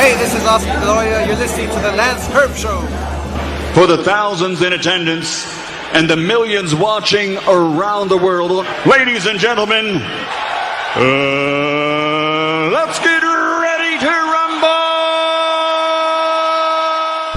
Hey, this is Oscar the Lawyer. You're listening to the LANCESCURV Show. For the thousands in attendance and the millions watching around the world, ladies and gentlemen, let's get ready to rumble!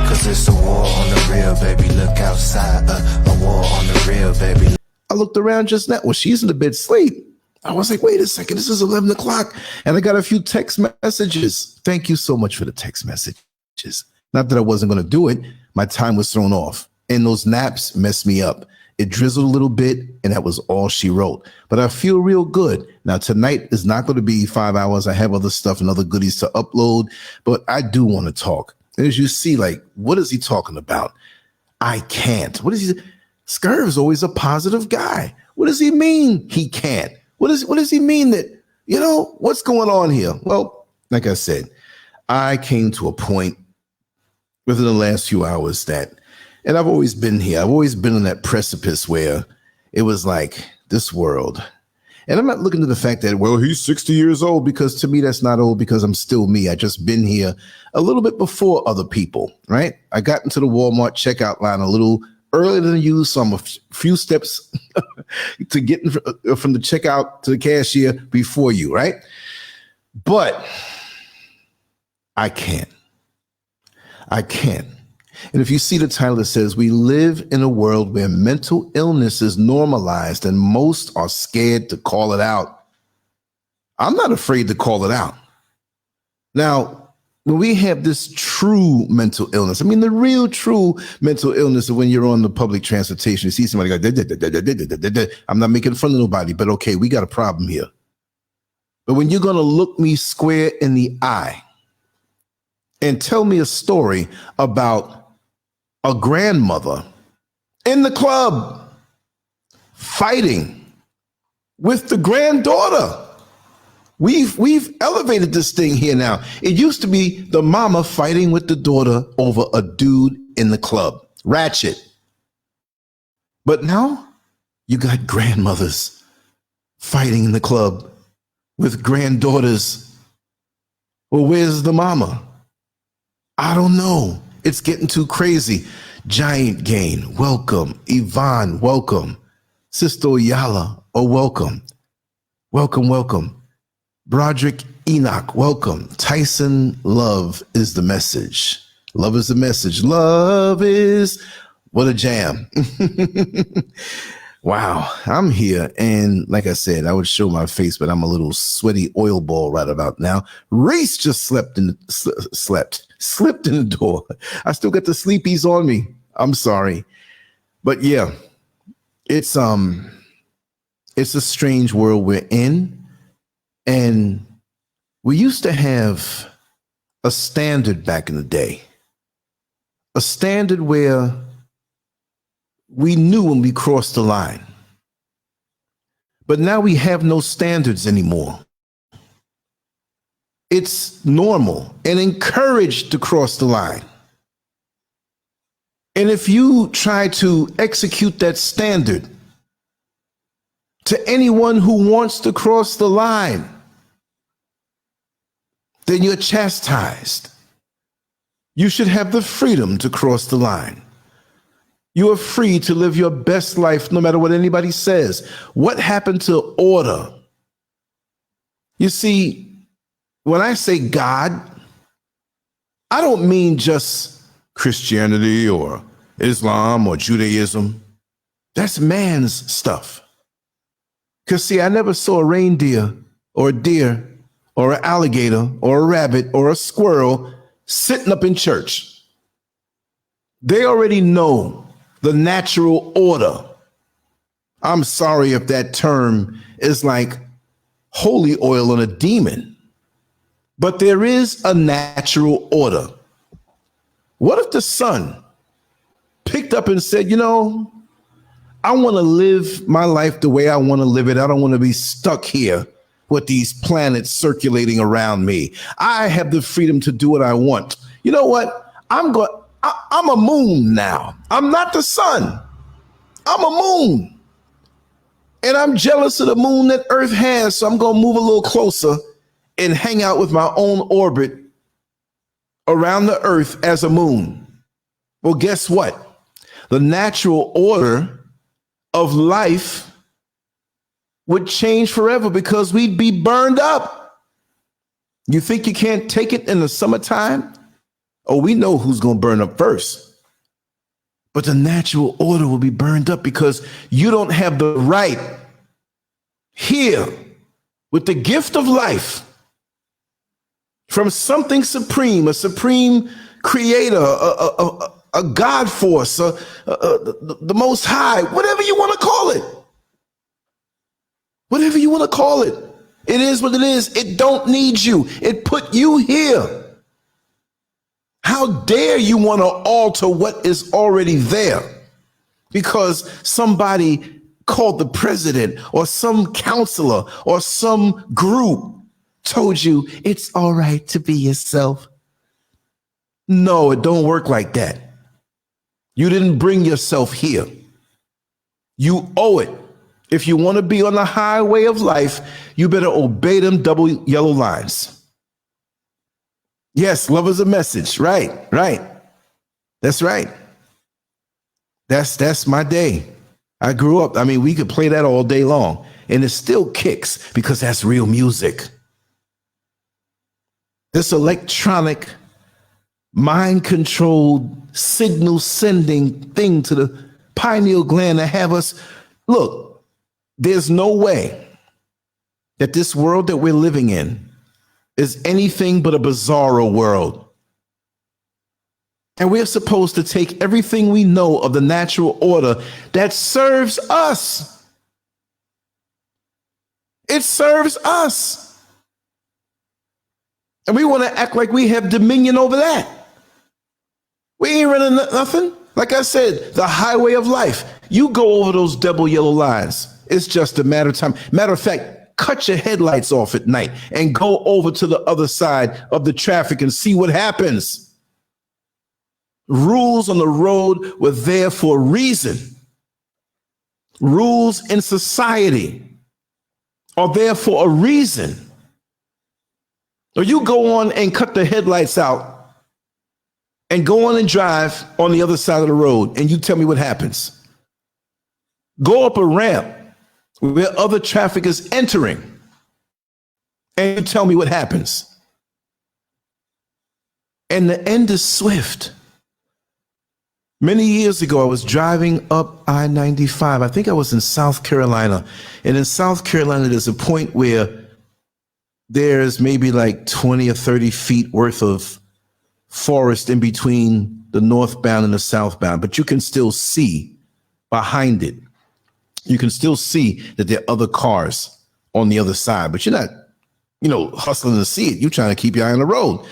Cause it's a war on the real, baby. Look outside, a war on the real, baby. I looked around just now. Well, she's in the bed asleep. I was like, wait a second, this is 11 o'clock. And I got a few text messages. Thank you so much for the text messages. Not that I wasn't going to do it. My time was thrown off. And those naps messed me up. It drizzled a little bit, and that was all she wrote. But I feel real good. Now, tonight is not going to be 5 hours. I have other stuff and other goodies to upload. But I do want to talk. And as you see, like, what is he talking about? I can't. What is he? SCURV is always a positive guy. What does he mean he can't? What does he mean that, you know, what's going on here? Well, like I said, I came to a point within the last few hours that, and I've always been here. I've always been on that precipice where it was like this world. And I'm not looking at the fact that, well, he's 60 years old, because to me, that's not old, because I'm still me. I just been here a little bit before other people, right? I got into the Walmart checkout line a little earlier than you, so I'm a few steps to get from the checkout to the cashier before you, right? But I can't. And if you see the title, it says, we live in a world where mental illness is normalized and most are scared to call it out. I'm not afraid to call it out. Now, when we have this true mental illness, I mean, the real true mental illness is when you're on the public transportation, you see somebody go, I'm not making fun of nobody, but okay, we got a problem here. But when you're going to look me square in the eye and tell me a story about a grandmother in the club fighting with the granddaughter. We've elevated this thing here now. It used to be the mama fighting with the daughter over a dude in the club. Ratchet. But now you got grandmothers fighting in the club with granddaughters. Well, where's the mama? I don't know. It's getting too crazy. Giant Gain, welcome. Yvonne, welcome. Sister Oyala, welcome. Welcome. Broderick Enoch, welcome. Tyson, love is the message. Love is the message. Love is, what a jam. Wow, I'm here. And like I said, I would show my face, but I'm a little sweaty oil ball right about now. Reese just slipped in the door. I still got the sleepies on me. I'm sorry. But yeah, it's a strange world we're in. And we used to have a standard back in the day, a standard where we knew when we crossed the line. But now we have no standards anymore. It's normal and encouraged to cross the line. And if you try to execute that standard to anyone who wants to cross the line, then you're chastised. You should have the freedom to cross the line. You are free to live your best life no matter what anybody says. What happened to order? You see, when I say God, I don't mean just Christianity or Islam or Judaism. That's man's stuff. Because see, I never saw a reindeer or a deer or an alligator or a rabbit or a squirrel sitting up in church. They already know the natural order. I'm sorry if that term is like holy oil on a demon, but there is a natural order. What if the sun picked up and said, you know, I want to live my life the way I want to live it. I don't want to be stuck here with these planets circulating around me. I have the freedom to do what I want. You know what? I'm a moon now. I'm not the sun. I'm a moon. And I'm jealous of the moon that Earth has. So I'm going to move a little closer and hang out with my own orbit around the earth as a moon. Well, guess what? The natural order of life would change forever because we'd be burned up. You think you can't take it in the summertime? Oh, we know who's going to burn up first. But the natural order will be burned up because you don't have the right here with the gift of life from something supreme, a supreme creator, a God force, the Most High, whatever you want to call it. Whatever you want to call it. It is what it is. It don't need you. It put you here. How dare you want to alter what is already there because somebody called the president or some counselor or some group told you it's all right to be yourself? No, it don't work like that. You didn't bring yourself here. You owe it. If you want to be on the highway of life, you better obey them double yellow lines. Yes, love is a message. Right. That's right. That's my day. I grew up. I mean, we could play that all day long and it still kicks because that's real music. This electronic, mind-controlled, signal-sending thing to the pineal gland to have us. Look, there's no way that this world that we're living in is anything but a bizarro world. And we're supposed to take everything we know of the natural order that serves us. It serves us. And we want to act like we have dominion over that. We ain't running nothing. Like I said, the highway of life. You go over those double yellow lines. It's just a matter of time. Matter of fact, cut your headlights off at night and go over to the other side of the traffic and see what happens. Rules on the road were there for a reason. Rules in society are there for a reason. Or you go on and cut the headlights out and go on and drive on the other side of the road and you tell me what happens. Go up a ramp where other traffic is entering and you tell me what happens. And the end is swift. Many years ago, I was driving up I-95. I think I was in South Carolina. And in South Carolina, there's a point where there's maybe like 20 or 30 feet worth of forest in between the northbound and the southbound, but you can still see behind it. You can still see that there are other cars on the other side, but you're not, hustling to see it. You're trying to keep your eye on the road.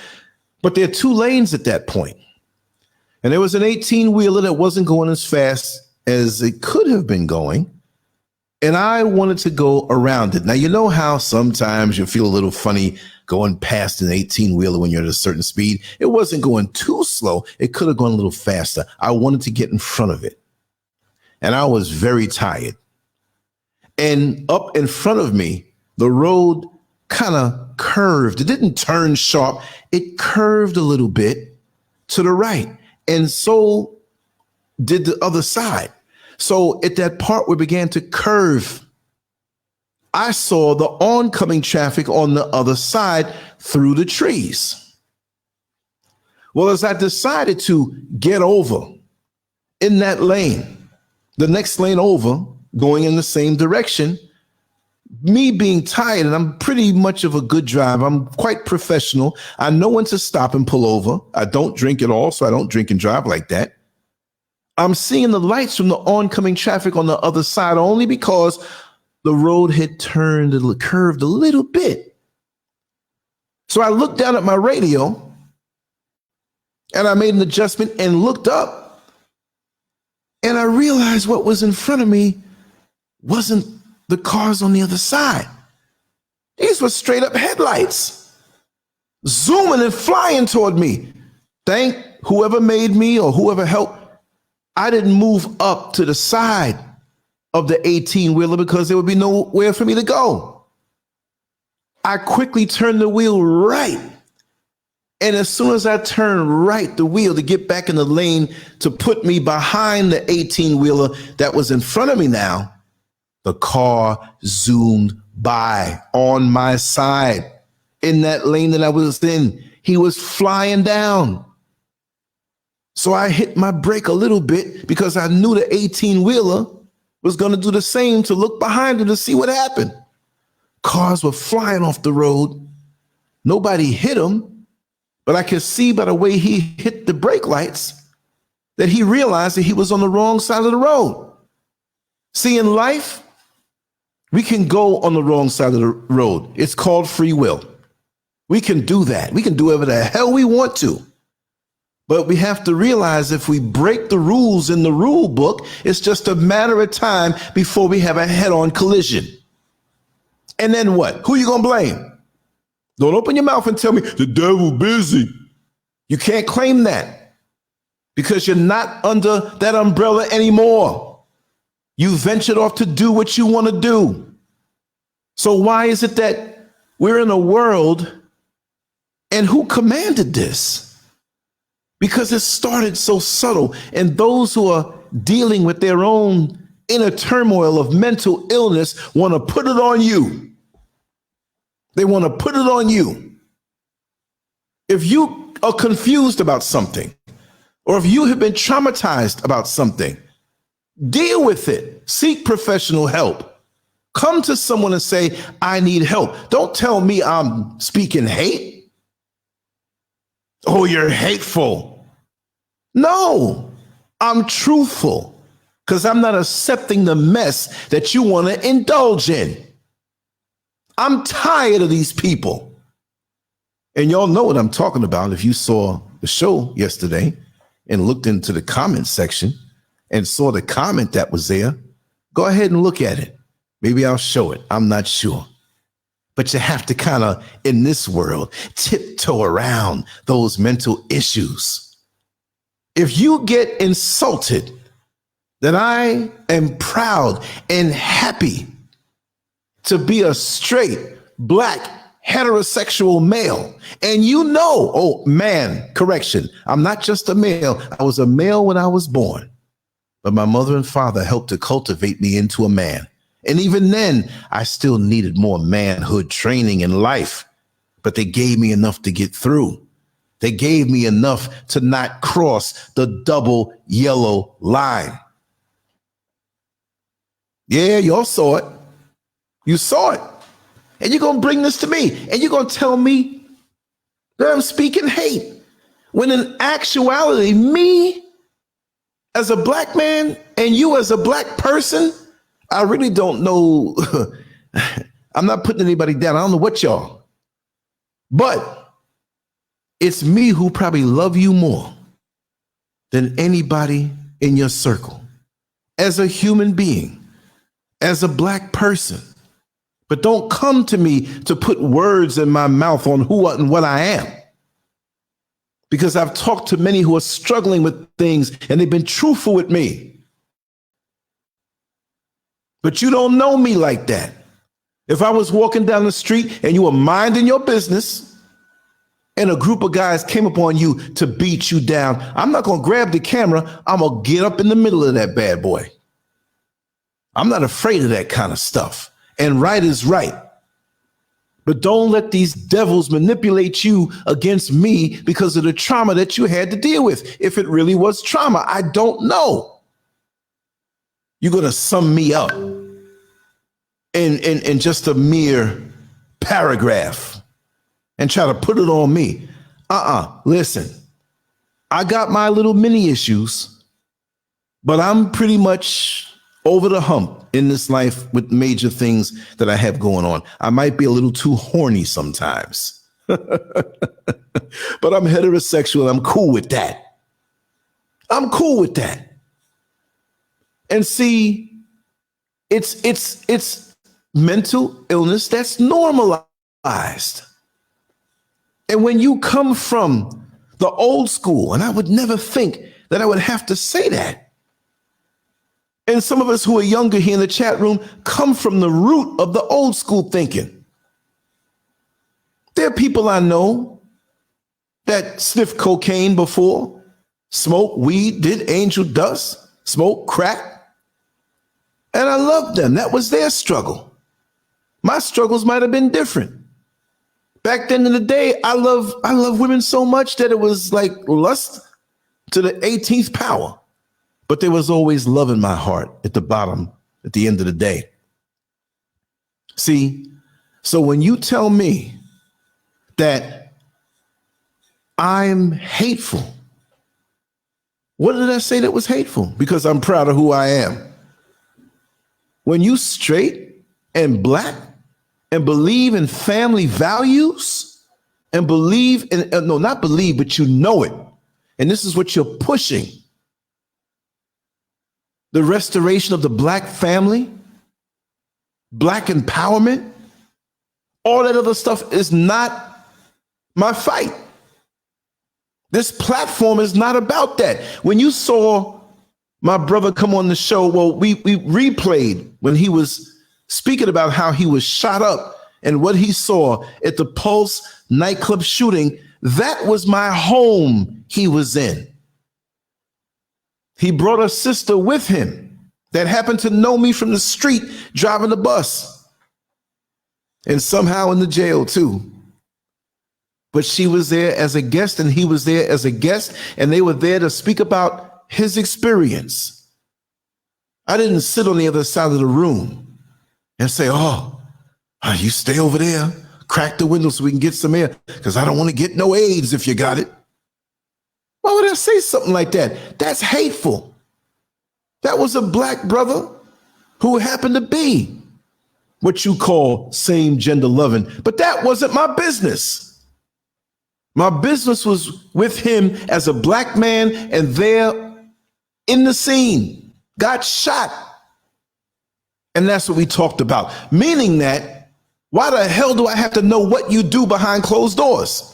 But there are two lanes at that point. And there was an 18-wheeler that wasn't going as fast as it could have been going. And I wanted to go around it. Now, you know how sometimes you feel a little funny going past an 18-wheeler when you're at a certain speed? It wasn't going too slow. It could have gone a little faster. I wanted to get in front of it. And I was very tired. And up in front of me, the road kind of curved. It didn't turn sharp. It curved a little bit to the right. And so did the other side. So at that part where it began to curve, I saw the oncoming traffic on the other side through the trees. Well, as I decided to get over in that lane, the next lane over, going in the same direction, me being tired, and I'm pretty much of a good driver. I'm quite professional. I know when to stop and pull over. I don't drink at all, so I don't drink and drive like that. I'm seeing the lights from the oncoming traffic on the other side only because the road had curved a little bit. So I looked down at my radio and I made an adjustment and looked up. And I realized what was in front of me wasn't the cars on the other side. These were straight up headlights, zooming and flying toward me. Thank whoever made me or whoever helped. I didn't move up to the side of the 18-wheeler because there would be nowhere for me to go. I quickly turned the wheel right And as soon as I turned right the wheel to get back in the lane to put me behind the 18-wheeler that was in front of me now, the car zoomed by on my side in that lane that I was in. He was flying down. So I hit my brake a little bit because I knew the 18-wheeler was going to do the same, to look behind him to see what happened. Cars were flying off the road. Nobody hit him, but I could see by the way he hit the brake lights that he realized that he was on the wrong side of the road. See, in life, we can go on the wrong side of the road. It's called free will. We can do that. We can do whatever the hell we want to. But we have to realize if we break the rules in the rule book, it's just a matter of time before we have a head-on collision. And then what? Who are you going to blame? Don't open your mouth and tell me the devil busy. You can't claim that because you're not under that umbrella anymore. You ventured off to do what you want to do. So why is it that we're in a world, and who commanded this? Because it started so subtle, and those who are dealing with their own inner turmoil of mental illness want to put it on you. They want to put it on you. If you are confused about something, or if you have been traumatized about something, deal with it. Seek professional help. Come to someone and say, I need help. Don't tell me I'm speaking hate. Oh, you're hateful. No, I'm truthful because I'm not accepting the mess that you want to indulge in. I'm tired of these people. And y'all know what I'm talking about if you saw the show yesterday and looked into the comment section and saw the comment that was there. Go ahead and look at it. Maybe I'll show it. I'm not sure. But you have to kind of, in this world, tiptoe around those mental issues. If you get insulted, then I am proud and happy to be a straight, black, heterosexual male. And you know, oh man, correction, I'm not just a male. I was a male when I was born. But my mother and father helped to cultivate me into a man. And even then, I still needed more manhood training in life, but they gave me enough to get through. They gave me enough to not cross the double yellow line. Yeah, y'all saw it. You saw it. And you're going to bring this to me, and you're going to tell me that I'm speaking hate, when in actuality, me as a black man and you as a black person, I really don't know. I'm not putting anybody down. I don't know what y'all. But it's me who probably love you more than anybody in your circle. As a human being, as a black person. But don't come to me to put words in my mouth on who and what I am. Because I've talked to many who are struggling with things and they've been truthful with me. But you don't know me like that. If I was walking down the street and you were minding your business and a group of guys came upon you to beat you down, I'm not going to grab the camera. I'm going to get up in the middle of that bad boy. I'm not afraid of that kind of stuff. And right is right. But don't let these devils manipulate you against me because of the trauma that you had to deal with. If it really was trauma, I don't know. You're going to sum me up in just a mere paragraph and try to put it on me. Listen, I got my little mini issues, but I'm pretty much over the hump in this life with major things that I have going on. I might be a little too horny sometimes, but I'm heterosexual. I'm cool with that. I'm cool with that. And see, it's mental illness that's normalized. And when you come from the old school, and I would never think that I would have to say that. And some of us who are younger here in the chat room come from the root of the old school thinking. There are people I know that sniffed cocaine before, smoked weed, did angel dust, smoked crack. And I loved them. That was their struggle. My struggles might have been different. Back then in the day, I love women so much that it was like lust to the 18th power. But there was always love in my heart at the bottom, at the end of the day. See, so when you tell me that I'm hateful, what did I say that was hateful? Because I'm proud of who I am. When you straight and black and believe in family values and believe in, no, not believe, but you know it. And this is what you're pushing. The restoration of the black family, black empowerment, all that other stuff is not my fight. This platform is not about that. When you saw my brother come on the show, well, we replayed when he was speaking about how he was shot up and what he saw at the Pulse nightclub shooting. That was my home he was in. He brought a sister with him that happened to know me from the street driving the bus, and somehow in the jail too. But she was there as a guest and he was there as a guest, and they were there to speak about his experience. I didn't sit on the other side of the room and say, oh, you stay over there, crack the window so we can get some air, because I don't want to get no AIDS if you got it. Why would I say something like that? That's hateful. That was a black brother who happened to be what you call same gender loving, but that wasn't my business. My business was with him as a black man, and there in the scene got shot. And that's what we talked about. Meaning that, why the hell do I have to know what you do behind closed doors?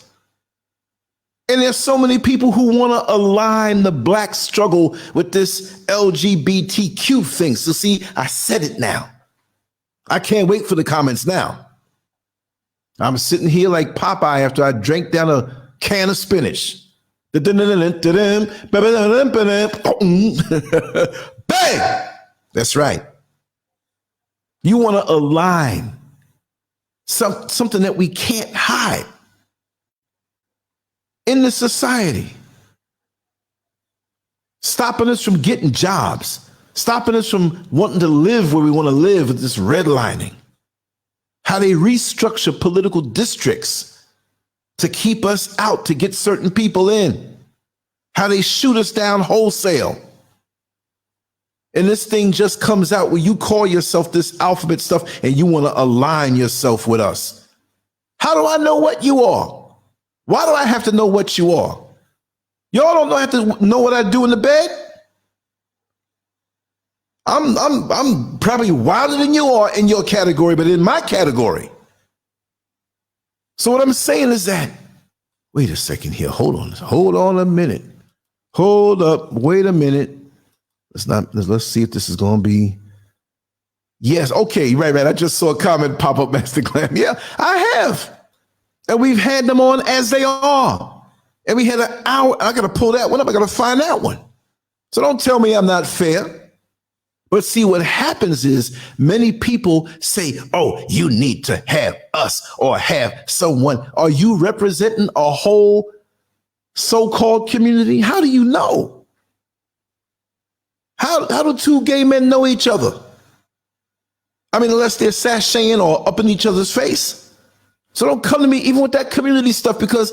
And there's so many people who want to align the black struggle with this LGBTQ thing. So see, I said it now. I can't wait for the comments now. I'm sitting here like Popeye after I drank down a can of spinach. Bang! That's right. You want to align something that we can't hide in the society, stopping us from getting jobs, stopping us from wanting to live where we want to live with this redlining. How they restructure political districts to keep us out, to get certain people in. How they shoot us down wholesale. And this thing just comes out where you call yourself this alphabet stuff and you want to align yourself with us. How do I know what you are? Why do I have to know what you are? Y'all don't have to know what I do in the bed? I'm probably wilder than you are in your category, but in my category. So what I'm saying is that, wait a second here. Hold on a minute. Hold up. Wait a minute. Let's see if this is going to be. Yes. Okay. Right. I just saw a comment pop up, Master Glam. Yeah, I have. And we've had them on as they are. And we had an hour. I got to pull that one up. I got to find that one. So don't tell me I'm not fair. But see, what happens is many people say, oh, you need to have us or have someone. Are you representing a whole so-called community? How do you know? How do two gay men know each other? I mean, unless they're sashaying or up in each other's face. So don't come to me even with that community stuff, because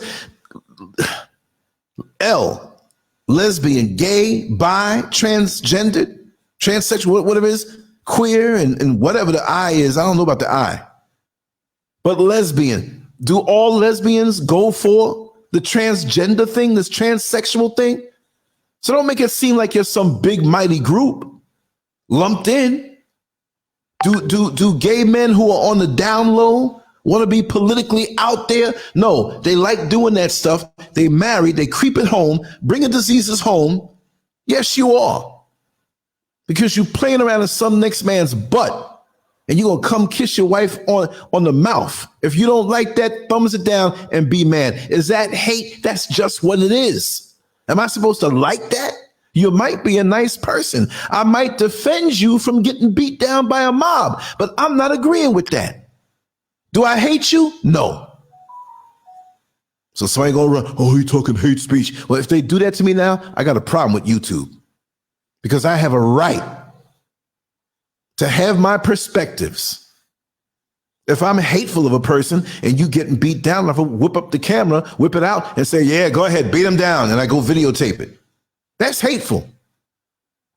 lesbian, gay, bi, transgendered, transsexual, whatever it is, queer, and whatever the I is. I don't know about the I. But lesbian. Do all lesbians go for the transgender thing, this transsexual thing? So don't make it seem like you're some big, mighty group lumped in. Do gay men who are on the down low want to be politically out there? No, they like doing that stuff. They marry, they creep at home, bringing diseases home. Yes, you are. Because you're playing around in some next man's butt and you're going to come kiss your wife on the mouth. If you don't like that, thumbs it down and be mad. Is that hate? That's just what it is. Am I supposed to like that? You might be a nice person. I might defend you from getting beat down by a mob, but I'm not agreeing with that. Do I hate you? No. So somebody gonna run, oh, he talking hate speech. Well, if they do that to me now, I got a problem with YouTube because I have a right to have my perspectives. If I'm hateful of a person and you getting beat down, I will whip up the camera, whip it out and say, yeah, go ahead, beat him down. And I go videotape it. That's hateful.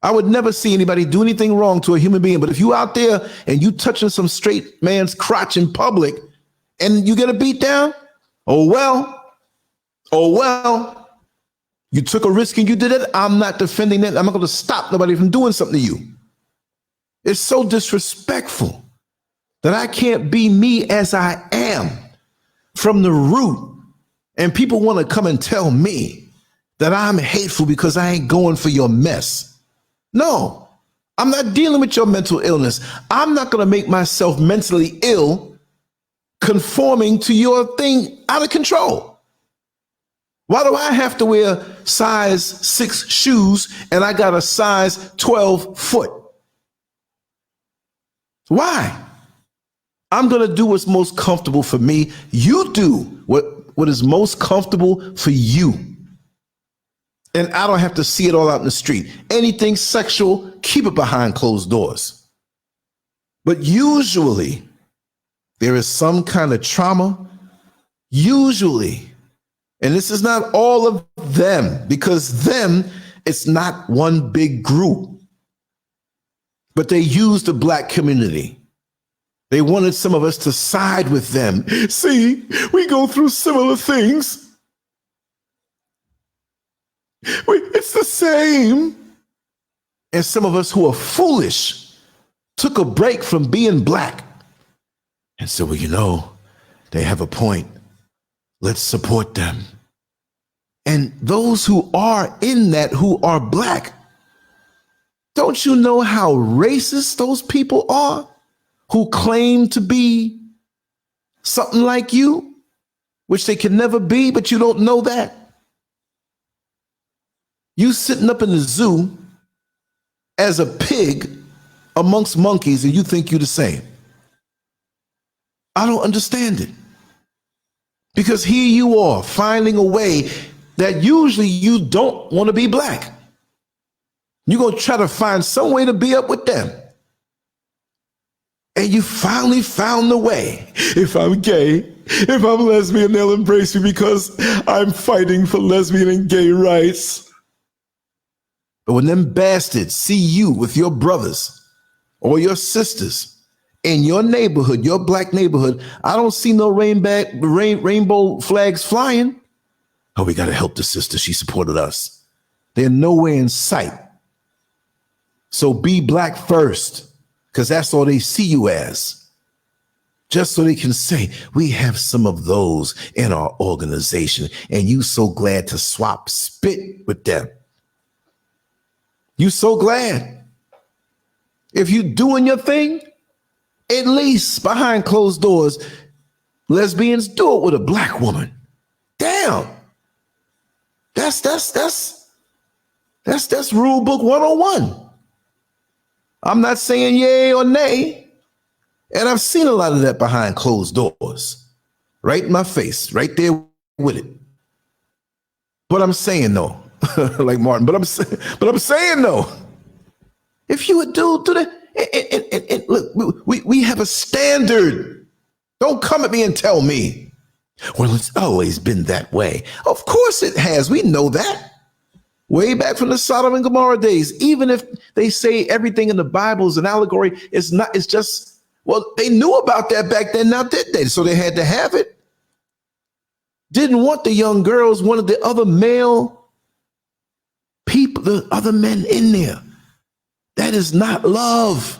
I would never see anybody do anything wrong to a human being. But if you out there and you touching some straight man's crotch in public and you get a beat down, oh, well, you took a risk and you did it. I'm not defending that. I'm not going to stop nobody from doing something to you. It's so disrespectful that I can't be me as I am from the root. And people want to come and tell me that I'm hateful because I ain't going for your mess. No, I'm not dealing with your mental illness. I'm not going to make myself mentally ill conforming to your thing out of control. Why do I have to wear size 6 shoes and I got a size 12 foot? Why? I'm going to do what's most comfortable for me. You do what is most comfortable for you. And I don't have to see it all out in the street. Anything sexual, keep it behind closed doors. But usually there is some kind of trauma. Usually, and this is not all of them, because them, it's not one big group. But they used the black community. They wanted some of us to side with them. See, we go through similar things. It's the same. And some of us who are foolish took a break from being black and said, well, you know, they have a point. Let's support them. And those who are in that, who are black, don't you know how racist those people are who claim to be something like you, which they can never be, but you don't know that? You sitting up in the zoo as a pig amongst monkeys and you think you're the same. I don't understand it. Because here you are finding a way that usually you don't want to be black. You're going to try to find some way to be up with them. And you finally found the way. If I'm gay, if I'm lesbian, they'll embrace me because I'm fighting for lesbian and gay rights. But when them bastards see you with your brothers or your sisters in your neighborhood, your black neighborhood, I don't see no rainbow flags flying. Oh, we got to help the sister. She supported us. They're nowhere in sight. So be black first, because that's all they see you as. Just so they can say, we have some of those in our organization, and you so glad to swap spit with them. You so glad. If you doing your thing, at least behind closed doors, lesbians do it with a black woman. Damn. That's rule book 101. I'm not saying yay or nay. And I've seen a lot of that behind closed doors. Right in my face, right there with it. But I'm saying no. Like Martin, but I'm saying no. If you would do that, and look, we have a standard. Don't come at me and tell me, well, it's always been that way. Of course it has. We know that. Way back from the Sodom and Gomorrah days, even if they say everything in the Bible is an allegory, it's not, it's just, well, they knew about that back then, now did they? So they had to have it. Didn't want the young girls, wanted the other male people, the other men in there. That is not love.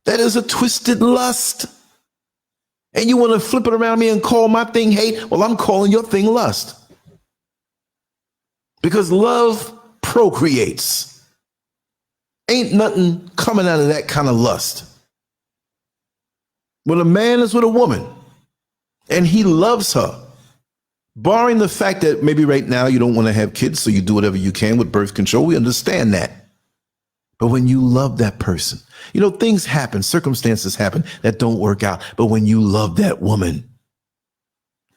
That is a twisted lust. And you want to flip it around me and call my thing hate? Well, I'm calling your thing lust. Because love procreates. Ain't nothing coming out of that kind of lust. When a man is with a woman and he loves her, barring the fact that maybe right now you don't want to have kids, so you do whatever you can with birth control, we understand that. But when you love that person, you know, things happen, circumstances happen that don't work out. But when you love that woman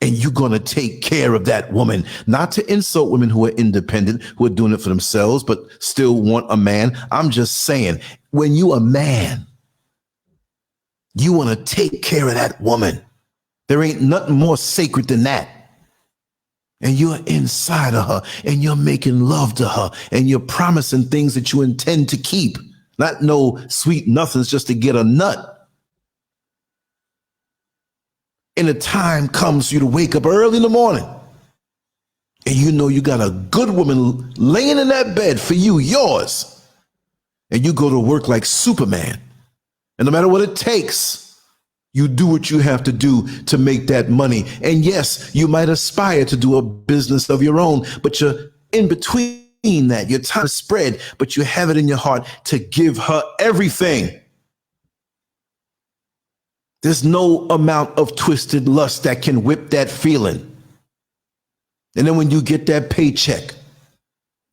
and you're going to take care of that woman, not to insult women who are independent, who are doing it for themselves, but still want a man. I'm just saying, when you a man, you want to take care of that woman. There ain't nothing more sacred than that. And you're inside of her and you're making love to her and you're promising things that you intend to keep, not no sweet nothings just to get a nut. And the time comes for you to wake up early in the morning and you know you got a good woman laying in that bed for you, yours. And you go to work like Superman. And no matter what it takes, you do what you have to do to make that money. And yes, you might aspire to do a business of your own, but you're in between that. Your time is spread, but you have it in your heart to give her everything. There's no amount of twisted lust that can whip that feeling. And then when you get that paycheck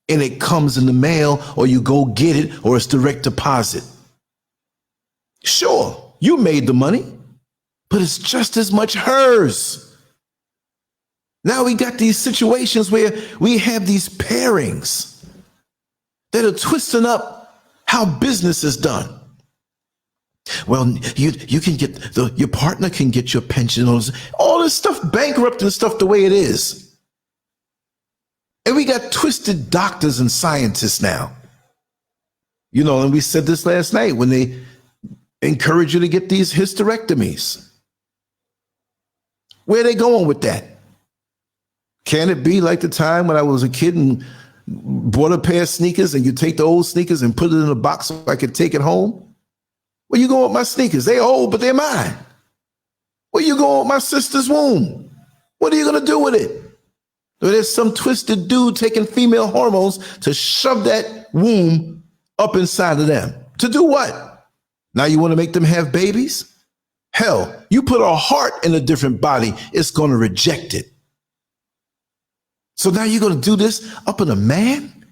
and it comes in the mail or you go get it or it's direct deposit, sure, you made the money, but it's just as much hers. Now we got these situations where we have these pairings that are twisting up how business is done. Well, you can get your partner can get your pension, all this stuff, bankrupting stuff the way it is. And we got twisted doctors and scientists now. You know, and we said this last night when they encourage you to get these hysterectomies. Where are they going with that? Can it be like the time when I was a kid and bought a pair of sneakers and you take the old sneakers and put it in a box so I could take it home? Where you going with my sneakers? They old, but they're mine. Where you going with my sister's womb? What are you going to do with it? Or there's some twisted dude taking female hormones to shove that womb up inside of them. To do what? Now you want to make them have babies? Hell, you put a heart in a different body, it's going to reject it. So now you're going to do this up in a man?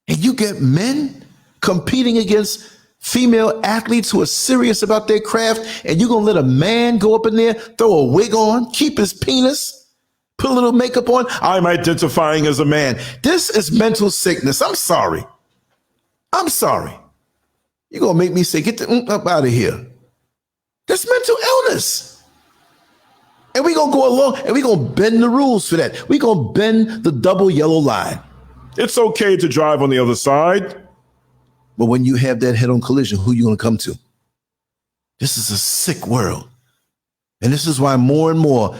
And you get men competing against female athletes who are serious about their craft, and you're going to let a man go up in there, throw a wig on, keep his penis, put a little makeup on? I'm identifying as a man. This is mental sickness. I'm sorry. I'm sorry. You're going to make me say, get the up out of here. That's mental illness. And we're going to go along and we're going to bend the rules for that. We're going to bend the double yellow line. It's okay to drive on the other side. But when you have that head-on collision, who are you going to come to? This is a sick world. And this is why more and more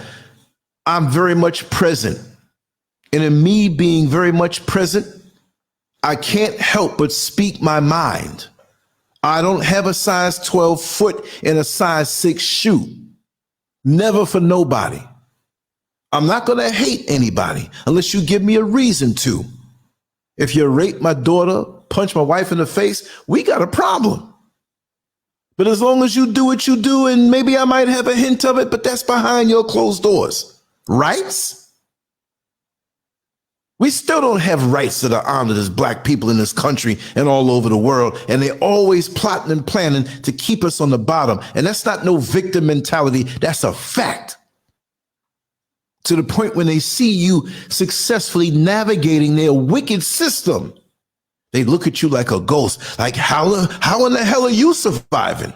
I'm very much present. And in me being very much present, I can't help but speak my mind. I don't have a size 12 foot and a size 6 shoe. Never for nobody. I'm not going to hate anybody unless you give me a reason to. If you rape my daughter, punch my wife in the face, we got a problem. But as long as you do what you do, and maybe I might have a hint of it, but that's behind your closed doors. Rights? We still don't have rights that are honored as black people in this country and all over the world. And they're always plotting and planning to keep us on the bottom. And that's not no victim mentality. That's a fact. To the point when they see you successfully navigating their wicked system, they look at you like a ghost. Like, how in the hell are you surviving?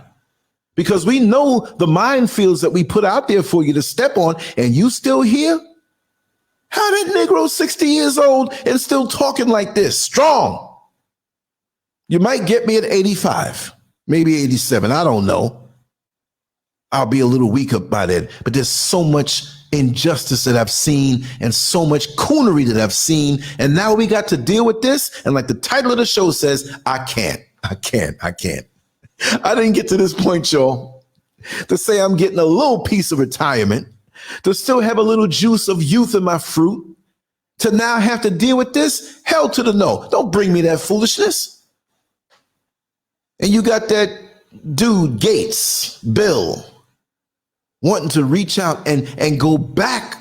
Because we know the minefields that we put out there for you to step on, and you still here? How that Negro 60 years old and still talking like this, strong? You might get me at 85, maybe 87. I don't know. I'll be a little weaker by then. But there's so much injustice that I've seen and so much coonery that I've seen. And now we got to deal with this. And like the title of the show says, I can't. I didn't get to this point, y'all, to say I'm getting a little piece of retirement, to still have a little juice of youth in my fruit, to now have to deal with this? Hell to the no. Don't bring me that foolishness. And you got that dude, Gates, Bill, wanting to reach out and go back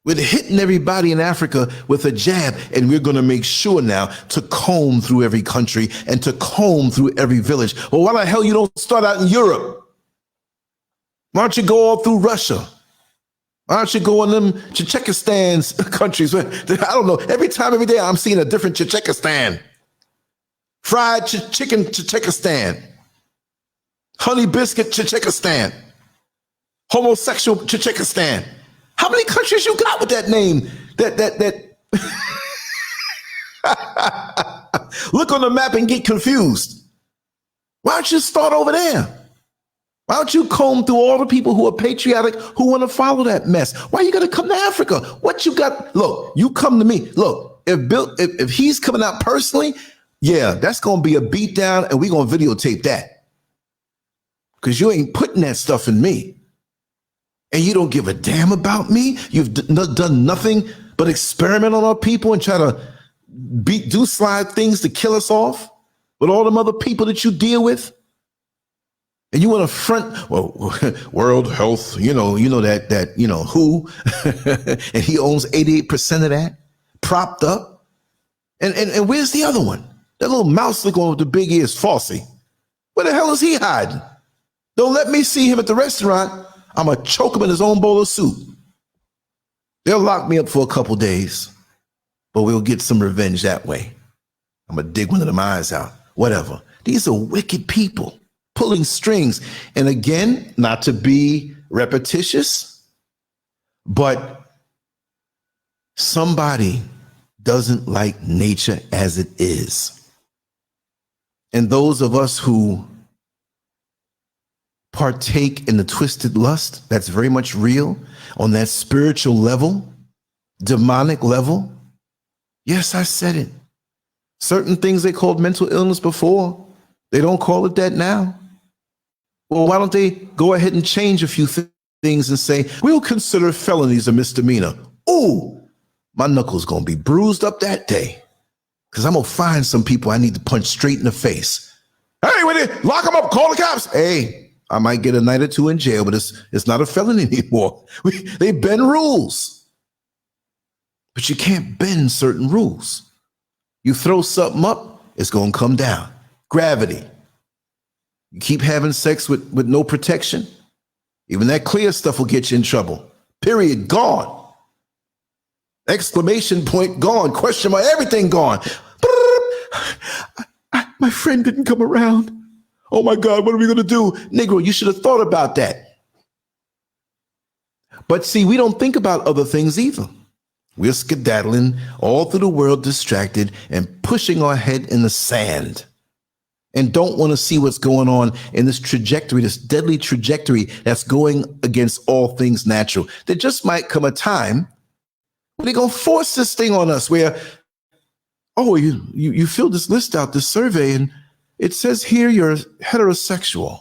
with hitting everybody in Africa with a jab. And we're going to make sure now to comb through every country and to comb through every village. Well, why the hell you don't start out in Europe? Why don't you go all through Russia? Why don't you go in them Chechestan's countries? I don't know. Every day I'm seeing a different Chechestan. Fried chicken Chechestan. Honey biscuit Chechestan. Homosexual Chechestan. How many countries you got with that name? That look on the map and get confused. Why don't you start over there? Why don't you comb through all the people who are patriotic, who want to follow that mess? Why you got to come to Africa? What you got? Look, you come to me. Look, if he's coming out personally, yeah, that's going to be a beatdown, and we're going to videotape that. Because you ain't putting that stuff in me. And you don't give a damn about me. You've done nothing but experiment on our people and try to do slide things to kill us off with all them other people that you deal with. And you want to front, well, World Health, you know that WHO, and he owns 88% of that, propped up. And where's the other one? That little mouse looking with the big ears, Fauci. Where the hell is he hiding? Don't let me see him at the restaurant. I'm going to choke him in his own bowl of soup. They'll lock me up for a couple days, but we'll get some revenge that way. I'm going to dig one of them eyes out, whatever. These are wicked people pulling strings. And again, not to be repetitious, but somebody doesn't like nature as it is. And those of us who partake in the twisted lust, that's very much real on that spiritual level, demonic level. Yes, I said it. Certain things they called mental illness before, they don't call it that now. Well, why don't they go ahead and change a few things and say, we'll consider felonies a misdemeanor. Ooh, my knuckles gonna be bruised up that day because I'm gonna find some people I need to punch straight in the face. Hey, lock them up, call the cops. Hey, I might get a night or two in jail, but it's not a felony anymore. They bend rules. But you can't bend certain rules. You throw something up, it's gonna come down. Gravity. You keep having sex with no protection, even that clear stuff will get you in trouble. Period, gone. Exclamation point, gone. Question mark, everything gone. My friend didn't come around. Oh my God, what are we gonna do? Negro, you should have thought about that. But see, we don't think about other things either. We're skedaddling all through the world, distracted and pushing our head in the sand, and don't want to see what's going on in this trajectory, this deadly trajectory that's going against all things natural. There just might come a time when they're going to force this thing on us where, oh, you filled this list out, this survey, and it says here you're heterosexual.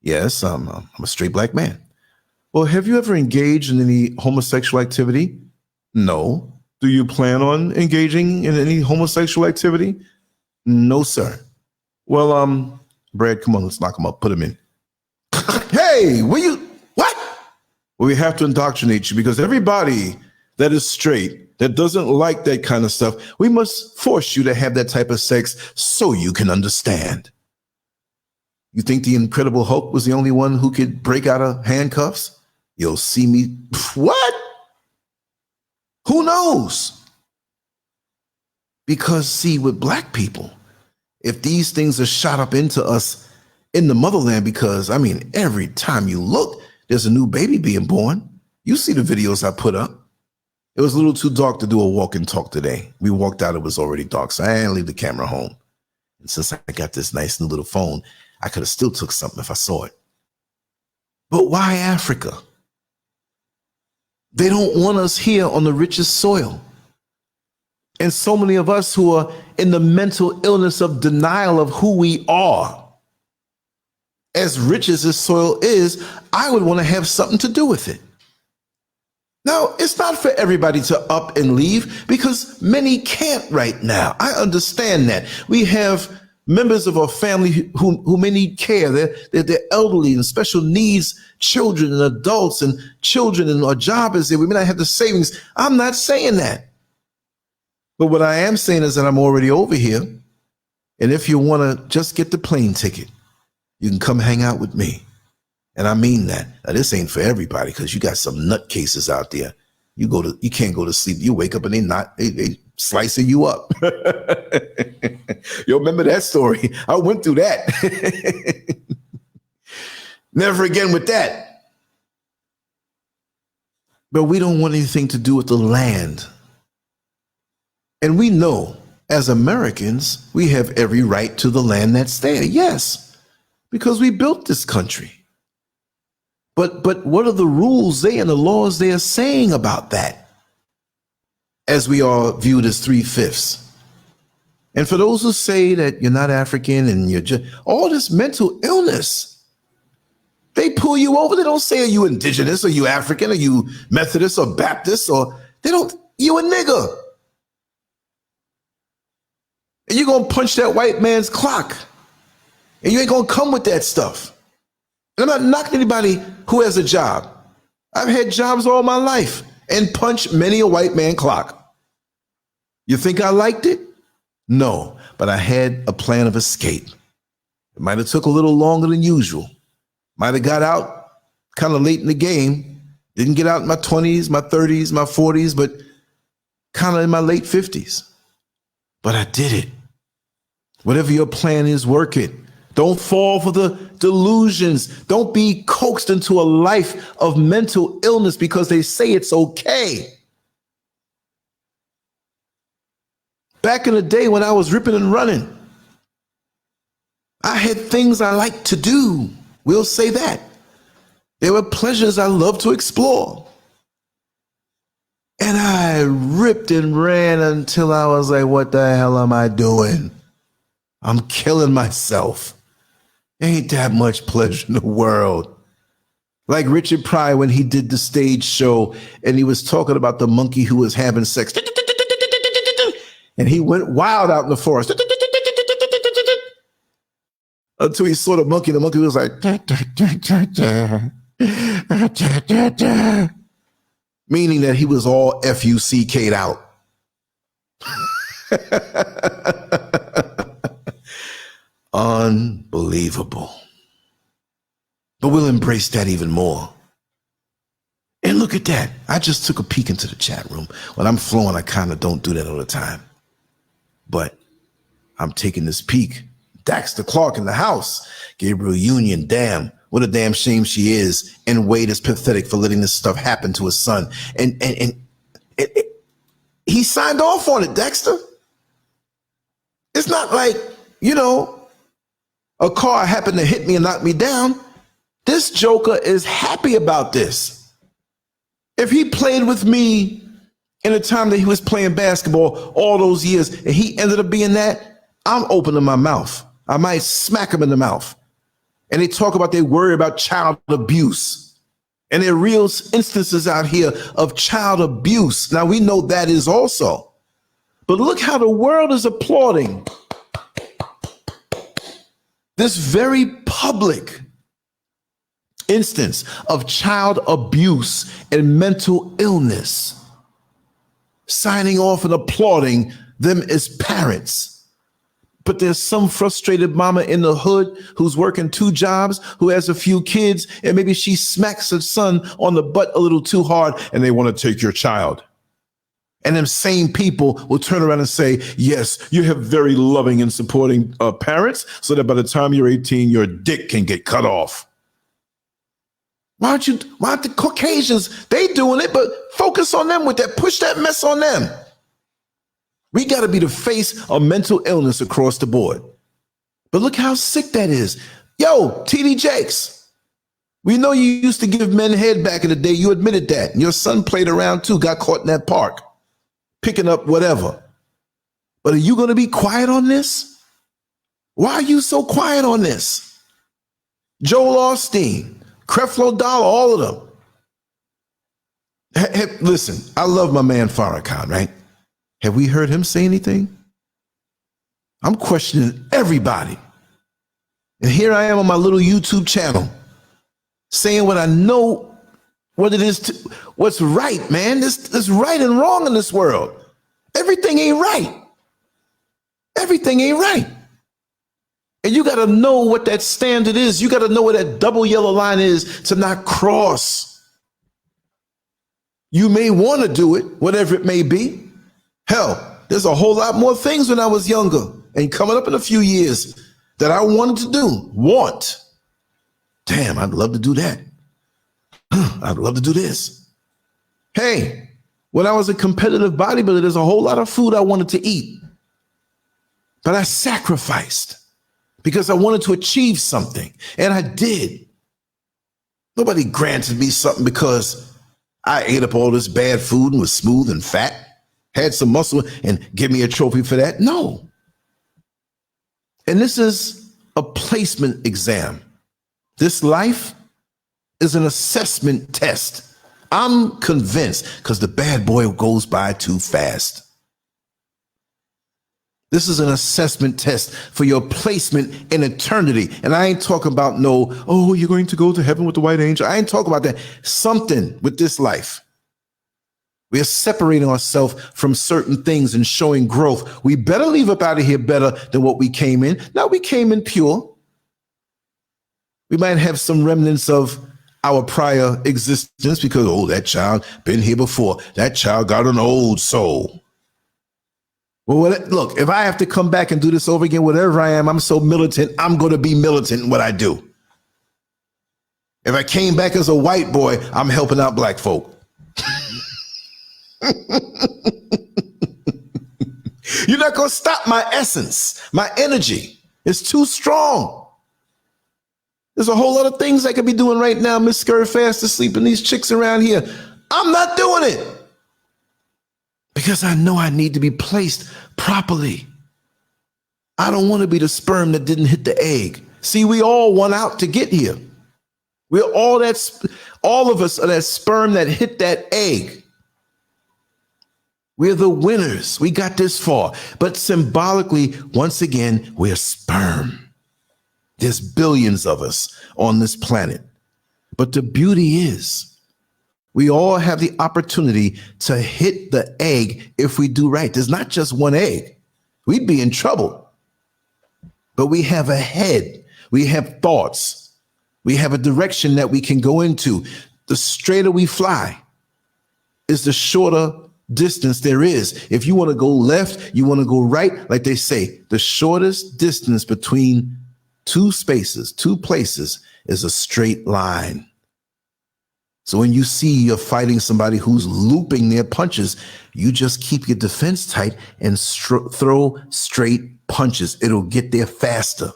Yes, I'm a straight black man. Well, have you ever engaged in any homosexual activity? No. Do you plan on engaging in any homosexual activity? No, sir. Well, Brad, come on, let's lock him up. Put him in. Hey, what? Well, we have to indoctrinate you because everybody that is straight, that doesn't like that kind of stuff, we must force you to have that type of sex so you can understand. You think the Incredible Hulk was the only one who could break out of handcuffs? You'll see me. What? Who knows? Because see, with black people, if these things are shot up into us in the motherland, because I mean, every time you look, there's a new baby being born. You see the videos I put up. It was a little too dark to do a walk and talk today. We walked out, it was already dark, so I didn't leave the camera home. And since I got this nice new little phone, I could have still took something if I saw it. But why Africa? They don't want us here on the richest soil. And so many of us who are in the mental illness of denial of who we are. As rich as this soil is, I would want to have something to do with it. Now, it's not for everybody to up and leave because many can't right now. I understand that. We have members of our family who may need care. They're elderly and special needs children and adults and children, and our job is that we may not have the savings. I'm not saying that. But what I am saying is that I'm already over here. And if you want to just get the plane ticket, you can come hang out with me. And I mean that. Now, this ain't for everybody, because you got some nutcases out there. You can't go to sleep. You wake up and they slicing you up. You remember that story? I went through that. Never again with that. But we don't want anything to do with the land. And we know, as Americans, we have every right to the land that's there. Yes, because we built this country. But what are the rules and the laws they are saying about that? As we are viewed as 3/5. And for those who say that you're not African and you're just all this mental illness, they pull you over. They don't say, are you indigenous? Are you African? Are you Methodist or Baptist? Or they don't, you a nigger. And you're going to punch that white man's clock. And you ain't going to come with that stuff. And I'm not knocking anybody who has a job. I've had jobs all my life and punched many a white man clock. You think I liked it? No, but I had a plan of escape. It might have took a little longer than usual. Might have got out kind of late in the game. Didn't get out in my 20s, my 30s, my 40s, but kind of in my late 50s. But I did it. Whatever your plan is, work it. Don't fall for the delusions. Don't be coaxed into a life of mental illness because they say it's okay. Back in the day when I was ripping and running, I had things I liked to do. We'll say that. There were pleasures I loved to explore. And I ripped and ran until I was like, what the hell am I doing? I'm killing myself. Ain't that much pleasure in the world. Like Richard Pryor when he did the stage show and he was talking about the monkey who was having sex. And he went wild out in the forest. Until he saw the monkey. The monkey was like, meaning that he was all F-U-C-K'd out. Unbelievable. But we'll embrace that even more. And look at that. I just took a peek into the chat room. When I'm flowing, I kind of don't do that all the time. But I'm taking this peek. Daxter Clark in the house. Gabriel Union, damn. What a damn shame she is. And Wade is pathetic for letting this stuff happen to his son. And he signed off on it, Dexter. It's not like, a car happened to hit me and knock me down. This joker is happy about this. If he played with me in the time that he was playing basketball all those years and he ended up being that, I'm opening my mouth. I might smack him in the mouth. And they talk about they worry about child abuse. And there are real instances out here of child abuse. Now, we know that is also. But look how the world is applauding this very public instance of child abuse and mental illness, signing off and applauding them as parents. But there's some frustrated mama in the hood who's working 2 jobs, who has a few kids, and maybe she smacks her son on the butt a little too hard, and they want to take your child. And them same people will turn around and say, yes, you have very loving and supporting parents, so that by the time you're 18, your dick can get cut off. Why aren't the Caucasians, they doing it, but focus on them with that, push that mess on them. We got to be the face of mental illness across the board. But look how sick that is. Yo, TD Jakes, we know you used to give men head back in the day. You admitted that. Your son played around too, got caught in that park, picking up whatever. But are you going to be quiet on this? Why are you so quiet on this? Joel Osteen, Creflo Dollar, all of them. Listen, I love my man Farrakhan, right? Have we heard him say anything? I'm questioning everybody. And here I am on my little YouTube channel saying what I know, what it is, what's right, man. There's right and wrong in this world. Everything ain't right. Everything ain't right. And you got to know what that standard is. You got to know what that double yellow line is to not cross. You may want to do it, whatever it may be. Hell, there's a whole lot more things when I was younger and coming up in a few years that I wanted to do. Damn, I'd love to do that. I'd love to do this. Hey, when I was a competitive bodybuilder, there's a whole lot of food I wanted to eat. But I sacrificed because I wanted to achieve something. And I did. Nobody granted me something because I ate up all this bad food and was smooth and fat, had some muscle, and give me a trophy for that. No. And this is a placement exam. This life is an assessment test. I'm convinced because the bad boy goes by too fast. This is an assessment test for your placement in eternity. And I ain't talking about you're going to go to heaven with the white angel. I ain't talking about that. Something with this life. We are separating ourselves from certain things and showing growth. We better leave up out of here better than what we came in. Now we came in pure. We might have some remnants of our prior existence because, that child been here before. That child got an old soul. Well, look, if I have to come back and do this over again, whatever I am, I'm so militant, I'm going to be militant in what I do. If I came back as a white boy, I'm helping out black folk. You're not going to stop my essence, my energy. It's too strong. There's a whole lot of things I could be doing right now, Miss SCURV fast asleep and these chicks around here. I'm not doing it. Because I know I need to be placed properly. I don't want to be the sperm that didn't hit the egg. See, we all won out to get here. We're all of us are that sperm that hit that egg. We're the winners. We got this far. But symbolically, once again, we're sperm. There's billions of us on this planet. But the beauty is, we all have the opportunity to hit the egg if we do right. There's not just one egg. We'd be in trouble. But we have a head. We have thoughts. We have a direction that we can go into. The straighter we fly is the shorter distance there is. If you want to go left, you want to go right, like they say, the shortest distance between two spaces, two places is a straight line. So when you see you're fighting somebody who's looping their punches, you just keep your defense tight and throw straight punches. It'll get there faster.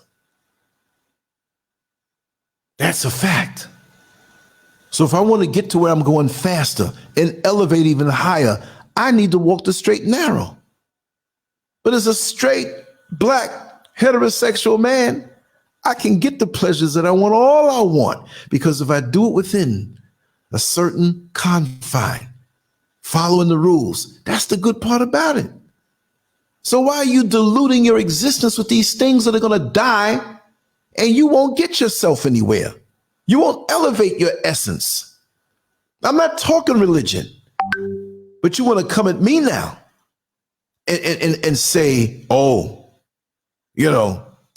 That's a fact. So if I want to get to where I'm going faster and elevate even higher, I need to walk the straight and narrow. But as a straight, black, heterosexual man, I can get the pleasures that I want, all I want, because if I do it within a certain confine, following the rules, that's the good part about it. So why are you diluting your existence with these things that are going to die and you won't get yourself anywhere? You won't elevate your essence. I'm not talking religion, but you want to come at me now and say,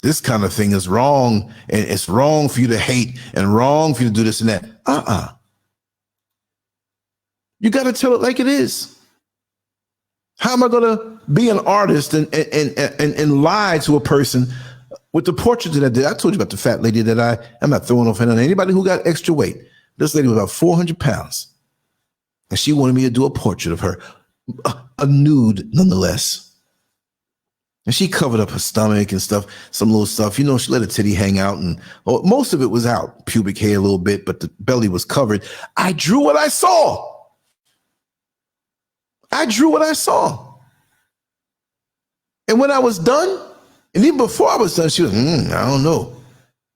this kind of thing is wrong, and it's wrong for you to hate and wrong for you to do this and that. You got to tell it like it is. How am I going to be an artist and lie to a person with the portrait that I did? I told you about the fat lady that I'm not throwing off on anybody who got extra weight. This lady was about 400 pounds. And she wanted me to do a portrait of her, a nude nonetheless. And she covered up her stomach and stuff, some little stuff. She let her titty hang out, and most of it was out, pubic hair a little bit, but the belly was covered. I drew what I saw. And when I was done, and even before I was done, she was, I don't know.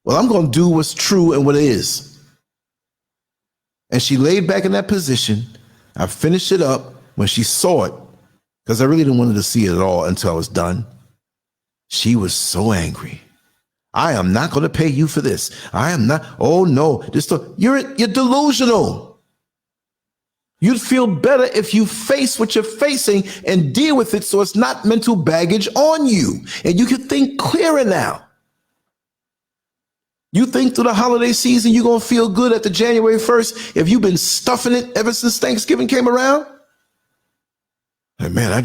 Well, I'm going to do what's true and what it is. And she laid back in that position. I finished it up when she saw it, because I really didn't want her to see it at all until I was done. She was so angry. I am not going to pay you for this. I am not. Oh no, you're delusional. You'd feel better if you face what you're facing and deal with it so it's not mental baggage on you. And you can think clearer now. You think through the holiday season you're going to feel good at the January 1st if you've been stuffing it ever since Thanksgiving came around? Hey man, I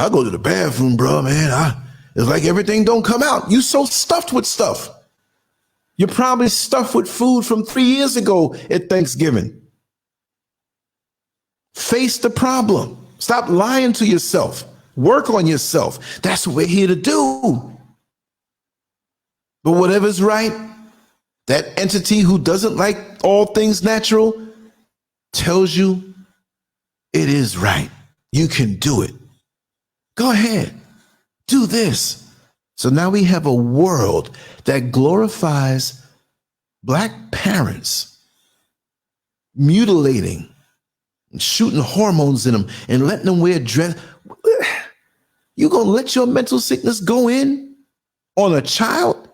go to the bathroom, bro, man. It's like everything don't come out. You so stuffed with stuff. You're probably stuffed with food from 3 years ago at Thanksgiving. Face the problem. Stop lying to yourself. Work on yourself. That's what we're here to do. But whatever's right, that entity who doesn't like all things natural tells you it is right. You can do it. Go ahead. Do this. So now we have a world that glorifies black parents mutilating and shooting hormones in them and letting them wear dress. You gonna let your mental sickness go in on a child?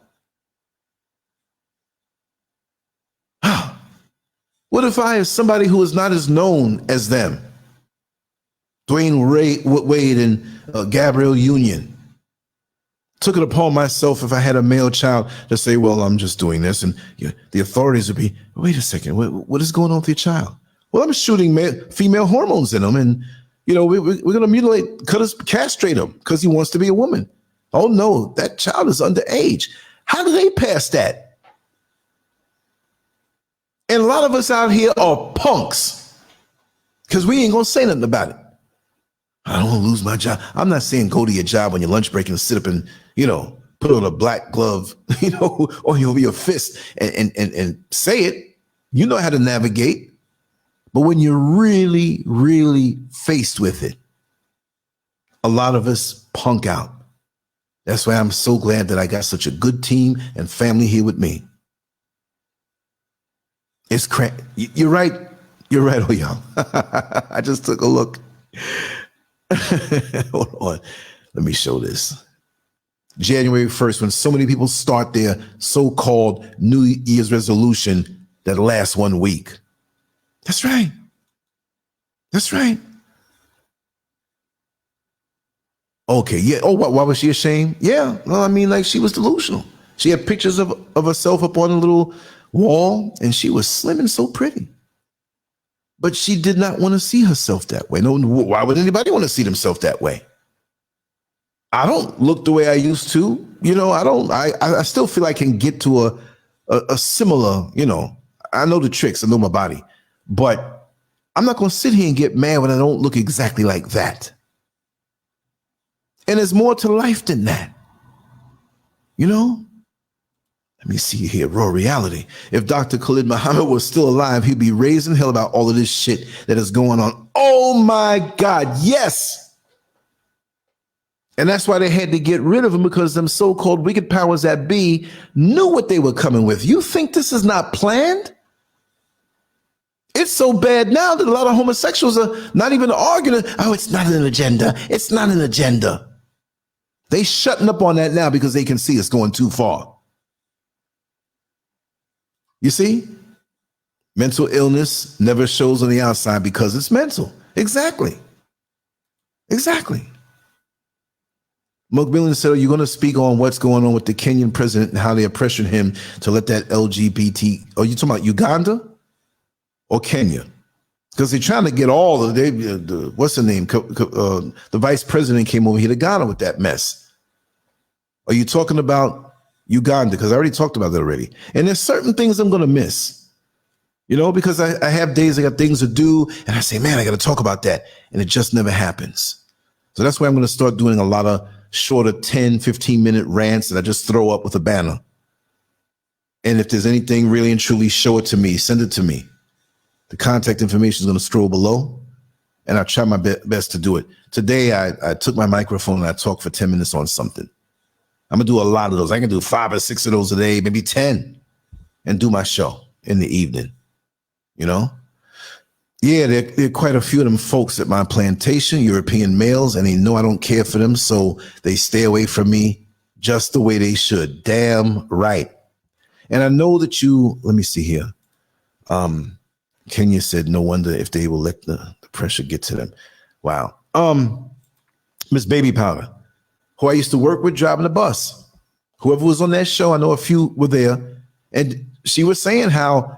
What if I, as somebody who is not as known as them, Dwayne Wade and Gabrielle Union, took it upon myself if I had a male child to say, well, I'm just doing this. And the authorities would be, wait a second, what is going on with your child? Well, I'm shooting female hormones in him. And, we're going to mutilate, castrate him because he wants to be a woman. Oh, no, that child is underage. How do they pass that? And a lot of us out here are punks because we ain't going to say nothing about it. I don't want to lose my job. I'm not saying go to your job on your lunch break and sit up and, put on a black glove, or over your fist and say it. You know how to navigate. But when you're really, really faced with it, a lot of us punk out. That's why I'm so glad that I got such a good team and family here with me. It's You're right. You're right, oh young. I just took a look. Hold on. Let me show this. January 1st, when so many people start their so-called New Year's resolution that lasts 1 week. That's right. That's right. Okay, yeah. Oh, why was she ashamed? Yeah. Well, I mean, like, she was delusional. She had pictures of herself up on a little wall, and she was slim and so pretty. But she did not want to see herself that way. No, why would anybody want to see themselves that way? I don't look the way I used to. I still feel I can get to a similar, I know the tricks, I know my body, but I'm not going to sit here and get mad when I don't look exactly like that. And there's more to life than that. Let me see here, raw reality. If Dr. Khalid Muhammad was still alive, he'd be raising hell about all of this shit that is going on. Oh my God, yes. And that's why they had to get rid of him, because them so-called wicked powers that be knew what they were coming with. You think this is not planned? It's so bad now that a lot of homosexuals are not even arguing. Oh, it's not an agenda. It's not an agenda. They shutting up on that now because they can see it's going too far. You see? Mental illness never shows on the outside because it's mental. Exactly. Exactly. McMillan said, are you going to speak on what's going on with the Kenyan president and how they are pressuring him to let that LGBT, are you talking about Uganda or Kenya? Because they're trying to get all of what's the name? The vice president came over here to Ghana with that mess. Are you talking about Uganda? Because I already talked about that already. And there's certain things I'm going to miss, because I have days I got things to do and I say, man, I got to talk about that. And it just never happens. So that's why I'm going to start doing a lot of shorter 10, 15-minute rants that I just throw up with a banner. And if there's anything really and truly, show it to me, send it to me. The contact information is going to scroll below, and I'll try my best to do it. Today, I took my microphone and I talked for 10 minutes on something. I'm going to do a lot of those. I can do 5 or 6 of those a day, maybe 10, and do my show in the evening, Yeah, there are quite a few of them folks at my plantation, European males, and they know I don't care for them, so they stay away from me just the way they should. Damn right. And I know that let me see here. Kenya said, no wonder if they will let the pressure get to them. Wow. Miss Baby Powder, who I used to work with driving the bus. Whoever was on that show, I know a few were there. And she was saying how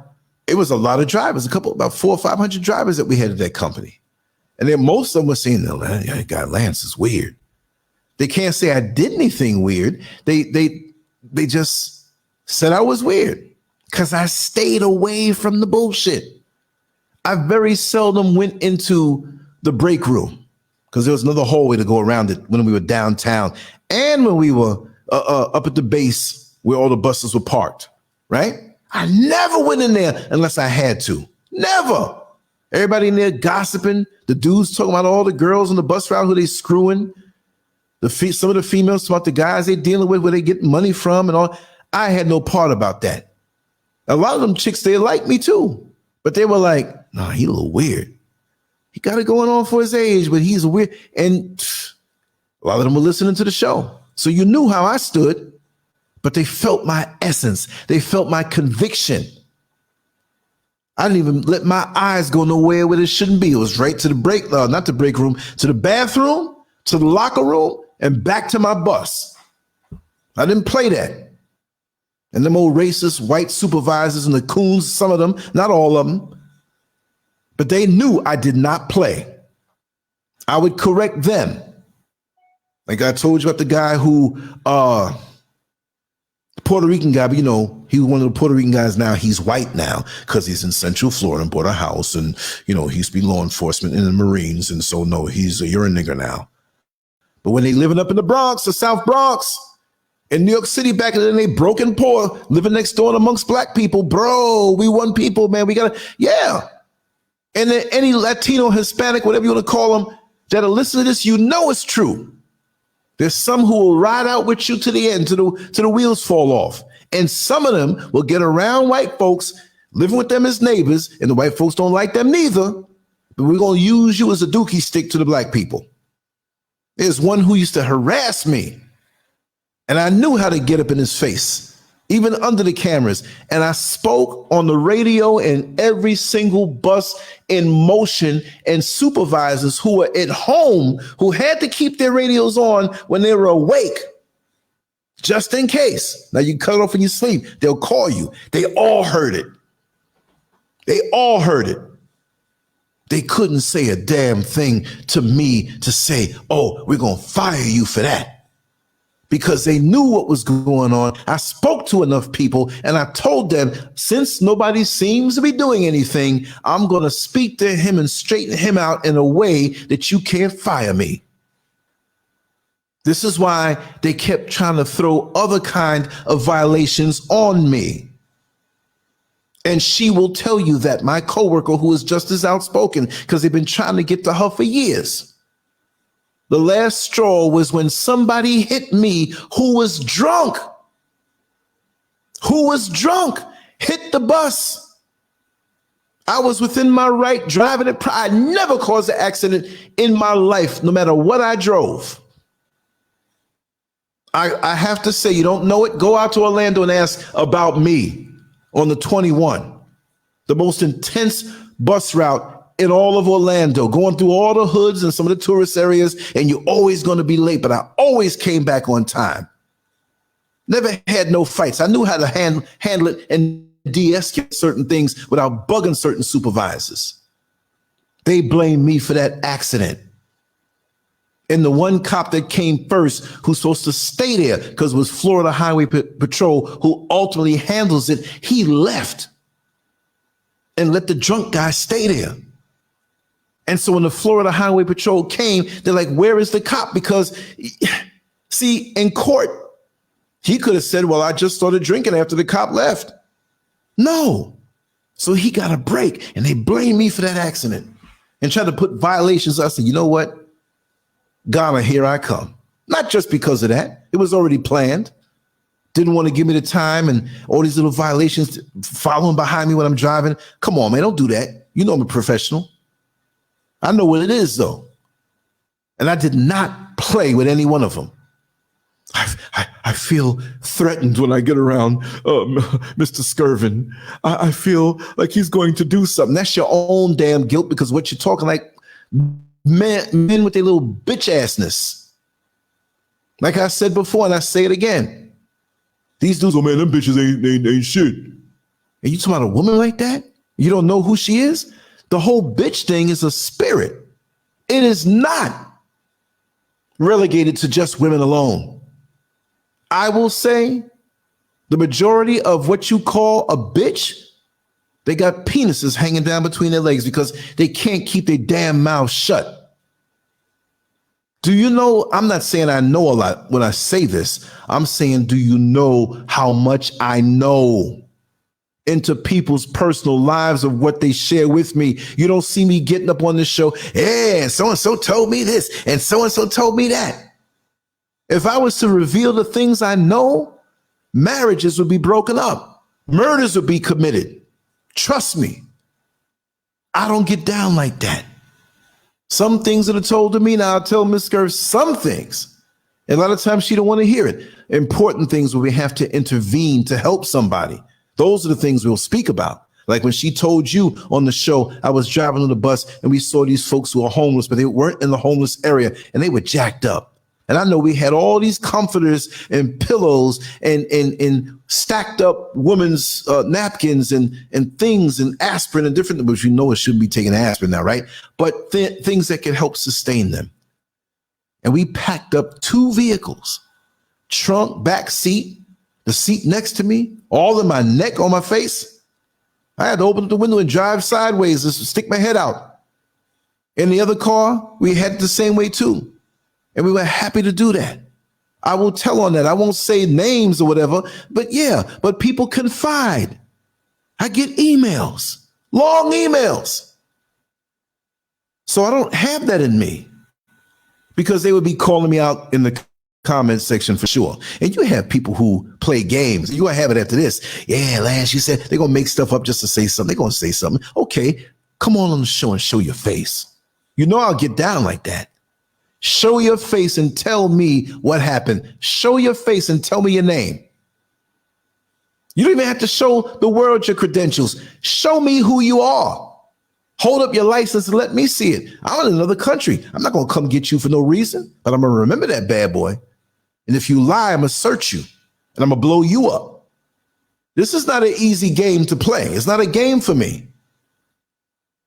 it was a lot of drivers, about 400 or 500 drivers that we had at that company. And then most of them were saying, no, that guy Lance is weird. They can't say I did anything weird. They just said I was weird because I stayed away from the bullshit. I very seldom went into the break room because there was another hallway to go around it when we were downtown and when we were up at the base where all the buses were parked, right? I never went in there unless I had to. Never. Everybody in there gossiping. The dudes talking about all the girls on the bus route who they screwing. Some of the females talking about the guys they dealing with, where they get money from and all. I had no part about that. A lot of them chicks, they like me too. But they were like, nah, he a little weird. He got it going on for his age, but he's weird. And a lot of them were listening to the show. So you knew how I stood, but they felt my essence. They felt my conviction. I didn't even let my eyes go nowhere where it shouldn't be. It was right to the not the break room, to the bathroom, to the locker room, and back to my bus. I didn't play that. And them old racist white supervisors and the coons, some of them, not all of them, but they knew I did not play. I would correct them. Like I told you about the guy who, the Puerto Rican guy, but you know, he was one of the Puerto Rican guys now. He's white now because he's in Central Florida and bought a house and, you know, he used to be law enforcement in the Marines. And so, no, you're a nigger now. But when they living up in the Bronx, the South Bronx, in New York City back then, they broke and poor, living next door amongst black people. Bro, we one people, man. We got to, yeah. And then any Latino, Hispanic, whatever you want to call them, that'll listen to this, you know it's true. There's some who will ride out with you to the end, to the wheels fall off. And some of them will get around white folks, living with them as neighbors, and the white folks don't like them neither. But we're going to use you as a dookie stick to the black people. There's one who used to harass me. And I knew how to get up in his face, even under the cameras. And I spoke on the radio and every single bus in motion, and supervisors who were at home who had to keep their radios on when they were awake, just in case. Now you cut it off when you sleep. They'll call you. They all heard it. They all heard it. They couldn't say a damn thing to me to say, oh, we're going to fire you for that. Because they knew what was going on. I spoke to enough people and I told them, since nobody seems to be doing anything, I'm going to speak to him and straighten him out in a way that you can't fire me. This is why they kept trying to throw other kind of violations on me. And she will tell you that, my coworker who is just as outspoken, because they've been trying to get to her for years. The last straw was when somebody hit me who was drunk. Hit the bus. I was within my right driving it. I never caused an accident in my life, no matter what I drove. I have to say, you don't know it? Go out to Orlando and ask about me on the 21, the most intense bus route in all of Orlando, going through all the hoods and some of the tourist areas, and you're always going to be late, but I always came back on time. Never had no fights. I knew how to handle it and de-escalate certain things without bugging certain supervisors. They blame me for that accident. And the one cop that came first, who's supposed to stay there because it was Florida Highway Patrol, who ultimately handles it, he left and let the drunk guy stay there. And so when the Florida Highway Patrol came, they're like, where is the cop? Because, see, in court, he could have said, well, I just started drinking after the cop left. No. So he got a break, and they blame me for that accident and try to put violations. I said, you know what? Ghana, here I come. Not just because of that. It was already planned. Didn't want to give me the time and all these little violations following behind me when I'm driving. Come on, man, don't do that. You know I'm a professional. I know what it is, though. And I did not play with any one of them. I I feel threatened when I get around Mr. Scurvin. I feel like he's going to do something. That's your own damn guilt, because what you're talking like men with their little bitch assness. Like I said before, and I say it again. These dudes, oh man, them bitches ain't shit. And you talking about a woman like that? You don't know who she is? The whole bitch thing is a spirit. It is not relegated to just women alone. I will say the majority of what you call a bitch, they got penises hanging down between their legs because they can't keep their damn mouth shut. Do you know, I'm not saying I know a lot when I say this. I'm saying, do you know how much I know into people's personal lives of what they share with me? You don't see me getting up on this show, yeah, so-and-so told me this and so-and-so told me that. If I was to reveal the things I know, marriages would be broken up. Murders would be committed. Trust me. I don't get down like that. Some things that are told to me, now I'll tell Miss SCURV some things. And a lot of times she don't want to hear it. Important things where we have to intervene to help somebody. Those are the things we'll speak about. Like when she told you on the show, I was driving on the bus and we saw these folks who are homeless, but they weren't in the homeless area and they were jacked up. And I know we had all these comforters and pillows and stacked up women's napkins and things and aspirin and different, which you know it shouldn't be taking aspirin now, right? But things that can help sustain them. And we packed up 2 vehicles, trunk, back seat, the seat next to me, all in my neck, on my face. I had to open up the window and drive sideways to stick my head out. In the other car, we had the same way too. And we were happy to do that. I will tell on that. I won't say names or whatever, but yeah, but people confide. I get emails, long emails. So I don't have that in me because they would be calling me out in the comment section for sure. And you have people who play games. You're going to have it after this. Yeah, Lance, you said they're going to make stuff up just to say something. They're going to say something. Okay, come on the show and show your face. You know I'll get down like that. Show your face and tell me what happened. Show your face and tell me your name. You don't even have to show the world your credentials. Show me who you are. Hold up your license and let me see it. I'm in another country. I'm not going to come get you for no reason, but I'm going to remember that bad boy. And if you lie, I'm going to search you and I'm going to blow you up. This is not an easy game to play. It's not a game for me.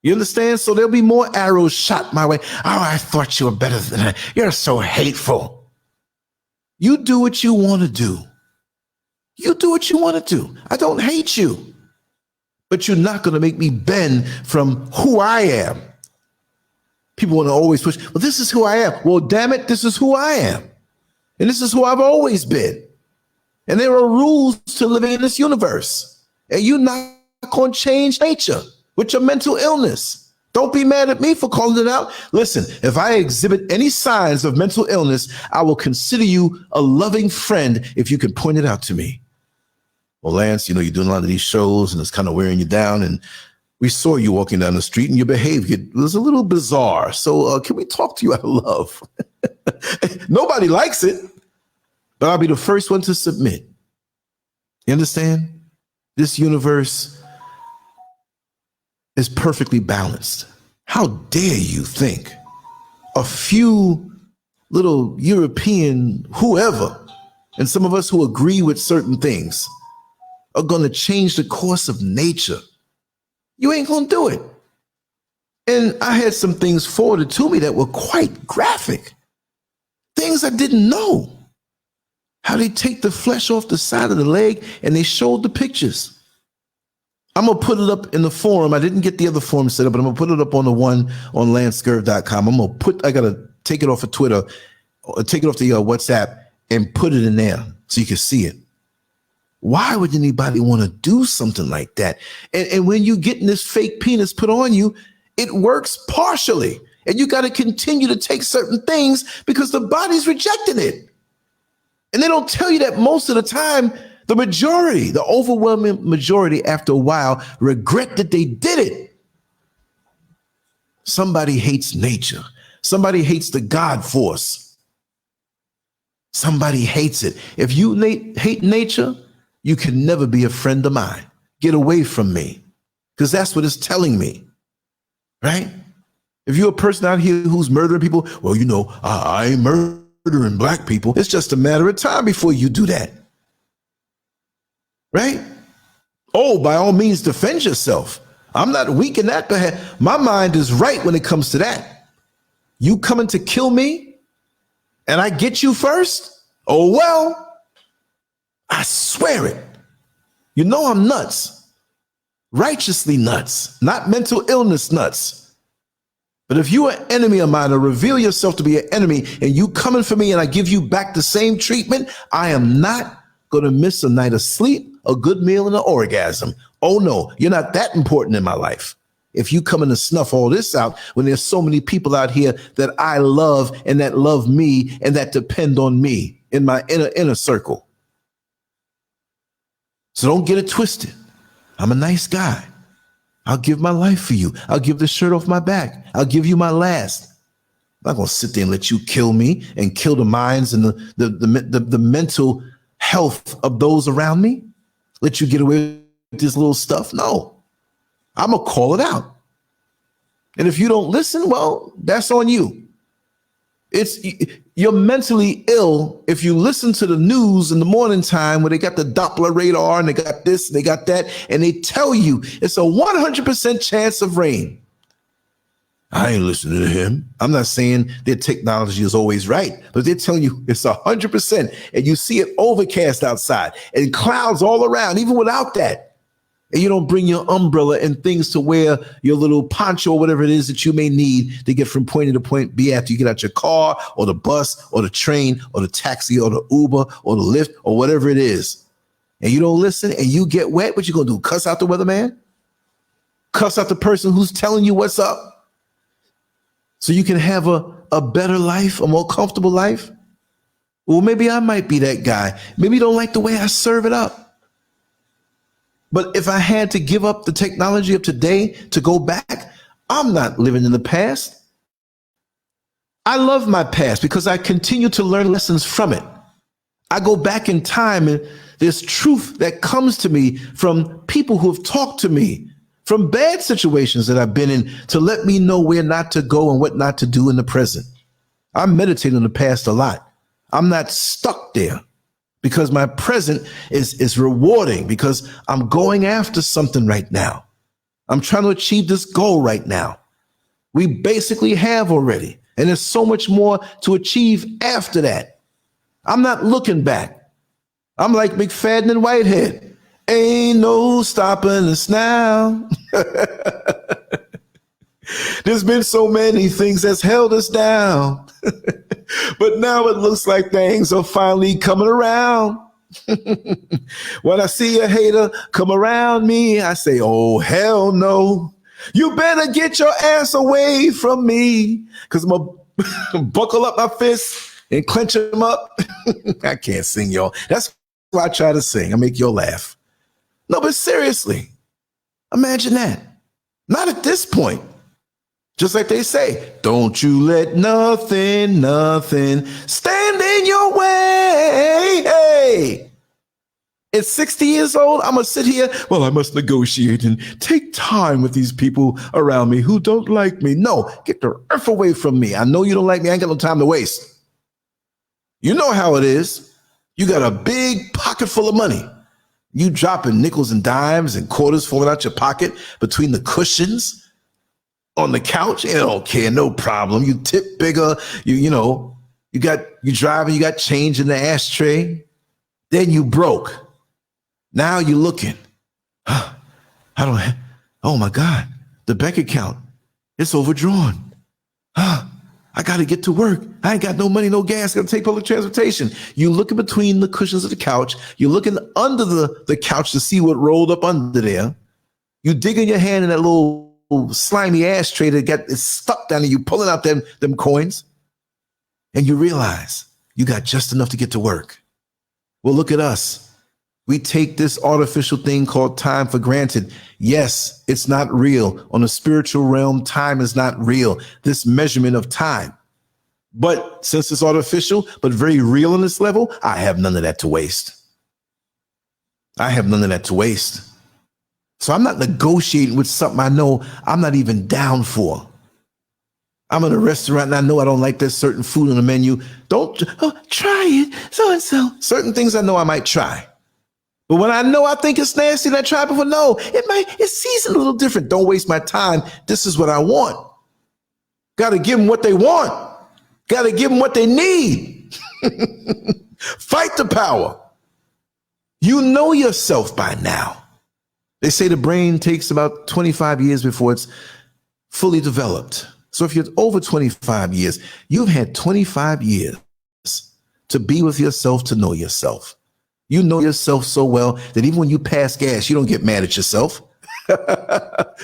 You understand? So there'll be more arrows shot my way. Oh, I thought you were better than that. You're so hateful. You do what you want to do. You do what you want to do. I don't hate you. But you're not going to make me bend from who I am. People want to always push, well, this is who I am. Well, damn it, this is who I am. And this is who I've always been. And there are rules to living in this universe. And you're not going to change nature with your mental illness. Don't be mad at me for calling it out. Listen, if I exhibit any signs of mental illness, I will consider you a loving friend if you can point it out to me. Well, Lance, you know, you're doing a lot of these shows and it's kind of wearing you down. And we saw you walking down the street and your behavior was a little bizarre. So can we talk to you out of love? Nobody likes it, but I'll be the first one to submit. You understand? This universe is perfectly balanced. How dare you think a few little European whoever, and some of us who agree with certain things, are going to change the course of nature? You ain't going to do it. And I had some things forwarded to me that were quite graphic. Things I didn't know. How they take the flesh off the side of the leg and they showed the pictures. I'm going to put it up in the forum. I didn't get the other forum set up, but I'm going to put it up on the one on LANCESCURV.com. I got to take it off of Twitter, or take it off the WhatsApp and put it in there so you can see it. Why would anybody want to do something like that? And when you getting this fake penis put on you, it works partially. And you got to continue to take certain things because the body's rejecting it. And they don't tell you that most of the time, the majority, the overwhelming majority, after a while, regret that they did it. Somebody hates nature. Somebody hates the God force. Somebody hates it. If you hate nature, you can never be a friend of mine. Get away from me, because that's what it's telling me, right? If you're a person out here who's murdering people, well, you know, I ain't murdering black people. It's just a matter of time before you do that, right? Oh, by all means, defend yourself. I'm not weak in that behalf. My mind is right when it comes to that. You coming to kill me and I get you first? Oh, well, I swear it. You know I'm nuts. Righteously nuts, not mental illness nuts. But if you are an enemy of mine, or reveal yourself to be an enemy, and you coming for me and I give you back the same treatment, I am not going to miss a night of sleep, a good meal, and an orgasm. Oh no, you're not that important in my life. If you coming to snuff all this out when there's so many people out here that I love and that love me and that depend on me in my inner circle. So don't get it twisted. I'm a nice guy. I'll give my life for you. I'll give the shirt off my back. I'll give you my last. I'm not going to sit there and let you kill me and kill the minds and the mental health of those around me. Let you get away with this little stuff. No, I'm going to call it out. And if you don't listen, well, that's on you. You're mentally ill if you listen to the news in the morning time where they got the Doppler radar and they got this, they got that, and they tell you it's a 100% chance of rain. I ain't listening to him. I'm not saying their technology is always right, but they're telling you it's 100%, and you see it overcast outside and clouds all around, even without that. And you don't bring your umbrella and things to wear, your little poncho or whatever it is that you may need to get from point A to point B after you get out your car or the bus or the train or the taxi or the Uber or the Lyft or whatever it is. And you don't listen and you get wet, what you gonna do? Cuss out the weatherman? Cuss out the person who's telling you what's up so you can have a better life, a more comfortable life? Well, maybe I might be that guy. Maybe you don't like the way I serve it up. But if I had to give up the technology of today to go back, I'm not living in the past. I love my past because I continue to learn lessons from it. I go back in time and there's truth that comes to me from people who have talked to me, from bad situations that I've been in, to let me know where not to go and what not to do in the present. I meditate on the past a lot. I'm not stuck there, because my present is rewarding, because I'm going after something right now. I'm trying to achieve this goal right now. We basically have already, and there's so much more to achieve after that. I'm not looking back. I'm like McFadden and Whitehead. Ain't no stopping us now. There's been so many things that's held us down. But now it looks like things are finally coming around. When I see a hater come around me, I say, oh, hell no. You better get your ass away from me, because I'm going to buckle up my fists and clench them up. I can't sing, y'all. That's why I try to sing. I make y'all laugh. No, but seriously, imagine that. Not at this point. Just like they say, don't you let nothing stand in your way. Hey, at 60 years old, I'm going to sit here. Well, I must negotiate and take time with these people around me who don't like me. No, get the earth away from me. I know you don't like me. I ain't got no time to waste. You know how it is. You got a big pocket full of money. You dropping nickels and dimes and quarters falling out your pocket between the cushions on the couch. You don't care, no problem. You tip bigger. You driving, you got change in the ashtray. Then you broke. Now you're looking. Oh my God, the bank account, it's overdrawn. I got to get to work. I ain't got no money, no gas. Got to take public transportation. You looking between the cushions of the couch. You're looking under the couch to see what rolled up under there. You digging your hand in that little slimy ashtray that it's stuck down, and you pulling out them coins, and you realize you got just enough to get to work. Well, look at us. We take this artificial thing called time for granted. Yes, it's not real. On the spiritual realm, time is not real. This measurement of time, But since it's artificial, but very real on this level, I have none of that to waste. I have none of that to waste. So I'm not negotiating with something I know I'm not even down for. I'm in a restaurant and I know I don't like that certain food on the menu. Don't try it, so-and-so. Certain things I know I might try. But when I know I think it's nasty and I try before, no, it's seasoned a little different. Don't waste my time. This is what I want. Got to give them what they want. Got to give them what they need. Fight the power. You know yourself by now. They say the brain takes about 25 years before it's fully developed. So if you're over 25 years, you've had 25 years to be with yourself, to know yourself. You know yourself so well that even when you pass gas, you don't get mad at yourself.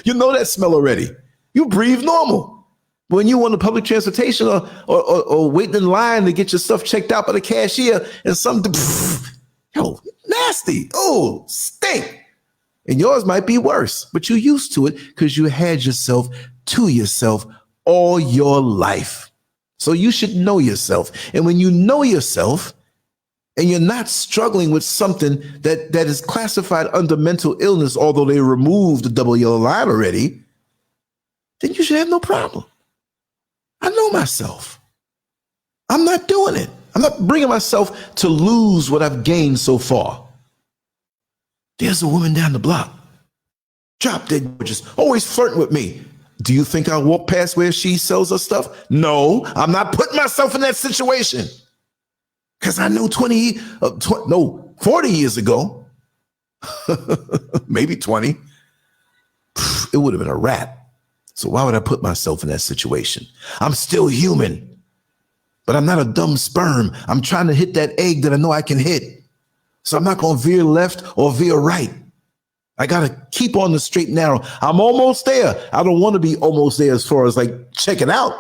You know that smell already. You breathe normal. When you on the public transportation or waiting in line to get your stuff checked out by the cashier and something, nasty. Oh, stink. And yours might be worse, but you're used to it because you had yourself to yourself all your life. So you should know yourself. And when you know yourself and you're not struggling with something that is classified under mental illness, although they removed the double yellow line already, then you should have no problem. I know myself. I'm not doing it. I'm not bringing myself to lose what I've gained so far. There's a woman down the block. Drop dead gorgeous, always flirting with me. Do you think I'll walk past where she sells her stuff? No, I'm not putting myself in that situation. Because I know 40 years ago, maybe 20, it would have been a wrap. So why would I put myself in that situation? I'm still human, but I'm not a dumb sperm. I'm trying to hit that egg that I know I can hit. So I'm not going to veer left or veer right. I got to keep on the straight and narrow. I'm almost there. I don't want to be almost there as far as like checking out.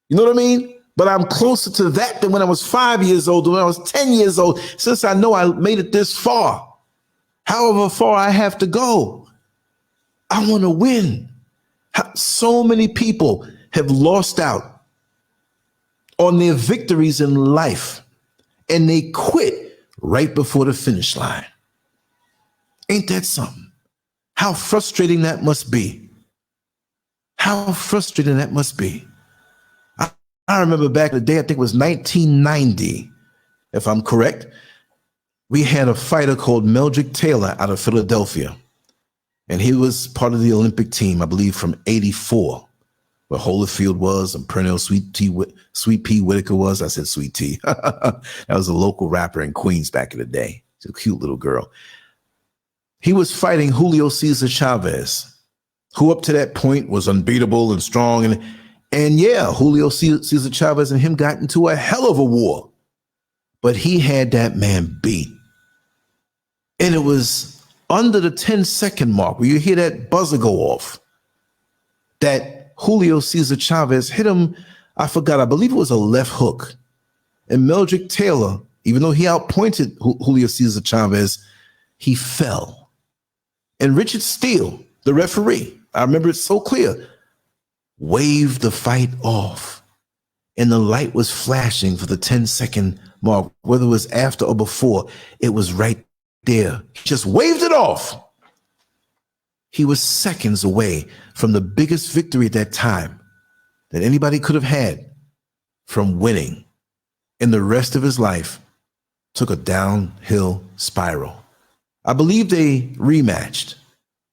You know what I mean? But I'm closer to that than when I was 5 years old, when I was 10 years old, since I know I made it this far. However far I have to go, I want to win. So many people have lost out on their victories in life and they quit right before the finish line. Ain't that something? How frustrating that must be. How frustrating that must be. I remember back in the day, I think it was 1990, if I'm correct, we had a fighter called Meldrick Taylor out of Philadelphia. And he was part of the Olympic team, I believe, from '84, where Holyfield was and Pernell Sweet Pea Whitaker was. I said Sweet Tea. That was a local rapper in Queens back in the day. She's a cute little girl. He was fighting Julio Cesar Chavez, who up to that point was unbeatable and strong. And yeah, Julio Cesar Chavez and him got into a hell of a war. But he had that man beat. And it was under the 10-second mark where you hear that buzzer go off that Julio Cesar Chavez hit him, I believe it was a left hook. And Meldrick Taylor, even though he outpointed Julio Cesar Chavez, he fell. And Richard Steele, the referee, I remember it so clear, waved the fight off. And the light was flashing for the 10-second mark, whether it was after or before, it was right there. He just waved it off. He was seconds away from the biggest victory at that time that anybody could have had from winning. And the rest of his life took a downhill spiral. I believe they rematched,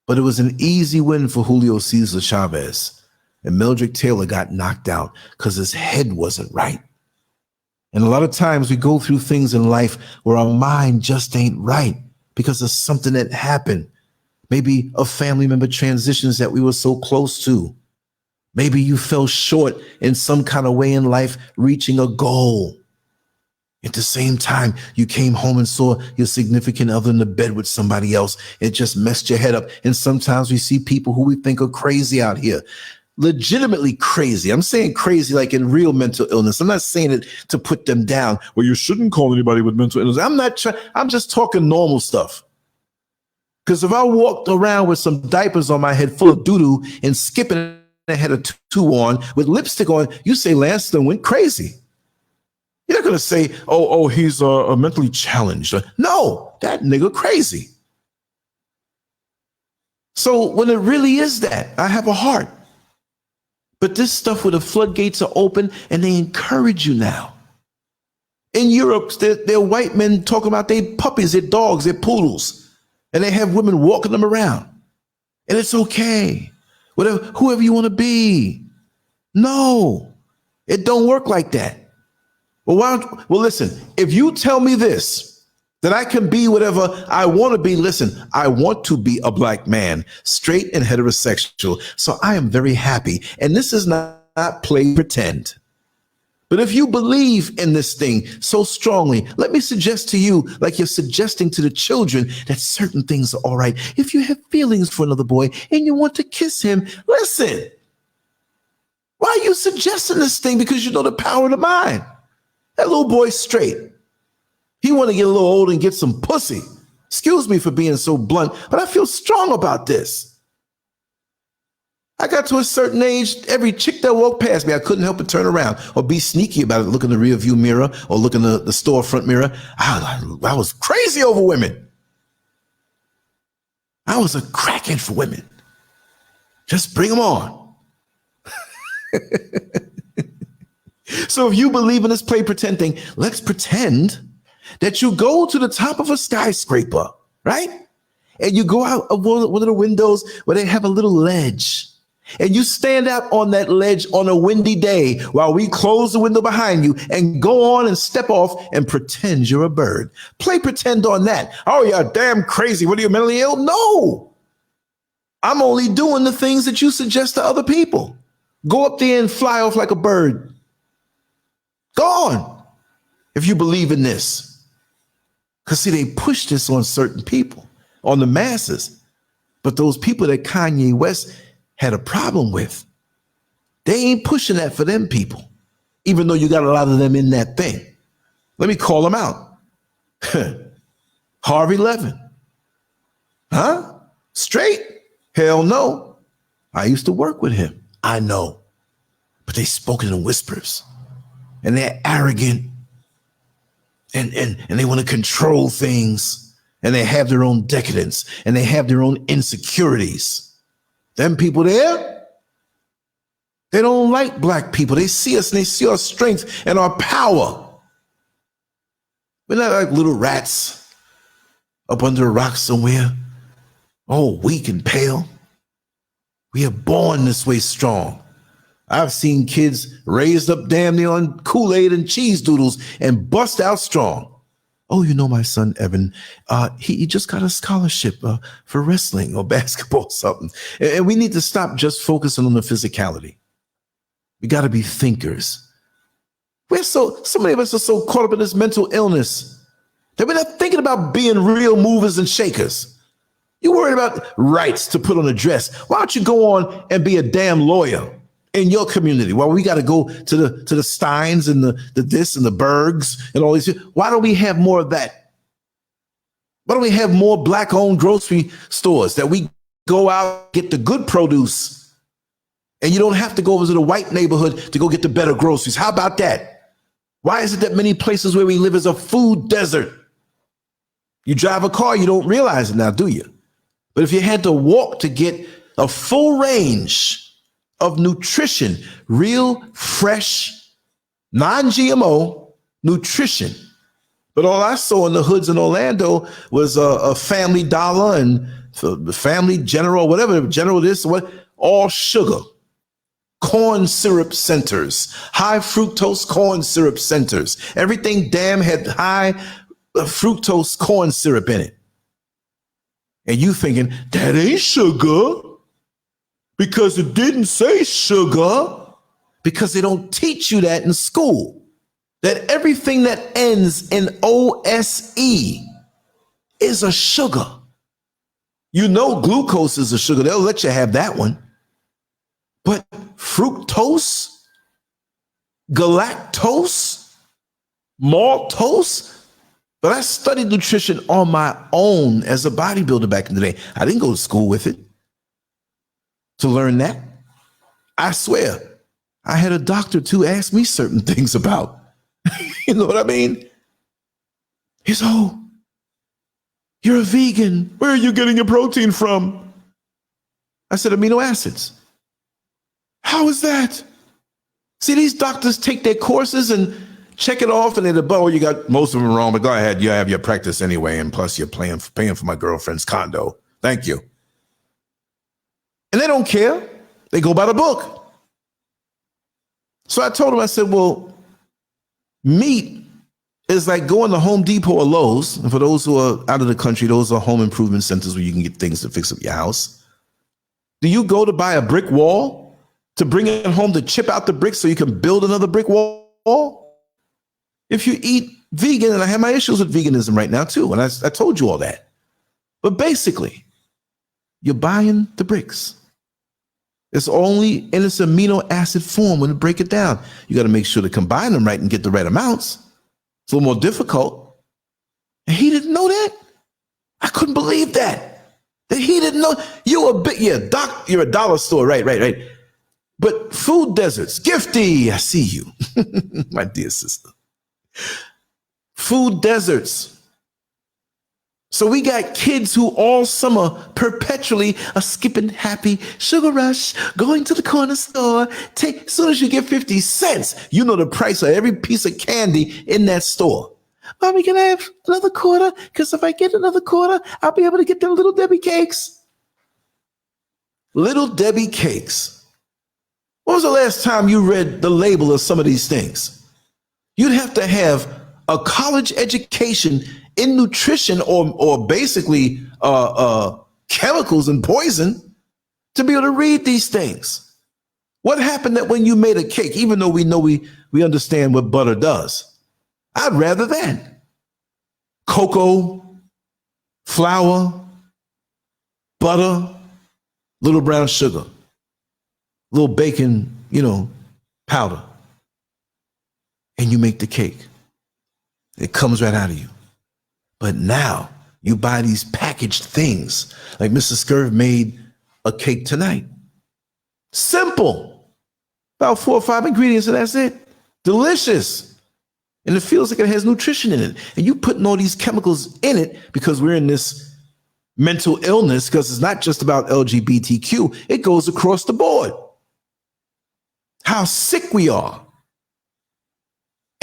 but it was an easy win for Julio Cesar Chavez. And Meldrick Taylor got knocked out because his head wasn't right. And a lot of times we go through things in life where our mind just ain't right because of something that happened. Maybe a family member transitions that we were so close to. Maybe you fell short in some kind of way in life, reaching a goal. At the same time, you came home and saw your significant other in the bed with somebody else. It just messed your head up. And sometimes we see people who we think are crazy out here. Legitimately crazy. I'm saying crazy like in real mental illness. I'm not saying it to put them down. Well, you shouldn't call anybody with mental illness. I'm just talking normal stuff. Because if I walked around with some diapers on my head full of doo-doo and skipping that had a tutu on with lipstick on, you say Lance done went crazy. You're not going to say, oh, he's mentally challenged. No, that nigga crazy. So when it really is that, I have a heart. But this stuff where the floodgates are open and they encourage you now. In Europe, there are white men talking about their puppies, their dogs, their poodles. And they have women walking them around. And it's okay. Whoever you want to be. No, it don't work like that. Well, listen, if you tell me this, that I can be whatever I want to be, listen, I want to be a black man, straight and heterosexual. So I am very happy. And this is not play pretend. But if you believe in this thing so strongly, let me suggest to you, like you're suggesting to the children, that certain things are all right. If you have feelings for another boy and you want to kiss him, listen. Why are you suggesting this thing? Because you know the power of the mind. That little boy's straight. He want to get a little older and get some pussy. Excuse me for being so blunt, but I feel strong about this. I got to a certain age, every chick that walked past me, I couldn't help but turn around or be sneaky about it, look in the rear view mirror or look in the storefront mirror. I was crazy over women. I was a crackhead for women. Just bring them on. So if you believe in this play pretend thing, let's pretend that you go to the top of a skyscraper, right? And you go out of one of the windows where they have a little ledge. And you stand out on that ledge on a windy day while we close the window behind you and go on and step off and pretend you're a bird. Play pretend on that. Oh, you're damn crazy. What are you, mentally ill? No. I'm only doing the things that you suggest to other people. Go up there and fly off like a bird. Go on, if you believe in this. Because see, they push this on certain people, on the masses. But those people that Kanye West had a problem with, they ain't pushing that for them people, even though you got a lot of them in that thing. Let me call them out. Harvey Levin. Huh? Straight? Hell no. I used to work with him. I know. But they spoke in whispers. And they're arrogant. And they want to control things. And they have their own decadence. And they have their own insecurities. Them people there, they don't like black people. They see us and they see our strength and our power. We're not like little rats up under a rock somewhere. Oh, weak and pale. We are born this way strong. I've seen kids raised up damn near on Kool-Aid and cheese doodles and bust out strong. Oh, you know my son, Evan, he just got a scholarship for wrestling or basketball or something. And we need to stop just focusing on the physicality. We got to be thinkers. So many of us are so caught up in this mental illness that we're not thinking about being real movers and shakers. You're worried about rights to put on a dress. Why don't you go on and be a damn lawyer in your community? Well, we got to go to the Steins and the this and the Bergs and all these. Why don't we have more of that? Why don't we have more black-owned grocery stores that we go out, get the good produce, and you don't have to go over to the white neighborhood to go get the better groceries? How about that? Why is it that many places where we live is a food desert? You drive a car, you don't realize it now, do you? But if you had to walk to get a full range of nutrition, real, fresh, non-GMO nutrition. But all I saw in the hoods in Orlando was a Family Dollar and the Family General, whatever, General this, what, all sugar. Corn syrup centers, high fructose corn syrup centers. Everything damn had high fructose corn syrup in it. And you thinking, that ain't sugar. Because it didn't say sugar, because they don't teach you that in school, that everything that ends in OSE is a sugar. You know glucose is a sugar. They'll let you have that one. But fructose, galactose, maltose. But I studied nutrition on my own as a bodybuilder back in the day. I didn't go to school with it to learn that. I swear, I had a doctor too ask me certain things about. You know what I mean? He's, oh, you're a vegan. Where are you getting your protein from? I said, amino acids. How is that? See, these doctors take their courses and check it off, and they're oh, you got most of them wrong, but go ahead. You have your practice anyway, and plus you're paying for my girlfriend's condo. Thank you. And they don't care. They go by the book. So I told him, I said, well, meat is like going to Home Depot or Lowe's. And for those who are out of the country, those are home improvement centers where you can get things to fix up your house. Do you go to buy a brick wall to bring it home to chip out the bricks so you can build another brick wall? If you eat vegan, and I have my issues with veganism right now too, and I told you all that. But basically, you're buying the bricks. It's only in its amino acid form when you break it down. You got to make sure to combine them right and get the right amounts. It's a little more difficult. And he didn't know that. I couldn't believe that he didn't know. You're a dollar store, right. But food deserts, Gifty, I see you, my dear sister. Food deserts. So we got kids who all summer perpetually are skipping happy sugar rush, going to the corner store. As soon as you get 50 cents, you know the price of every piece of candy in that store. Mommy, can I have another quarter? Because if I get another quarter, I'll be able to get them Little Debbie cakes. Little Debbie cakes. When was the last time you read the label of some of these things? You'd have to have a college education in nutrition or basically chemicals and poison to be able to read these things. What happened that when you made a cake, even though we know we understand what butter does, I'd rather that. Cocoa, flour, butter, little brown sugar, little baking, powder. And you make the cake. It comes right out of you. But now you buy these packaged things. Like Mrs. SCURV made a cake tonight. Simple. About 4 or 5 ingredients and that's it. Delicious. And it feels like it has nutrition in it. And you putting all these chemicals in it because we're in this mental illness, because it's not just about LGBTQ. It goes across the board. How sick we are.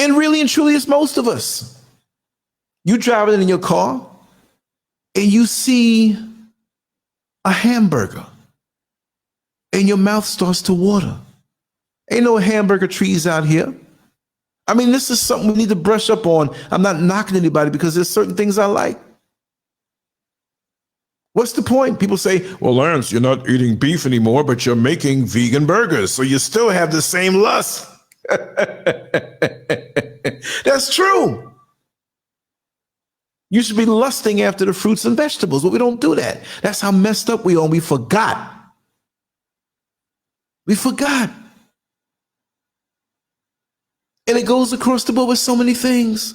And really and truly, it's most of us. You driving in your car and you see a hamburger and your mouth starts to water. Ain't no hamburger trees out here. I mean, this is something we need to brush up on. I'm not knocking anybody because there's certain things I like. What's the point? People say, well, Lance, you're not eating beef anymore, but you're making vegan burgers. So you still have the same lust. That's true. You should be lusting after the fruits and vegetables, but we don't do that. That's how messed up we are. We forgot. We forgot. And it goes across the board with so many things.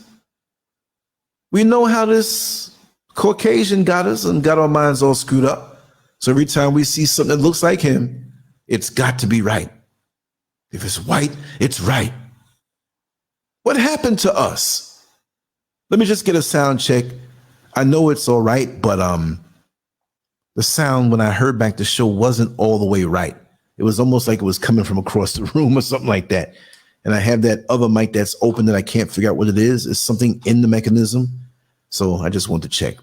We know how this Caucasian got us and got our minds all screwed up. So every time we see something that looks like him, it's got to be right. If it's white, it's right. What happened to us? Let me just get a sound check. I know it's all right, but the sound when I heard back the show wasn't all the way right. It was almost like it was coming from across the room or something like that. And I have that other mic that's open that I can't figure out what it is. It's something in the mechanism. So I just want to check.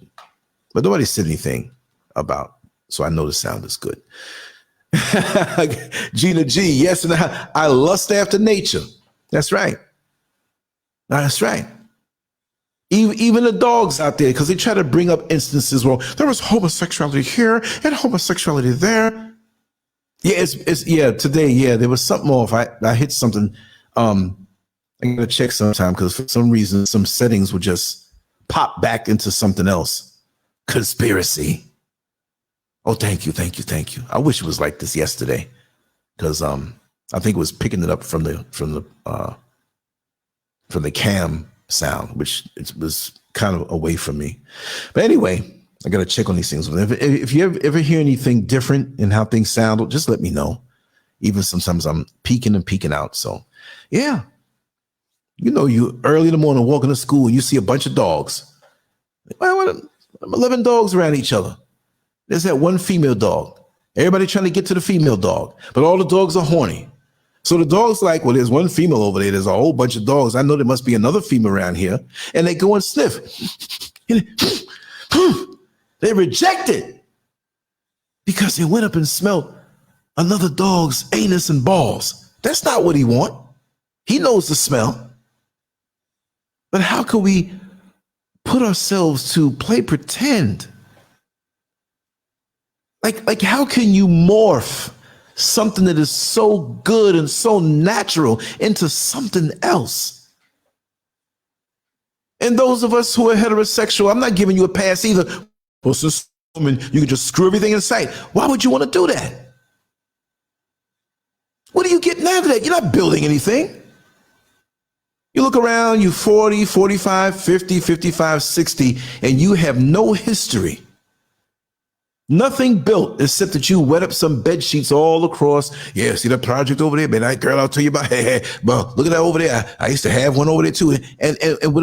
But nobody said anything about, so I know the sound is good. Gina G, yes, and I lust after nature. That's right. That's right. Even the dogs out there, because they try to bring up instances where there was homosexuality here and homosexuality there. Yeah, today, there was something off. I hit something. I'm gonna check sometime because for some reason some settings would just pop back into something else. Conspiracy. Oh, thank you. I wish it was like this yesterday, because I think it was picking it up from the cam sound, which it was kind of away from me. But anyway, I got to check on these things. If you ever hear anything different in how things sound, just let me know. Even sometimes I'm peeking and peeking out. So, yeah. You know, you early in the morning walking to school, and you see a bunch of dogs. Well, 11 dogs around each other. There's that one female dog. Everybody trying to get to the female dog, but all the dogs are horny. So the dog's like, well, there's one female over there. There's a whole bunch of dogs. I know there must be another female around here. And they go and sniff. They reject it because they went up and smelled another dog's anus and balls. That's not what he wants. He knows the smell. But how can we put ourselves to play pretend? Like how can you morph something that is so good and so natural into something else? And those of us who are heterosexual, I'm not giving you a pass either. Well, since woman, you can just screw everything in sight. Why would you want to do that? What are you getting out of that? You're not building anything. You look around, you 40, 45, 50, 55, 60, and you have no history. Nothing built except that you wet up some bed sheets all across. Yeah, see that project over there? Man, that girl I'll tell you about. Hey, well, look at that over there. I used to have one over there too. And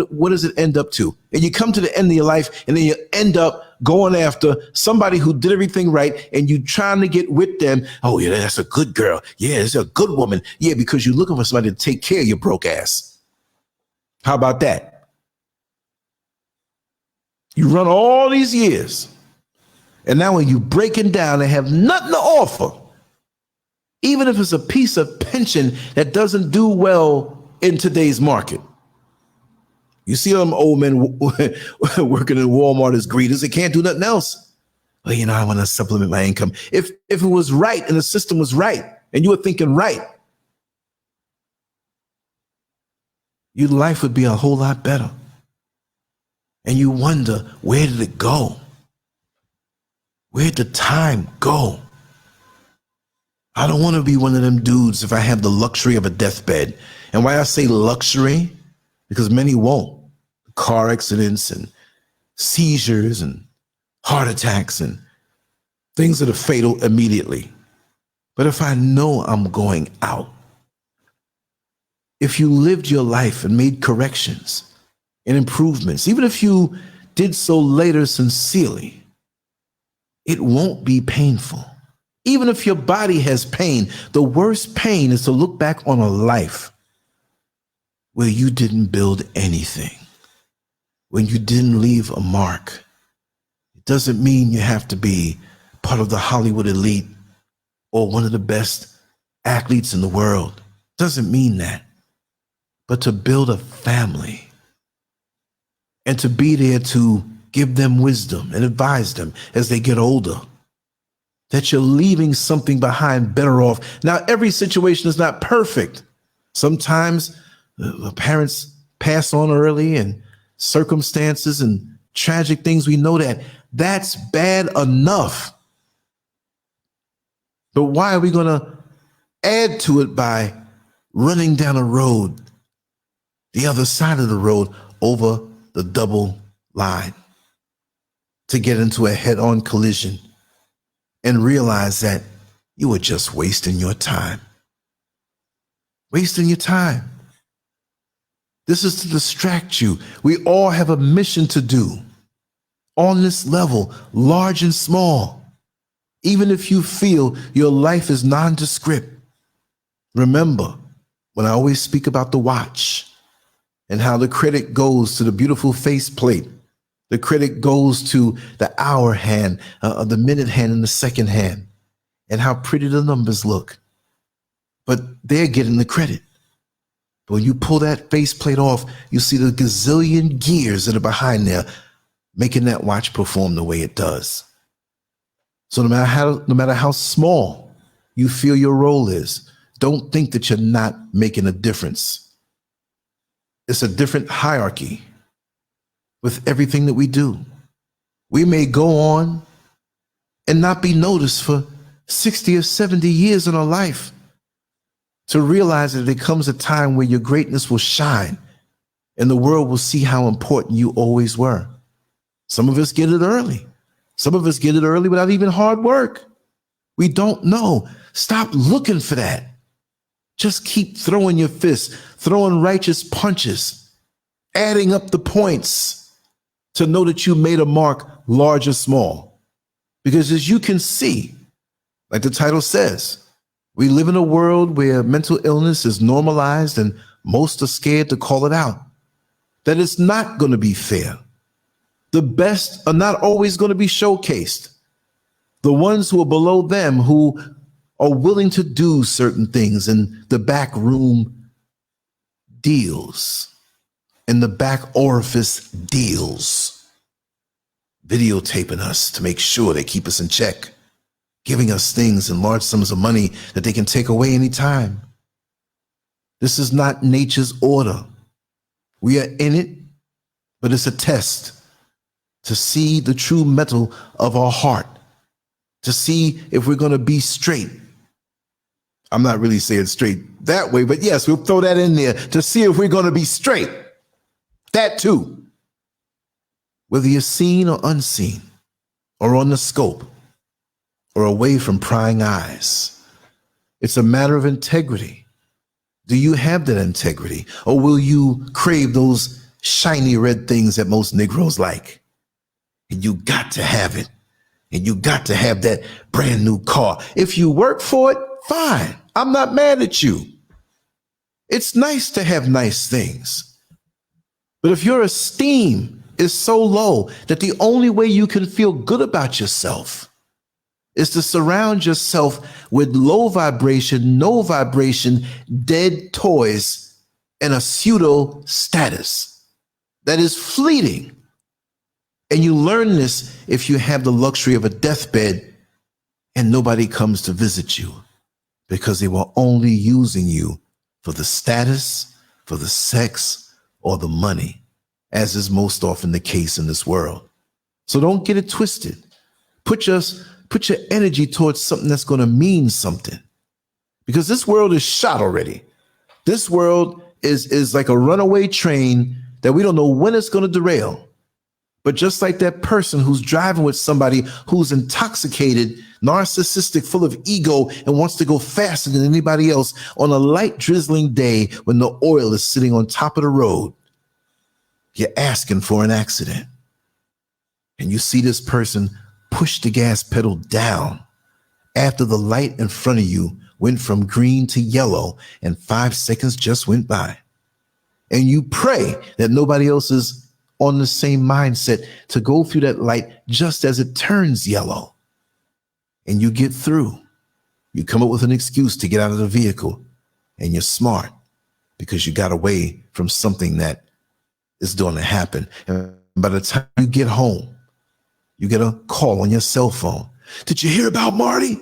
what does it end up to? And you come to the end of your life, and then you end up going after somebody who did everything right, and you trying to get with them. Oh, yeah, that's a good girl. Yeah, it's a good woman. Yeah, because you're looking for somebody to take care of your broke ass. How about that? You run all these years. And now when you breaking down and have nothing to offer, even if it's a piece of pension that doesn't do well in today's market. You see them old men working in Walmart as greeters. They can't do nothing else. Well, you know, I want to supplement my income. If it was right and the system was right and you were thinking right, your life would be a whole lot better. And you wonder, where did it go? Where'd the time go? I don't want to be one of them dudes if I have the luxury of a deathbed. And why I say luxury, because many won't. Car accidents and seizures and heart attacks and things that are fatal immediately. But if I know I'm going out, if you lived your life and made corrections and improvements, even if you did so later sincerely, it won't be painful. Even if your body has pain, the worst pain is to look back on a life where you didn't build anything, when you didn't leave a mark. It doesn't mean you have to be part of the Hollywood elite or one of the best athletes in the world. It doesn't mean that. But to build a family and to be there to give them wisdom and advise them as they get older, that you're leaving something behind better off. Now, every situation is not perfect. Sometimes the parents pass on early and circumstances and tragic things. We know that. That's bad enough. But why are we going to add to it by running down a road, the other side of the road, over the double line, to get into a head-on collision and realize that you were just wasting your time? Wasting your time. This is to distract you. We all have a mission to do on this level, large and small. Even if you feel your life is nondescript, remember when I always speak about the watch and how the critic goes to the beautiful faceplate. The critic goes to the hour hand, the minute hand, and the second hand, and how pretty the numbers look. But they're getting the credit. But when you pull that faceplate off, you see the gazillion gears that are behind there, making that watch perform the way it does. So no matter how small you feel your role is, don't think that you're not making a difference. It's a different hierarchy with everything that we do. We may go on and not be noticed for 60 or 70 years in our life to realize that there comes a time where your greatness will shine and the world will see how important you always were. Some of us get it early. Some of us get it early without even hard work. We don't know. Stop looking for that. Just keep throwing your fists, throwing righteous punches, adding up the points to know that you made a mark, large or small. Because as you can see, like the title says, we live in a world where mental illness is normalized and most are scared to call it out. That it's not going to be fair. The best are not always going to be showcased. The ones who are below them, who are willing to do certain things in the back room deals, in the back orifice deals, videotaping us to make sure they keep us in check, giving us things in large sums of money that they can take away anytime. This is not nature's order. We are in it, but it's a test to see the true metal of our heart, to see if we're going to be straight. I'm not really saying straight that way, but yes, we'll throw that in there to see if we're going to be straight. That too. Whether you're seen or unseen, or on the scope, or away from prying eyes, it's a matter of integrity. Do you have that integrity, or will you crave those shiny red things that most Negroes like? And you got to have it. And you got to have that brand new car. If you work for it, fine. I'm not mad at you. It's nice to have nice things. But if your esteem is so low that the only way you can feel good about yourself is to surround yourself with low vibration, no vibration, dead toys, and a pseudo status that is fleeting. And you learn this if you have the luxury of a deathbed and nobody comes to visit you because they were only using you for the status, for the sex, or the money, as is most often the case in this world. So don't get it twisted. Put your energy towards something that's going to mean something, because this world is shot already. This world is like a runaway train that we don't know when it's going to derail. But just like that person who's driving with somebody who's intoxicated, narcissistic, full of ego, and wants to go faster than anybody else on a light drizzling day when the oil is sitting on top of the road, you're asking for an accident. And you see this person push the gas pedal down after the light in front of you went from green to yellow and 5 seconds just went by. And you pray that nobody else is on the same mindset to go through that light just as it turns yellow. And you get through. You come up with an excuse to get out of the vehicle, and you're smart because you got away from something that is going to happen. And by the time you get home, you get a call on your cell phone. Did you hear about Marty?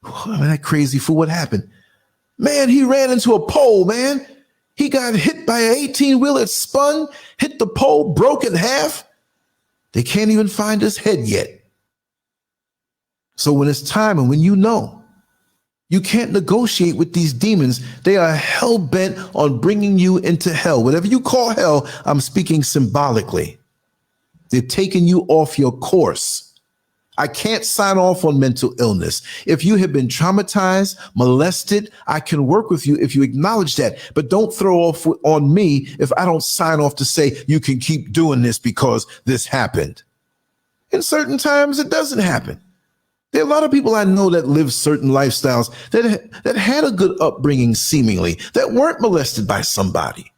Oh, man, that crazy fool, what happened? Man, he ran into a pole, man. He got hit by an 18-wheeler, it spun, hit the pole, broke in half. They can't even find his head yet. So when it's time and when you know, you can't negotiate with these demons. They are hell-bent on bringing you into hell. Whatever you call hell, I'm speaking symbolically. They're taking you off your course. I can't sign off on mental illness. If you have been traumatized, molested, I can work with you if you acknowledge that. But don't throw off on me if I don't sign off to say you can keep doing this because this happened. In certain times, it doesn't happen. There are a lot of people I know that live certain lifestyles that had a good upbringing, seemingly, that weren't molested by somebody.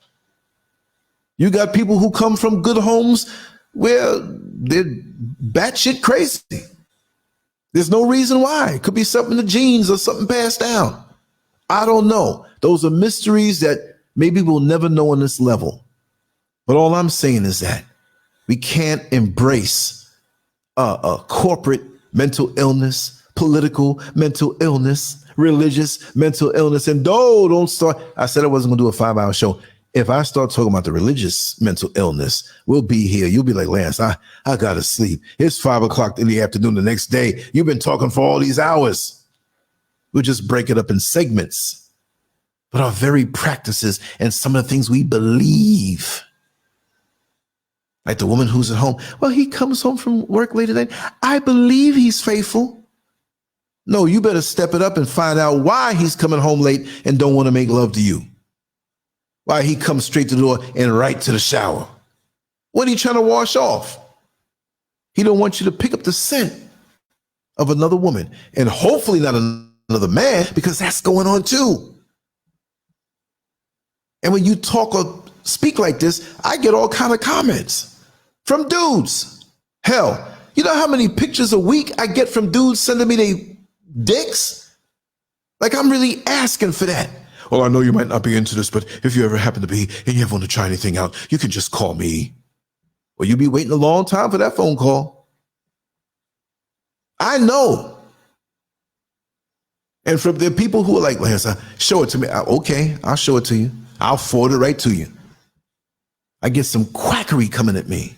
You got people who come from good homes where they're batshit crazy. There's no reason why. It could be something in the genes or something passed down. I don't know. Those are mysteries that maybe we'll never know on this level. But all I'm saying is that we can't embrace a corporate mental illness, political mental illness, religious mental illness. And don't start. I said I wasn't going to do a 5-hour show. If I start talking about the religious mental illness, we'll be here. You'll be like, Lance, I got to sleep. It's 5 o'clock in the afternoon the next day. You've been talking for all these hours. We'll just break it up in segments. But our very practices and some of the things we believe, like the woman who's at home. Well, he comes home from work late at night. I believe he's faithful. No, you better step it up and find out why he's coming home late and don't want to make love to you. Why he comes straight to the door and right to the shower. What are you trying to wash off? He don't want you to pick up the scent of another woman, and hopefully not another man, because that's going on too. And when you talk or speak like this, I get all kind of comments from dudes. Hell, you know how many pictures a week I get from dudes sending me their dicks? Like, I'm really asking for that. Well, I know you might not be into this, but if you ever happen to be and you ever want to try anything out, you can just call me. Well, you'll be waiting a long time for that phone call. I know. And from the people who are like, Lance, show it to me. Okay, I'll show it to you. I'll forward it right to you. I get some quackery coming at me.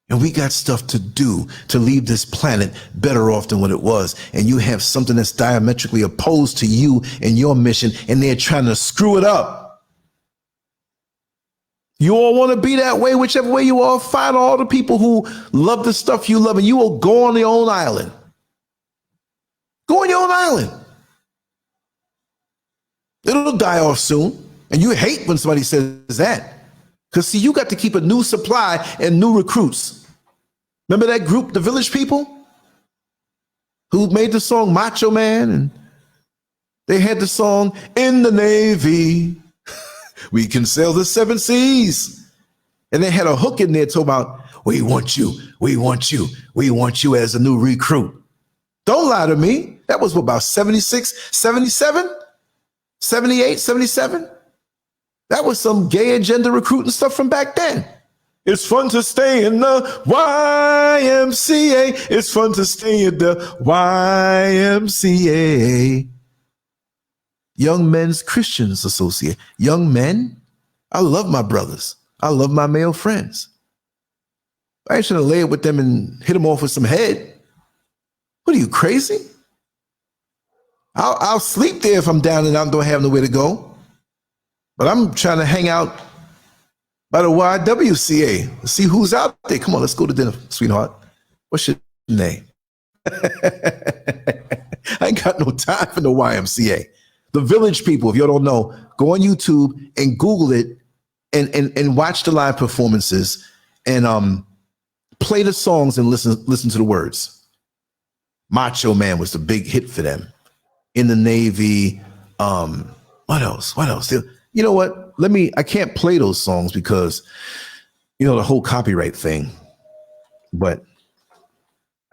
And we got stuff to do to leave this planet better off than what it was. And you have something that's diametrically opposed to you and your mission, and they're trying to screw it up. You all want to be that way, whichever way you are. Find all the people who love the stuff you love, and you will go on your own island. Go on your own island. It'll die off soon. And you hate when somebody says that. Because, see, you got to keep a new supply and new recruits. Remember that group, the Village People, who made the song Macho Man? And they had the song, In the Navy, we can sail the 7 seas. And they had a hook in there talking about, we want you, we want you, we want you as a new recruit. Don't lie to me. That was what, about 76, 77, 78, 77? That was some gay agenda recruiting stuff from back then. It's fun to stay in the YMCA. It's fun to stay in the YMCA. Young Men's Christians Association. Young men? I love my brothers. I love my male friends. I ain't trying to lay it with them and hit them off with some head. What are you, crazy? I'll sleep there if I'm down and I don't have nowhere to go. But I'm trying to hang out by the YWCA. See who's out there. Come on, let's go to dinner, sweetheart. What's your name? I ain't got no time for the YMCA. The Village People, if you don't know, go on YouTube and Google it and watch the live performances and play the songs and listen to the words. Macho Man was the big hit for them. In the Navy, what else? You know what? I can't play those songs because, you know, the whole copyright thing, but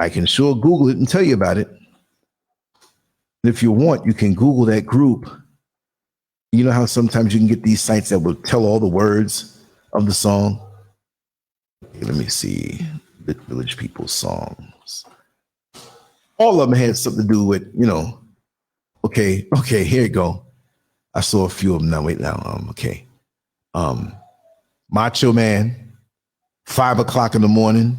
I can sure Google it and tell you about it. And if you want, you can Google that group. You know how sometimes you can get these sites that will tell all the words of the song? Let me see. The Village People songs. All of them had something to do with, you know, okay, here you go. I saw a few of them now. Wait now. Okay. Macho Man, 5 o'clock in the morning.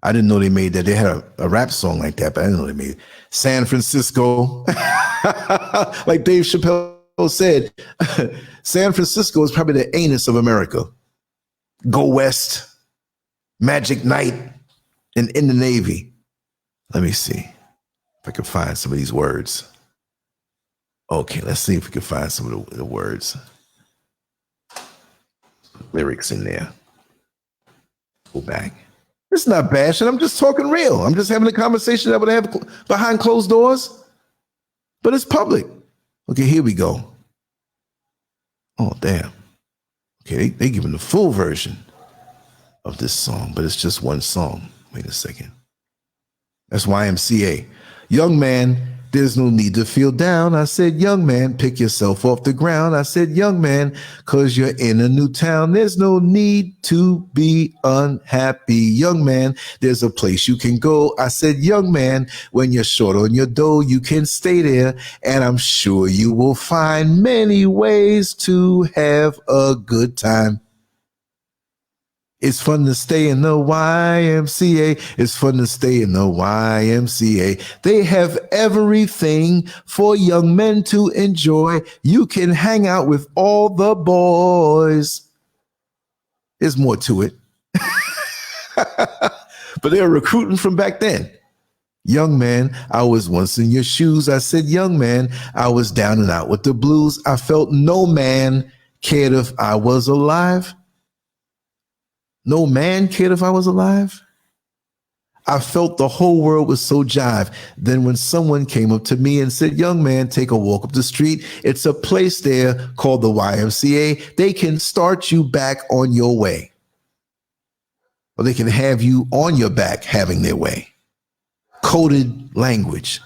I didn't know they made that. They had a rap song like that, but I didn't know they made it. San Francisco. Like Dave Chappelle said, San Francisco is probably the anus of America. Go West, Magic Night, and In the Navy. Let me see if I can find some of these words. Okay, let's see if we can find some of the words. Lyrics in there. Go back. It's not bashing. I'm just talking real. I'm just having a conversation that I would have behind closed doors. But it's public. Okay, here we go. Oh, damn. Okay, they giving the full version of this song, but it's just one song. Wait a second. That's YMCA. Young man, there's no need to feel down. I said, young man, pick yourself off the ground. I said, young man, cause you're in a new town. There's no need to be unhappy. Young man, there's a place you can go. I said, young man, when you're short on your dough, you can stay there. And I'm sure you will find many ways to have a good time. It's fun to stay in the YMCA. It's fun to stay in the YMCA. They have everything for young men to enjoy. You can hang out with all the boys. There's more to it. But they're recruiting from back then. Young man, I was once in your shoes. I said, young man, I was down and out with the blues. I felt no man cared if I was alive. No man cared if I was alive. I felt the whole world was so jive. Then when someone came up to me and said, young man, take a walk up the street. It's a place there called the YMCA. They can start you back on your way. Or they can have you on your back having their way. Coded language.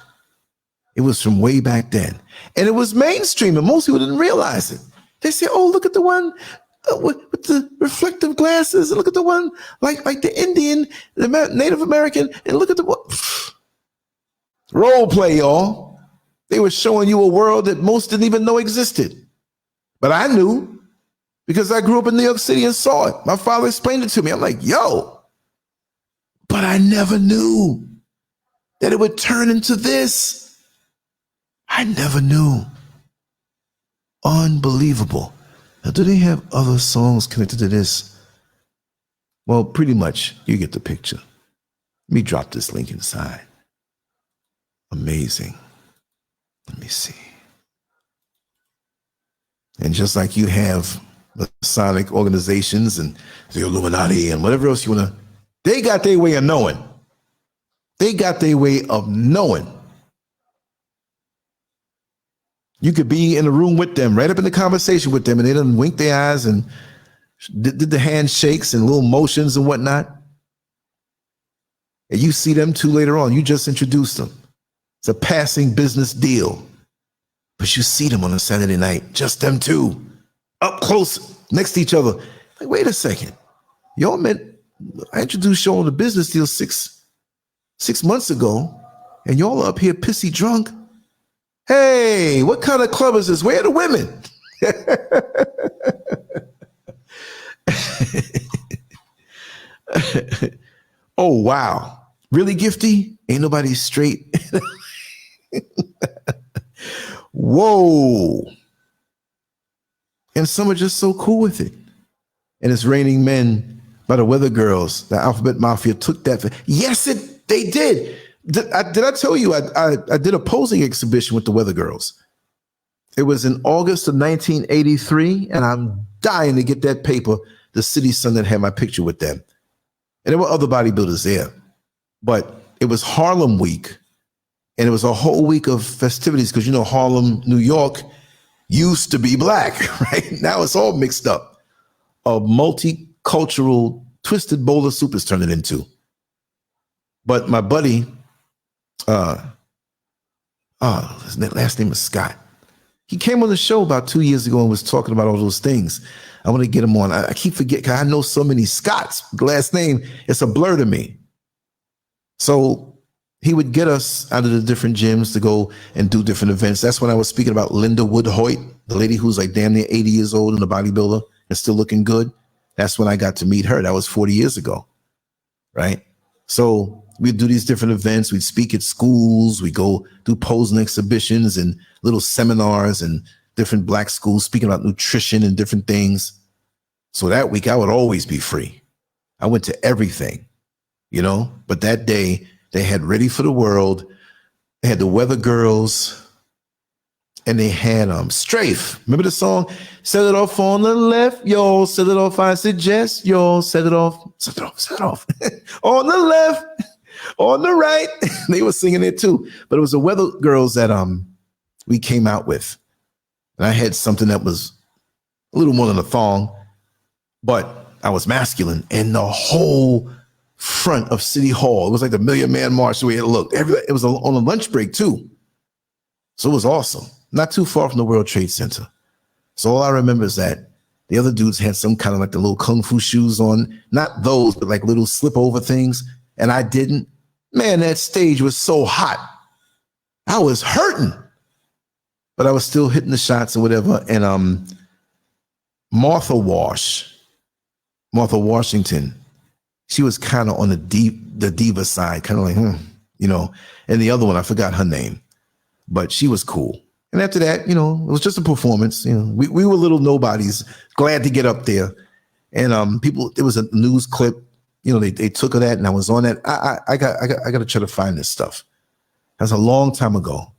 It was from way back then. And it was mainstream and most people didn't realize it. They say, oh, look at the one with the reflective glasses, and look at the one like the Indian, the Native American, and look at the one. Role play, y'all. They were showing you a world that most didn't even know existed. But I knew because I grew up in New York City and saw it. My father explained it to me. I'm like, yo, but I never knew that it would turn into this. I never knew. Unbelievable. Now, do they have other songs connected to this? Well, pretty much. You get the picture. Let me drop this link inside. Amazing. Let me see. And just like you have the Masonic organizations and the Illuminati and whatever else you want to, they got their way of knowing. They got their way of knowing. You could be in a room with them, right up in the conversation with them, and they done wink their eyes and did the handshakes and little motions and whatnot. And you see them too later on. You just introduced them. It's a passing business deal. But you see them on a Saturday night, just them two, up close, next to each other. Like, wait a second. Y'all I introduced y'all on the business deal six months ago, and y'all are up here pissy drunk. Hey, what kind of club is this? Where are the women? Oh, wow. Really, Gifty? Ain't nobody straight. Whoa. And some are just so cool with it. And it's Raining Men by the Weather Girls. The Alphabet Mafia took that. Yes, they did. Did I tell you I did a posing exhibition with the Weather Girls? It was in August of 1983, and I'm dying to get that paper, the City Sun, that had my picture with them. And there were other bodybuilders there. But it was Harlem Week, and it was a whole week of festivities because, you know, Harlem, New York used to be black, right? Now it's all mixed up. A multicultural, twisted bowl of soup is turning into. But my buddy, his last name is Scott. He came on the show about 2 years ago and was talking about all those things. I want to get him on. I keep forgetting because I know so many Scotts. The last name, it's a blur to me. So he would get us out of the different gyms to go and do different events. That's when I was speaking about Linda Wood-Hoyt, the lady who's like damn near 80 years old and a bodybuilder and still looking good. That's when I got to meet her. That was 40 years ago, right? So we'd do these different events. We'd speak at schools. We go do posing exhibitions and little seminars and different black schools speaking about nutrition and different things. So that week I would always be free. I went to everything, you know, but that day they had Ready for the World. They had the Weather Girls and they had Strafe. Remember the song? Set it off on the left, y'all. Set it off, I suggest, y'all. Set it off. Set it off. Set it off. On the left. On the right. They were singing it too. But it was the Weather Girls that we came out with. And I had something that was a little more than a thong, but I was masculine. And the whole front of City Hall, it was like the Million Man March the way it looked. It was on a lunch break too. So it was awesome. Not too far from the World Trade Center. So all I remember is that the other dudes had some kind of like the little kung fu shoes on. Not those, but like little slip over things. And I didn't. Man, that stage was so hot. I was hurting. But I was still hitting the shots or whatever. And Martha Washington, she was kind of on the diva side, kind of like, you know. And the other one, I forgot her name. But she was cool. And after that, you know, it was just a performance. You know, we were little nobodies, glad to get up there. And there was a news clip, you know, they took of that, and I was on that. I got to try to find this stuff. That's a long time ago.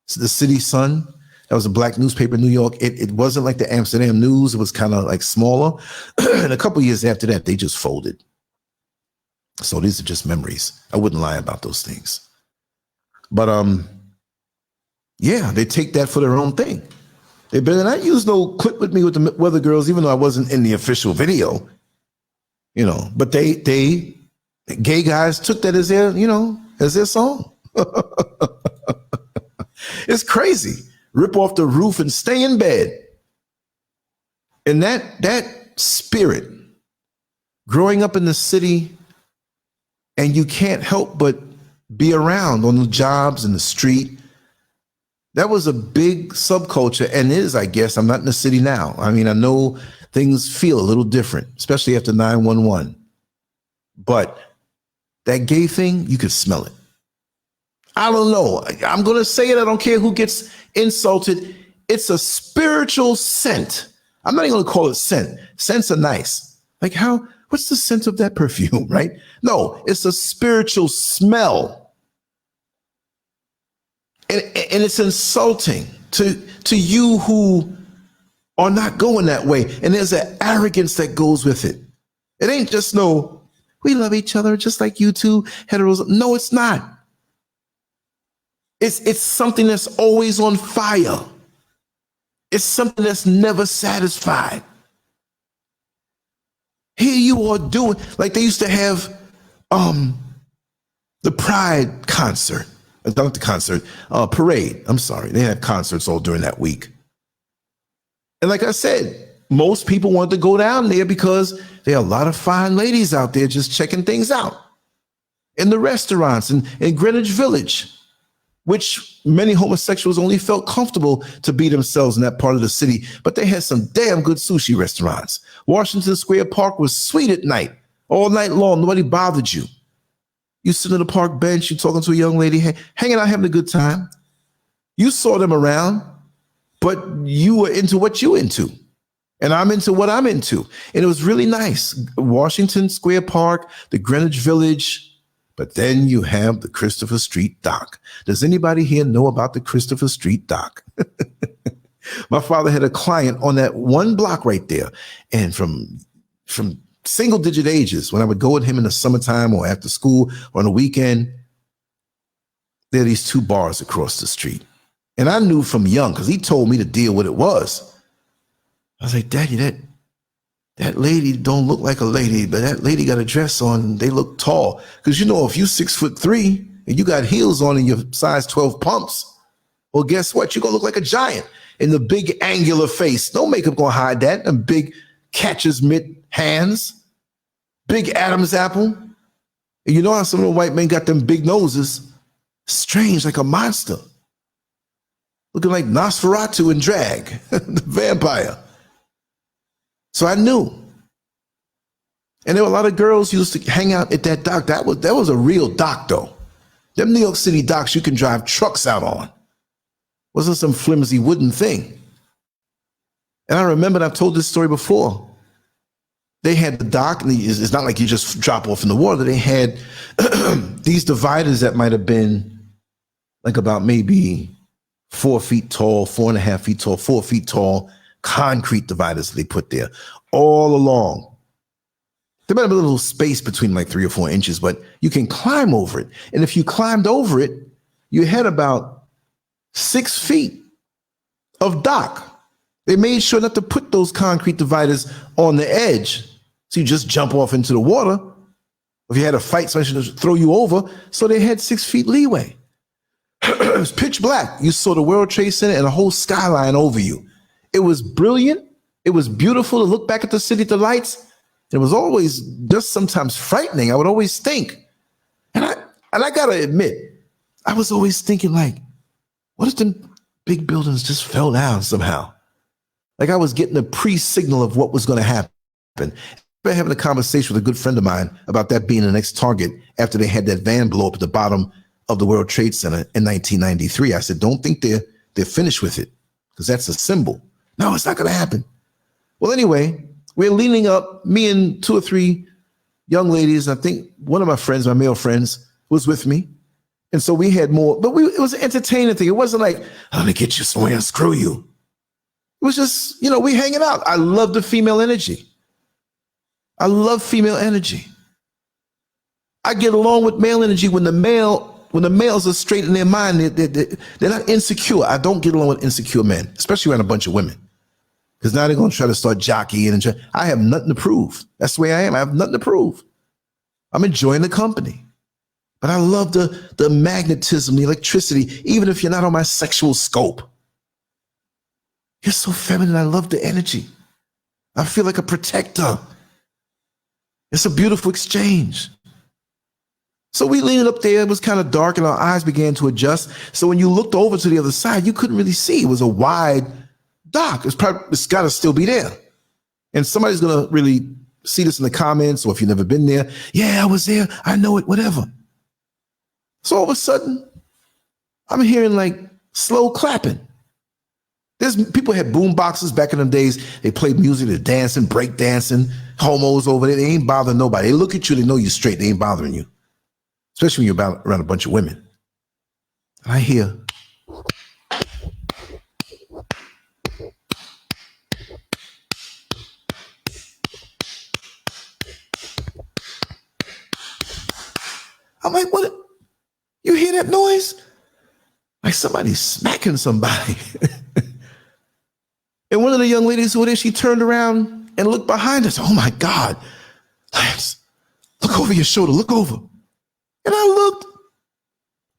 So the City Sun, that was a black newspaper in New York. It wasn't like the Amsterdam News. It was kind of like smaller. And a couple years after that, they just folded. So these are just memories. I wouldn't lie about those things. But yeah, they take that for their own thing. They better not use no clip with me with the Weather Girls, even though I wasn't in the official video. You know, but they gay guys took that as their, you know, as their song. It's crazy. Rip off the roof and stay in bed. And that spirit, growing up in the city, and you can't help but be around on the jobs and the street. That was a big subculture, and is, I guess. I'm not in the city now. I mean, I know things feel a little different, especially after 9/11. But that gay thing, you could smell it. I don't know. I'm going to say it. I don't care who gets insulted. It's a spiritual scent. I'm not even going to call it scent. Scents are nice. Like what's the scent of that perfume, right? No, it's a spiritual smell. And it's insulting to you who are not going that way. And there's an arrogance that goes with it. It ain't just we love each other just like you two heteros. No, it's not. It's something that's always on fire. It's something that's never satisfied. Here you are doing, like they used to have the Pride concert, not the concert, parade. I'm sorry. They had concerts all during that week. And like I said, most people want to go down there because there are a lot of fine ladies out there just checking things out in the restaurants in Greenwich Village, which many homosexuals only felt comfortable to be themselves in that part of the city. But they had some damn good sushi restaurants. Washington Square Park was sweet at night, all night long. Nobody bothered you. You sit on the park bench, you talking to a young lady, hanging out, having a good time. You saw them around, but you were into what you into. And I'm into what I'm into. And it was really nice. Washington Square Park, the Greenwich Village. But then you have the Christopher Street Dock. Does anybody here know about the Christopher Street Dock? My father had a client on that one block right there. And from single digit ages, when I would go with him in the summertime or after school or on the weekend, there are these two bars across the street. And I knew from young, because he told me the deal what it was. I was like, Daddy, that lady don't look like a lady, but that lady got a dress on and they look tall. Because, you know, if you 6'3" and you got heels on and your size 12 pumps, well, guess what? You're going to look like a giant in the big angular face. No makeup going to hide that. And big catcher's mitt hands, big Adam's apple. And you know how some of the white men got them big noses? Strange, like a monster. Looking like Nosferatu in drag, the vampire. So I knew. And there were a lot of girls who used to hang out at that dock. That was a real dock, though. Them New York City docks you can drive trucks out on. Wasn't some flimsy wooden thing. And I remember, I've told this story before. They had the dock, and it's not like you just drop off in the water. They had these dividers that might have been like about maybe 4 feet tall, 4.5 feet tall, 4 feet tall, concrete dividers they put there all along. There might have been a little space between like 3 or 4 inches, but you can climb over it. And if you climbed over it, you had about 6 feet of dock. They made sure not to put those concrete dividers on the edge, so you just jump off into the water. If you had a fight, somebody should throw you over. So they had 6 feet leeway. It was pitch black. You saw the World Trade Center and a whole skyline over you. It was brilliant. It was beautiful to look back at the city, the lights. It was always just sometimes frightening. I would always think, and I gotta admit, I was always thinking, like, what if the big buildings just fell down somehow? Like I was getting a pre-signal of what was going to happen. I've been having a conversation with a good friend of mine about that being the next target after they had that van blow up at the bottom of the World Trade Center in 1993. I said, don't think they're finished with it, because that's a symbol. No, it's not going to happen. Well, anyway, we're leaning up, me and 2 or 3 young ladies. I think one of my friends, my male friends, was with me. And so we had more, but it was an entertaining thing. It wasn't like, I'm gonna get you somewhere and screw you. It was just, we hanging out. I love the female energy. I love female energy. I get along with male energy when the males are straight in their mind. They're not insecure. I don't get along with insecure men, especially around a bunch of women. Because now they're going to try to start jockeying. I have nothing to prove. That's the way I am. I have nothing to prove. I'm enjoying the company. But I love the magnetism, the electricity, even if you're not on my sexual scope. You're so feminine. I love the energy. I feel like a protector. It's a beautiful exchange. So we leaned up there. It was kind of dark and our eyes began to adjust. So when you looked over to the other side, you couldn't really see. It was a wide dock. It's got to still be there. And somebody's going to really see this in the comments, or if you've never been there, yeah, I was there. I know it, whatever. So all of a sudden, I'm hearing like slow clapping. People had boom boxes back in the days. They played music, they're dancing, break dancing, homos over there. They ain't bothering nobody. They look at you, they know you're straight. They ain't bothering you. Especially when you're around a bunch of women. I hear. I'm like, what? You hear that noise? Like somebody's smacking somebody. And one of the young ladies who were there, she turned around and looked behind us. Oh my God, Lance, look over your shoulder, look over. And I looked,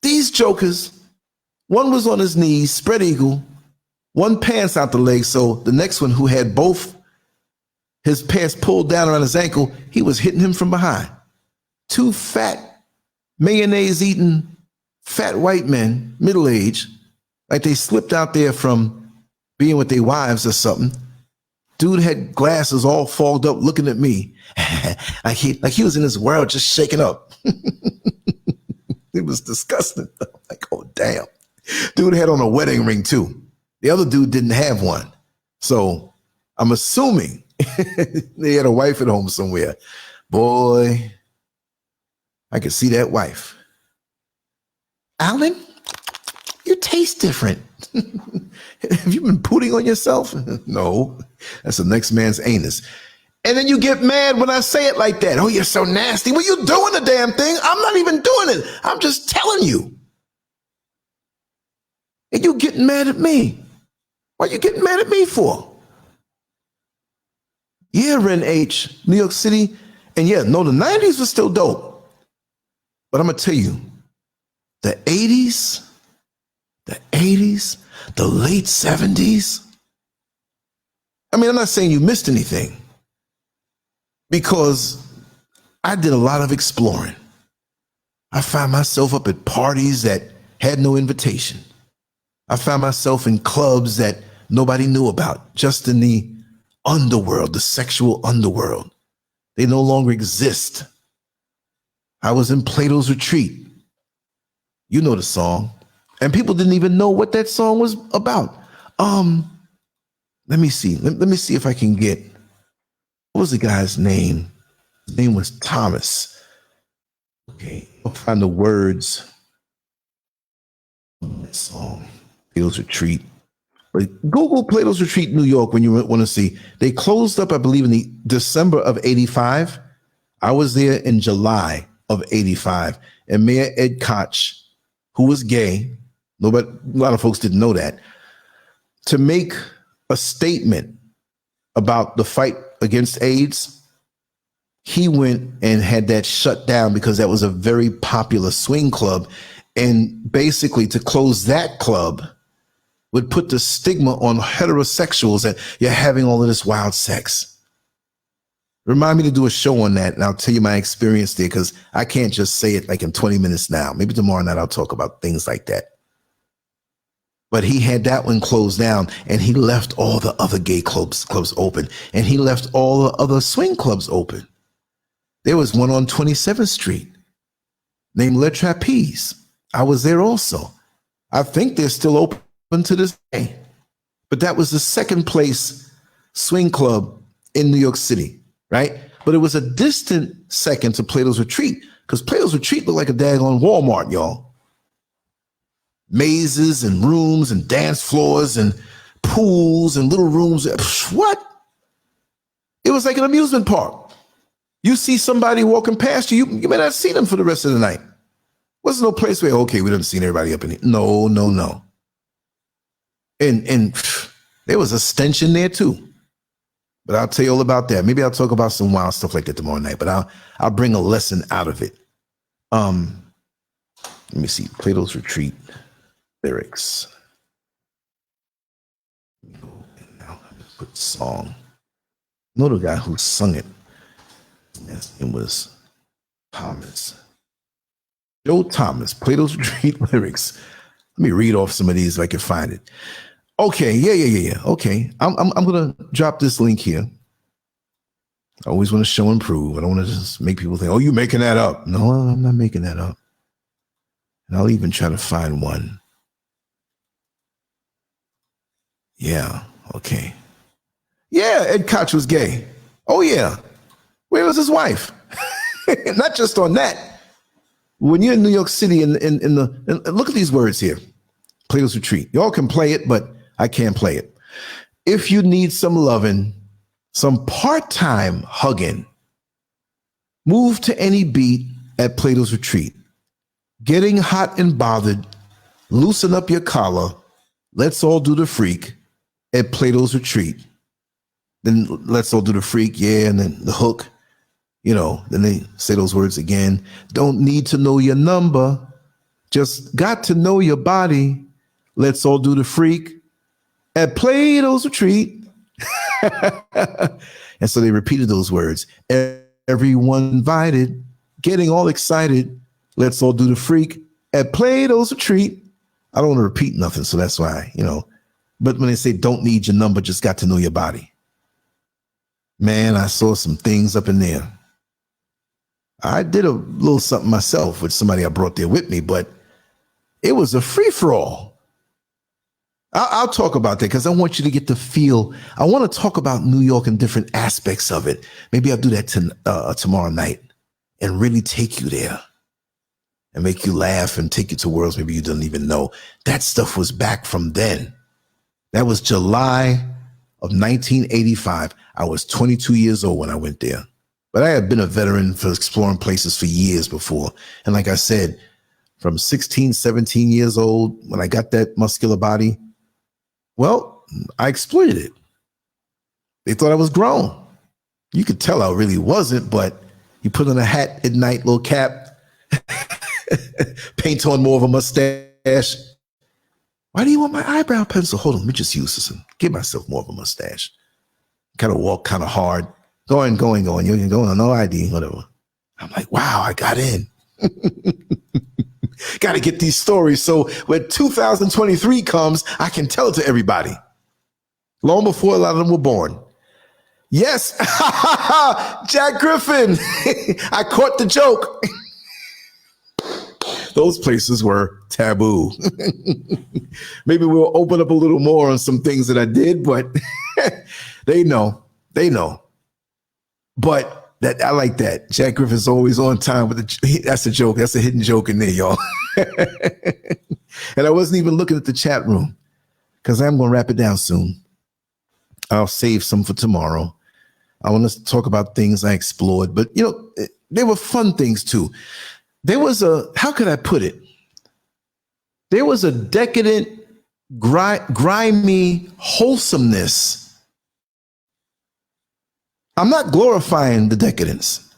these jokers, one was on his knees, spread eagle, one pants out the leg. So the next one, who had both his pants pulled down around his ankle, he was hitting him from behind. Two fat, mayonnaise eating, fat white men, middle-aged, like they slipped out there from being with their wives or something. Dude had glasses all fogged up looking at me like he was in his world just shaking up. It was disgusting. Like, oh, damn. Dude had on a wedding ring too. The other dude didn't have one. So I'm assuming they had a wife at home somewhere. Boy, I could see that wife. Alan, you taste different. Have you been pooting on yourself? No, that's the next man's anus. And then you get mad when I say it like that. Oh, you're so nasty. Well, you're doing the damn thing. I'm not even doing it. I'm just telling you. And you getting mad at me. What are you getting mad at me for? Yeah, Ren H, New York City. And yeah, no, the 90s was still dope. But I'm going to tell you, the 80s, the late 70s. I mean, I'm not saying you missed anything, because I did a lot of exploring. I found myself up at parties that had no invitation. I found myself in clubs that nobody knew about, just in the underworld, the sexual underworld. They no longer exist. I was in Plato's Retreat. You know the song. And people didn't even know what that song was about. Let me see. Let me see if I can get, what was the guy's name? His name was Thomas. Okay, I'll find the words of that song. Plato's Retreat. But Google Plato's Retreat, New York, when you want to see. They closed up, I believe, in the December of 85. I was there in July of 85. And Mayor Ed Koch, who was gay, nobody, a lot of folks didn't know that, to make a statement about the fight against AIDS, he went and had that shut down because that was a very popular swing club. And basically, to close that club would put the stigma on heterosexuals that you're having all of this wild sex. Remind me to do a show on that, and I'll tell you my experience there, because I can't just say it like in 20 minutes now. Maybe tomorrow night I'll talk about things like that. But he had that one closed down, and he left all the other gay clubs open, and he left all the other swing clubs open. There was one on 27th Street named Le Trapeze. I was there also. I think they're still open to this day. But that was the second place swing club in New York City, right? But it was a distant second to Plato's Retreat, because Plato's Retreat looked like a daggone Walmart, y'all. Mazes and rooms and dance floors and pools and little rooms. What? It was like an amusement park. You see somebody walking past you, you may not see them for the rest of the night. Wasn't no place where, okay, we didn't see everybody up in here. No. And there was a stench in there too. But I'll tell you all about that. Maybe I'll talk about some wild stuff like that tomorrow night, but I'll bring a lesson out of it. Let me see, Plato's Retreat lyrics. Now put song. I know the guy who sung it. His name was Thomas. Joe Thomas, Plato's Retreat lyrics. Let me read off some of these if I can find it. Okay, yeah. Okay, I'm gonna drop this link here. I always want to show and prove. I don't want to just make people think, oh, you're making that up. No, I'm not making that up. And I'll even try to find one. Yeah, okay. Yeah, Ed Koch was gay. Oh, yeah. Where was his wife? Not just on that. When you're in New York City, and look at these words here. Plato's Retreat. Y'all can play it, but I can't play it. If you need some loving, some part-time hugging, move to any beat at Plato's Retreat. Getting hot and bothered, loosen up your collar. Let's all do the freak at Plato's Retreat. Then let's all do the freak, yeah, and then the hook. You know, then they say those words again. Don't need to know your number. Just got to know your body. Let's all do the freak at Plato's Retreat. And so they repeated those words. Everyone invited, getting all excited. Let's all do the freak at Plato's Retreat. I don't want to repeat nothing, so that's why, you know. But when they say don't need your number, just got to know your body. Man, I saw some things up in there. I did a little something myself with somebody I brought there with me, but it was a free-for-all. I'll talk about that because I want you to get the feel. I want to talk about New York and different aspects of it. Maybe I'll do that tomorrow night and really take you there and make you laugh and take you to worlds maybe you didn't even know. That stuff was back from then. That was July of 1985. I was 22 years old when I went there. But I had been a veteran for exploring places for years before. And like I said, from 16, 17 years old, when I got that muscular body, well, I exploited it. They thought I was grown. You could tell I really wasn't, but you put on a hat at night, little cap, paint on more of a mustache. Why do you want my eyebrow pencil? Hold on, let me just use this and give myself more of a mustache. Kind of walk kind of hard. Going. You can go on, no ID, whatever. I'm like, wow, I got in. Got to get these stories. So when 2023 comes, I can tell it to everybody. Long before a lot of them were born. Yes, Jack Griffin. I caught the joke. Those places were taboo. Maybe we'll open up a little more on some things that I did, but they know. But that I like that. Jack Griffin's always on time with that's a joke. That's a hidden joke in there, y'all. And I wasn't even looking at the chat room because I'm going to wrap it down soon. I'll save some for tomorrow. I want to talk about things I explored, but you know, there were fun things too. There was how could I put it? There was a decadent, grimy wholesomeness. I'm not glorifying the decadence,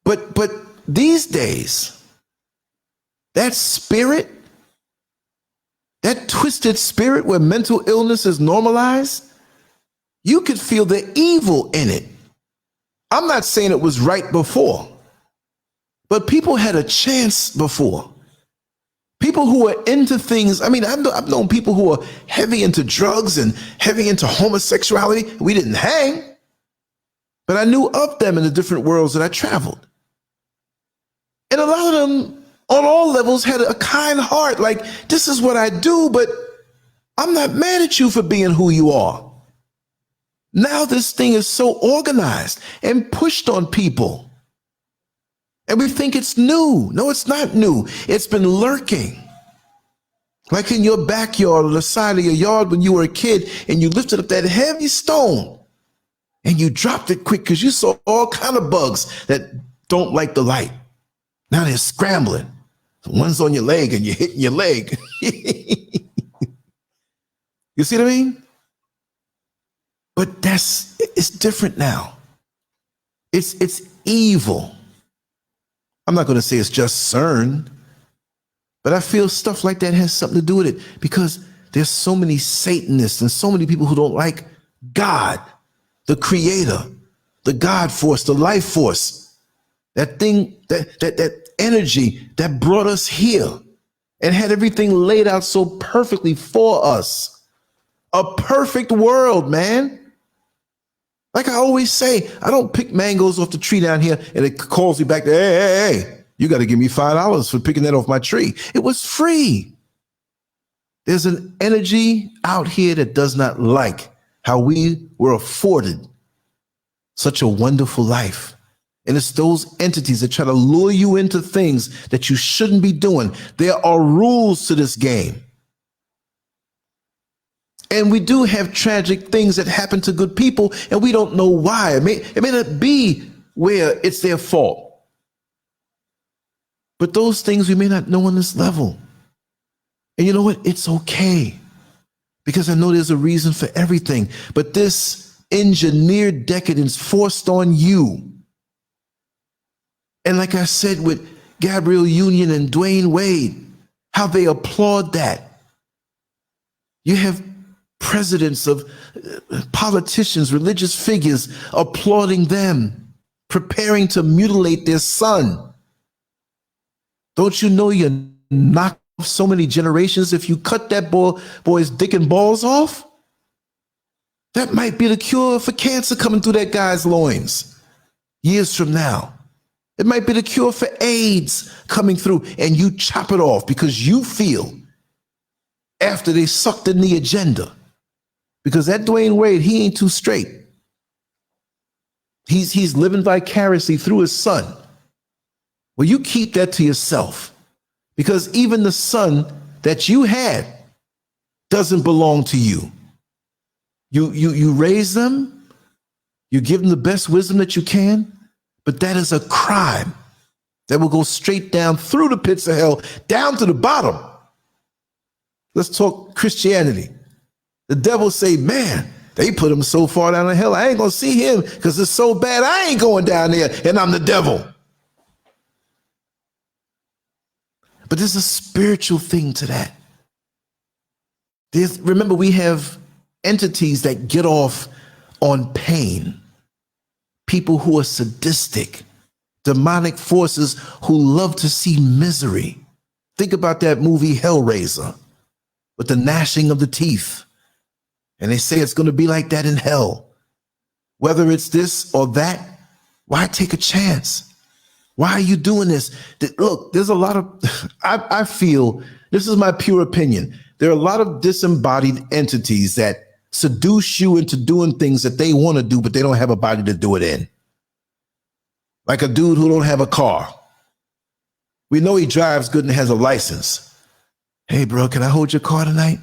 but these days, that spirit, that twisted spirit where mental illness is normalized, you could feel the evil in it. I'm not saying it was right before, but people had a chance before. People who are into things. I mean, I've known people who are heavy into drugs and heavy into homosexuality. We didn't hang, but I knew of them in the different worlds that I traveled. And a lot of them on all levels had a kind heart. Like, this is what I do, but I'm not mad at you for being who you are. Now this thing is so organized and pushed on people. And we think it's new. No, it's not new. It's been lurking. Like in your backyard or the side of your yard when you were a kid and you lifted up that heavy stone and you dropped it quick because you saw all kind of bugs that don't like the light. Now they're scrambling. One's on your leg and you're hitting your leg. You see what I mean? But it's different now. It's evil. I'm not going to say it's just CERN, but I feel stuff like that has something to do with it because there's so many Satanists and so many people who don't like God, the creator, the God force, the life force, that thing, that energy that brought us here and had everything laid out so perfectly for us. A perfect world, man. Like I always say, I don't pick mangoes off the tree down here and it calls me back to, hey, you got to give me $5 for picking that off my tree. It was free. There's an energy out here that does not like how we were afforded such a wonderful life. And it's those entities that try to lure you into things that you shouldn't be doing. There are rules to this game. And we do have tragic things that happen to good people, and we don't know why. It may not be where it's their fault. But those things we may not know on this level. And you know what? It's okay. Because I know there's a reason for everything. But this engineered decadence forced on you. And like I said with Gabrielle Union and Dwayne Wade, how they applaud that. You have presidents of politicians, religious figures applauding them, preparing to mutilate their son. Don't you know you knock off so many generations if you cut that boy's dick and balls off? That might be the cure for cancer coming through that guy's loins years from now. It might be the cure for AIDS coming through, and you chop it off because you feel after they sucked in the agenda. Because that Dwayne Wade, he ain't too straight. He's living vicariously through his son. Well, you keep that to yourself. Because even the son that you had doesn't belong to you. You raise them, you give them the best wisdom that you can, but that is a crime that will go straight down through the pits of hell, down to the bottom. Let's talk Christianity. The devil say, man, they put him so far down the hell, I ain't gonna see him because it's so bad, I ain't going down there, and I'm the devil. But there's a spiritual thing to that. Remember, we have entities that get off on pain. People who are sadistic, demonic forces who love to see misery. Think about that movie Hellraiser with the gnashing of the teeth. And they say it's going to be like that in hell. Whether it's this or that, why take a chance? Why are you doing this? Look, there's a lot of, I feel, this is my pure opinion. There are a lot of disembodied entities that seduce you into doing things that they want to do, but they don't have a body to do it in. Like a dude who don't have a car. We know he drives good and has a license. Hey, bro, can I hold your car tonight?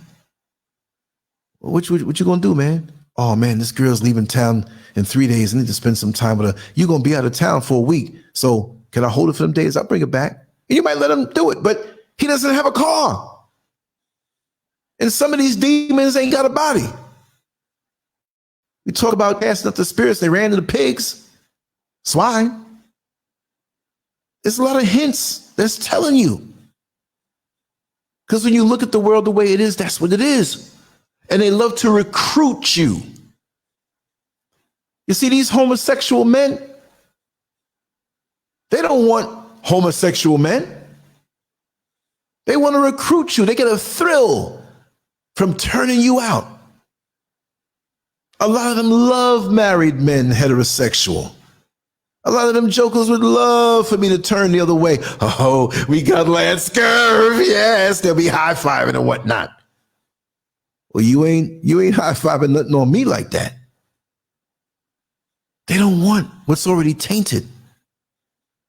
What you gonna do, man? Oh, man, this girl's leaving town in 3 days. I need to spend some time with her. You're gonna be out of town for a week. So can I hold it for them days? I'll bring it back. And you might let him do it, but he doesn't have a car. And some of these demons ain't got a body. We talk about casting up the spirits. They ran into the pigs, swine. There's a lot of hints that's telling you. Because when you look at the world the way it is, that's what it is. And they love to recruit you. You see, these homosexual men, they don't want homosexual men. They want to recruit you. They get a thrill from turning you out. A lot of them love married men, heterosexual. A lot of them jokers would love for me to turn the other way. Oh, we got LANCESCURV. Yes, they'll be high-fiving and whatnot. Well, you ain't high-fiving nothing on me like that. They don't want what's already tainted.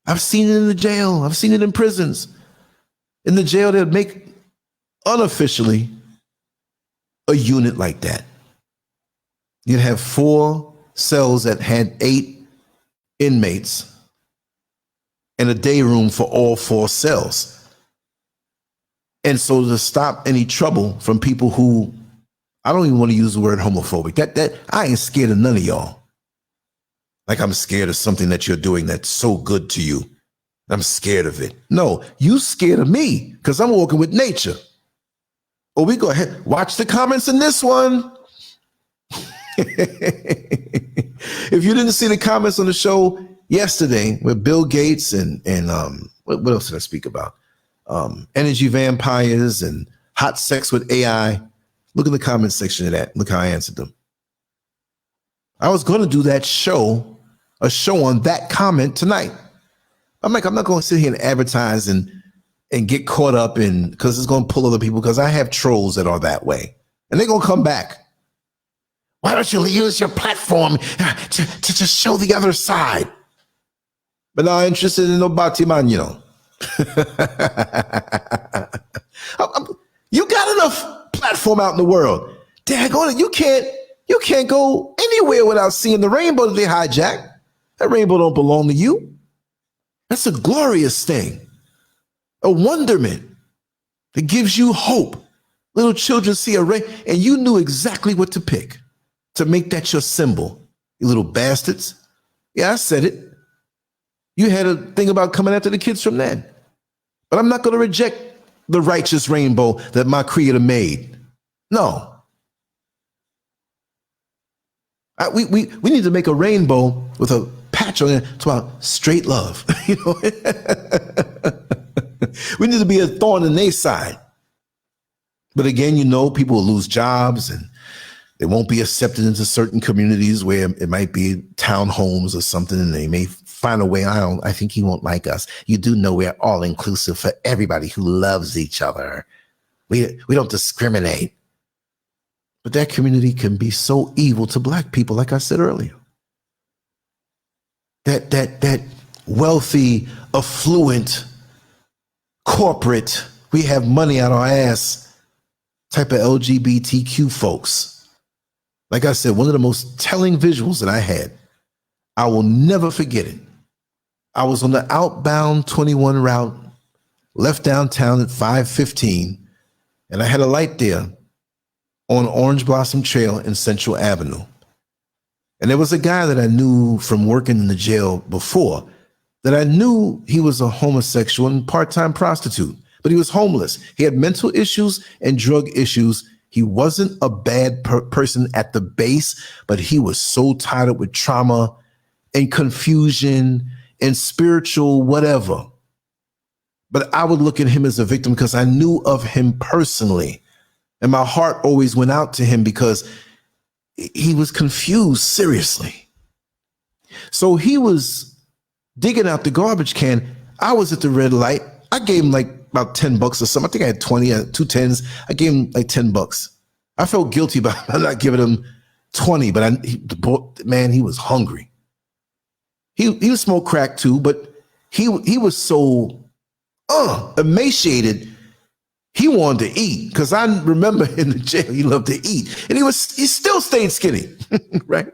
I've seen it in the jail. I've seen it in prisons. In the jail, they'll make unofficially a unit like that. You'd have 4 cells that had 8 inmates and a day room for all 4 cells. And so to stop any trouble from people who, I don't even want to use the word homophobic. That I ain't scared of none of y'all. Like I'm scared of something that you're doing that's so good to you. I'm scared of it. No, you scared of me because I'm walking with nature. Oh, we go ahead. Watch the comments in this one. If you didn't see the comments on the show yesterday with Bill Gates and what else did I speak about? Energy vampires and hot sex with AI. Look in the comment section of that. Look how I answered them. I was going to do a show on that comment tonight. I'm like, I'm not going to sit here and advertise and get caught up in, because it's going to pull other people, because I have trolls that are that way. And they're going to come back. Why don't you use your platform to just show the other side? But not interested in no Batiman, you know. You got enough platform out in the world. Daggone it, you can't go anywhere without seeing the rainbow that they hijacked. That rainbow don't belong to you. That's a glorious thing. A wonderment that gives you hope. Little children see a rainbow, and you knew exactly what to pick to make that your symbol. You little bastards. Yeah, I said it. You had a thing about coming after the kids from that. But I'm not going to reject the righteous rainbow that my creator made. No. We need to make a rainbow with a patch on it. It's about straight love. You know, we need to be a thorn in their side. But again, you know, people will lose jobs and they won't be accepted into certain communities where it might be townhomes or something, and they may find a way. I think he won't like us. You do know we're all inclusive for everybody who loves each other. We don't discriminate. But that community can be so evil to black people, like I said earlier. That wealthy, affluent, corporate, we have money out our ass type of LGBTQ folks. Like I said, one of the most telling visuals that I had, I will never forget it. I was on the outbound 21 route, left downtown at 5:15, and I had a light there on Orange Blossom Trail in Central Avenue. And there was a guy that I knew from working in the jail before, that I knew he was a homosexual and part-time prostitute, but he was homeless. He had mental issues and drug issues. He wasn't a bad person at the base, but he was so tied up with trauma and confusion and spiritual whatever. But I would look at him as a victim because I knew of him personally. And my heart always went out to him because he was confused, seriously. So he was digging out the garbage can. I was at the red light. I gave him like about $10 or something. I think I had 2 tens. I gave him like $10. I felt guilty about not giving him 20, but he was hungry. He smoked crack too, but he was so emaciated. He wanted to eat, because I remember in the jail he loved to eat, and he still stayed skinny, right?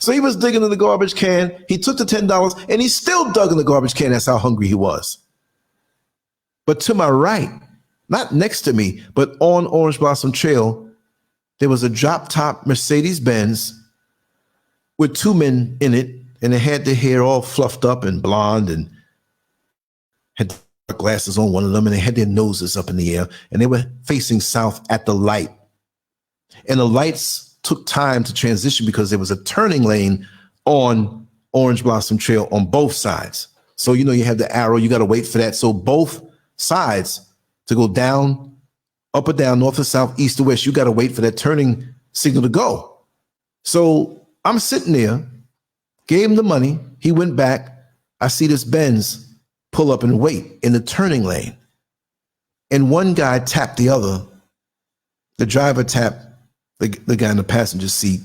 So he was digging in the garbage can. He took the $10 and he still dug in the garbage can. That's how hungry he was. But to my right, not next to me, but on Orange Blossom Trail, there was a drop top Mercedes-Benz with 2 men in it, and they had their hair all fluffed up and blonde and had glasses on, one of them, and they had their noses up in the air, and they were facing south at the light. And the lights took time to transition because there was a turning lane on Orange Blossom Trail on both sides. So, you know, you have the arrow, you got to wait for that. So both sides to go down, up or down, north or south, east or west, you got to wait for that turning signal to go. So I'm sitting there, gave him the money. He went back. I see this Benz pull up and wait in the turning lane. And one guy tapped the other. The driver tapped the guy in the passenger seat,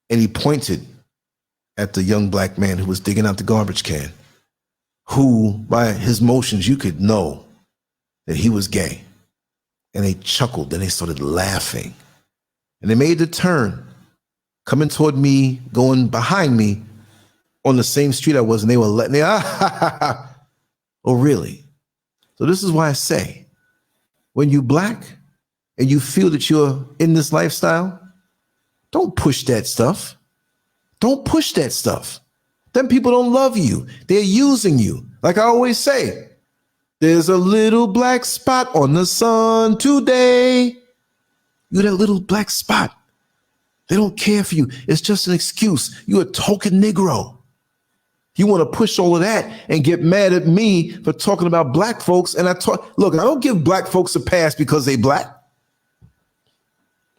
and he pointed at the young black man who was digging out the garbage can, who by his motions you could know that he was gay. And they chuckled, then they started laughing. And they made the turn, coming toward me, going behind me on the same street I was, and they were letting me, oh, really? So this is why I say, when you black and you feel that you're in this lifestyle, don't push that stuff. Don't push that stuff. Them people don't love you. They're using you. Like I always say, there's a little black spot on the sun today. You're that little black spot. They don't care for you. It's just an excuse. You're a token Negro. You want to push all of that and get mad at me for talking about black folks. And look, I don't give black folks a pass because they black.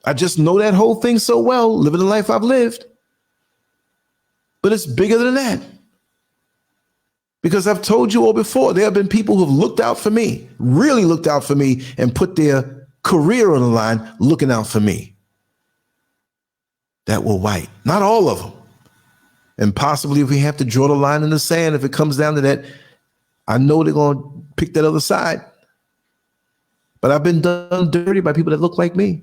I just know that whole thing so well, living the life I've lived. But it's bigger than that. Because I've told you all before, there have been people who have looked out for me, really looked out for me, and put their career on the line looking out for me. That were white. Not all of them. And possibly if we have to draw the line in the sand, if it comes down to that, I know they're going to pick that other side. But I've been done dirty by people that look like me.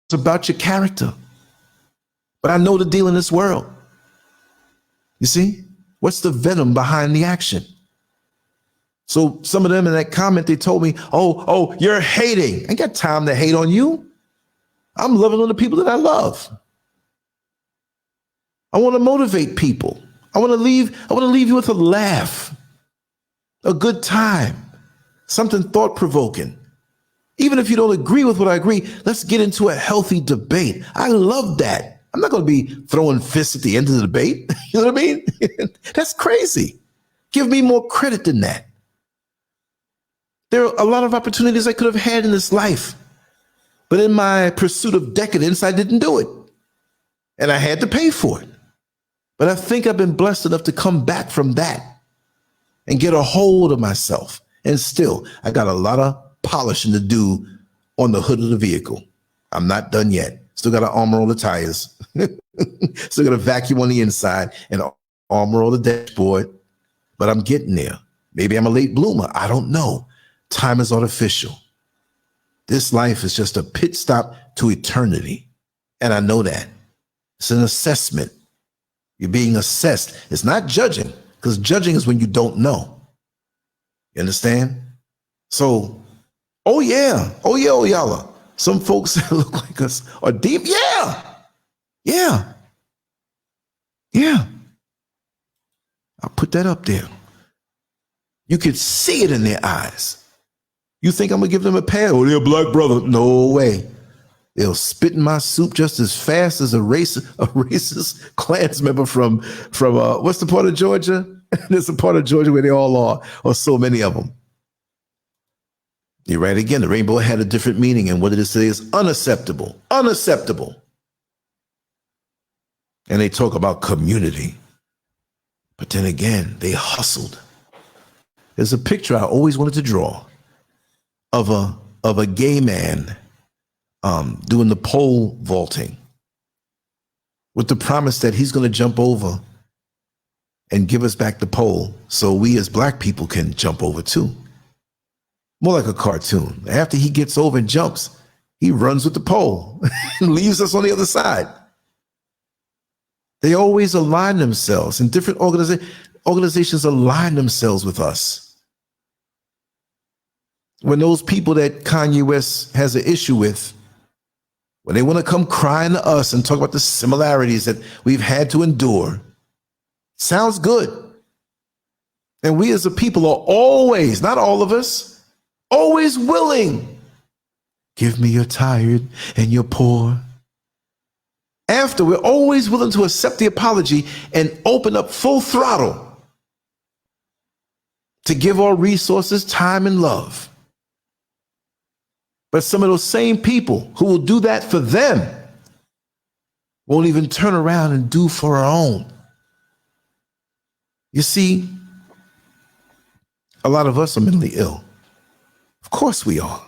It's about your character. But I know the deal in this world. You see? What's the venom behind the action? So some of them in that comment, they told me, oh, you're hating. I ain't got time to hate on you. I'm loving on the people that I love. I want to motivate people. I want to leave you with a laugh, a good time, something thought-provoking. Even if you don't agree with what I agree, let's get into a healthy debate. I love that. I'm not going to be throwing fists at the end of the debate. You know what I mean? That's crazy. Give me more credit than that. There are a lot of opportunities I could have had in this life, but in my pursuit of decadence, I didn't do it. And I had to pay for it. But I think I've been blessed enough to come back from that and get a hold of myself. And still, I got a lot of polishing to do on the hood of the vehicle. I'm not done yet. Still got to armor all the tires. Still got to vacuum on the inside and armor all the dashboard. But I'm getting there. Maybe I'm a late bloomer. I don't know. Time is artificial. This life is just a pit stop to eternity. And I know that. It's an assessment. You're being assessed. It's not judging, because judging is when you don't know. You understand? So, oh yeah, y'all. Some folks that look like us are deep. Yeah. I'll put that up there. You could see it in their eyes. You think I'm gonna give them a pass? Oh, they're a black brother. No way. They'll spit in my soup just as fast as a racist Klans member from what's the part of Georgia? There's a part of Georgia where they all are, or so many of them. You're right again. The rainbow had a different meaning, and what it is today is unacceptable. Unacceptable. And they talk about community. But then again, they hustled. There's a picture I always wanted to draw of a gay man doing the pole vaulting with the promise that he's going to jump over and give us back the pole so we as black people can jump over too. More like a cartoon. After he gets over and jumps, he runs with the pole and leaves us on the other side. They always align themselves, and different organizations align themselves with us. When those people that Kanye West has an issue with, when they want to come crying to us and talk about the similarities that we've had to endure, sounds good. And we as a people are always, not all of us, always willing. Give me your tired and your poor. After, we're always willing to accept the apology and open up full throttle to give our resources, time, and love. But some of those same people who will do that for them won't even turn around and do for our own. You see, a lot of us are mentally ill. Of course we are.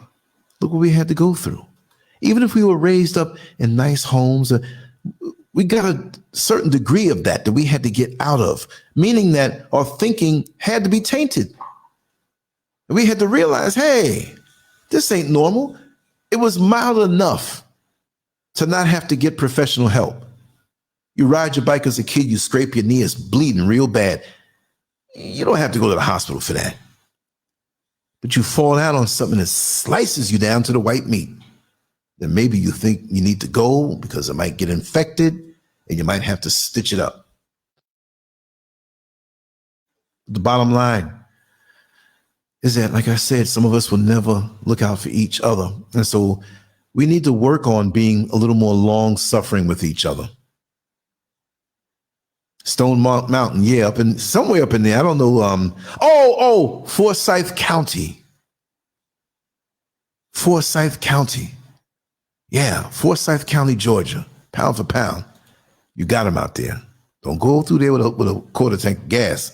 Look what we had to go through. Even if we were raised up in nice homes, we got a certain degree of that we had to get out of, meaning that our thinking had to be tainted. We had to realize, hey, this ain't normal. It was mild enough to not have to get professional help. You ride your bike as a kid, you scrape your knee, it's bleeding real bad. You don't have to go to the hospital for that. But you fall out on something that slices you down to the white meat. Then maybe you think you need to go because it might get infected and you might have to stitch it up. The bottom line is that, like I said, some of us will never look out for each other. And so we need to work on being a little more long-suffering with each other. Stone Mountain, yeah, somewhere up in there. I don't know. Forsyth County. Forsyth County. Yeah, Forsyth County, Georgia. Pound for pound. You got them out there. Don't go through there with a quarter tank of gas.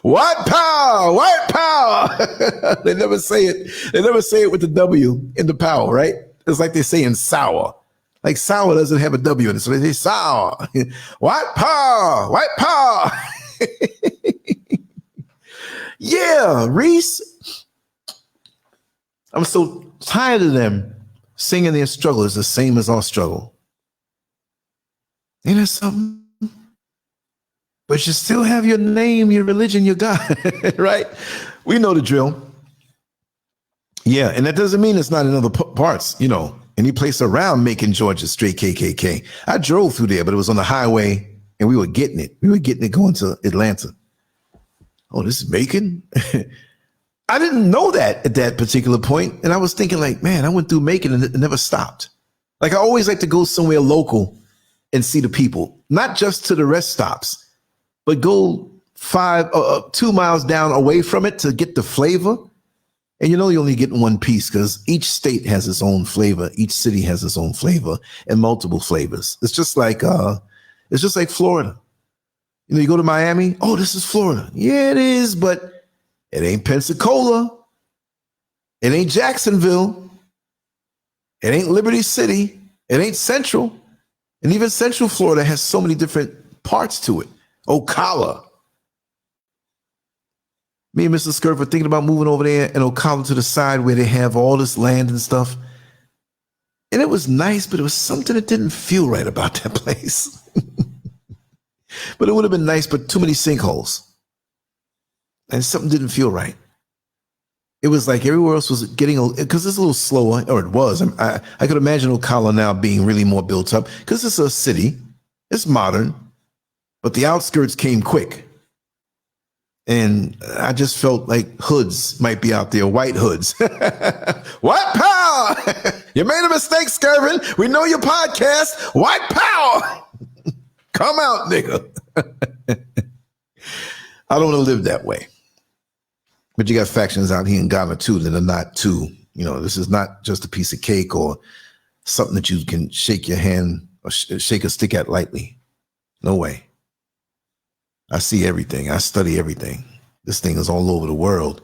White power, white power. They never say it. They never say it with the W in the power, right? It's like they say in sour. Like sour doesn't have a W in it, so they say sour. White power, white power. Yeah, Reese. I'm so tired of them singing their struggle is the same as our struggle. Ain't that something? But you still have your name, your religion, your God, right? We know the drill. Yeah, and that doesn't mean it's not in other parts, any place around Macon, Georgia, straight KKK. I drove through there, but it was on the highway, and we were getting it. We were getting it going to Atlanta. Oh, this is Macon? I didn't know that at that particular point, and I was thinking like, man, I went through Macon and it never stopped. Like I always like to go somewhere local and see the people, not just to the rest stops, but go 2 miles down away from it to get the flavor. And you only get one piece because each state has its own flavor. Each city has its own flavor and multiple flavors. It's just like Florida. You go to Miami. Oh, this is Florida. Yeah, it is, but it ain't Pensacola. It ain't Jacksonville. It ain't Liberty City. It ain't Central. And even Central Florida has so many different parts to it. Ocala. Me and Mr. SCURV were thinking about moving over there in Ocala to the side where they have all this land and stuff. And it was nice, but it was something that didn't feel right about that place. But it would have been nice, but too many sinkholes. And something didn't feel right. It was like everywhere else was getting, because it's a little slower, or it was. I could imagine Ocala now being really more built up because it's a city. It's modern. But the outskirts came quick. And I just felt like hoods might be out there, white hoods. White power! You made a mistake, Scurvin. We know your podcast. White power! Come out, nigga. I don't want to live that way. But you got factions out here in Ghana, too, that are not too, this is not just a piece of cake or something that you can shake your hand or shake a stick at lightly. No way. I see everything. I study everything. This thing is all over the world.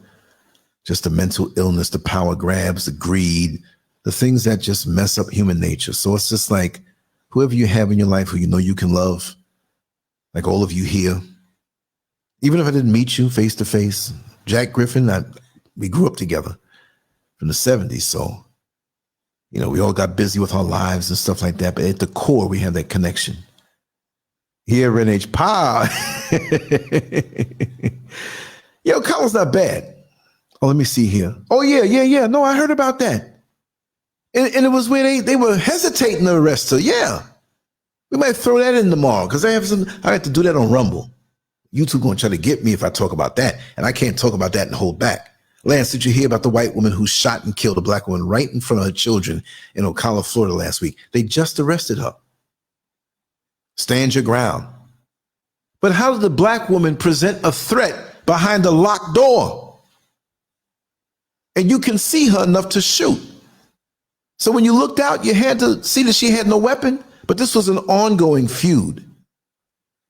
Just the mental illness, the power grabs, the greed, the things that just mess up human nature. So it's just like whoever you have in your life who you can love, like all of you here, even if I didn't meet you face to face, Jack Griffin, we grew up together from the 70s. So, we all got busy with our lives and stuff like that. But at the core, we have that connection. Here, Renegade Power. Yo, Colin's not bad. Oh, let me see here. Oh, yeah. No, I heard about that. And it was where they were hesitating to arrest her. Yeah. We might throw that in tomorrow because I have to do that on Rumble. YouTube going to try to get me if I talk about that. And I can't talk about that and hold back. Lance, did you hear about the white woman who shot and killed a black woman right in front of her children in Ocala, Florida last week? They just arrested her. Stand your ground. But how did the black woman present a threat behind a locked door? And you can see her enough to shoot. So when you looked out, you had to see that she had no weapon, but this was an ongoing feud.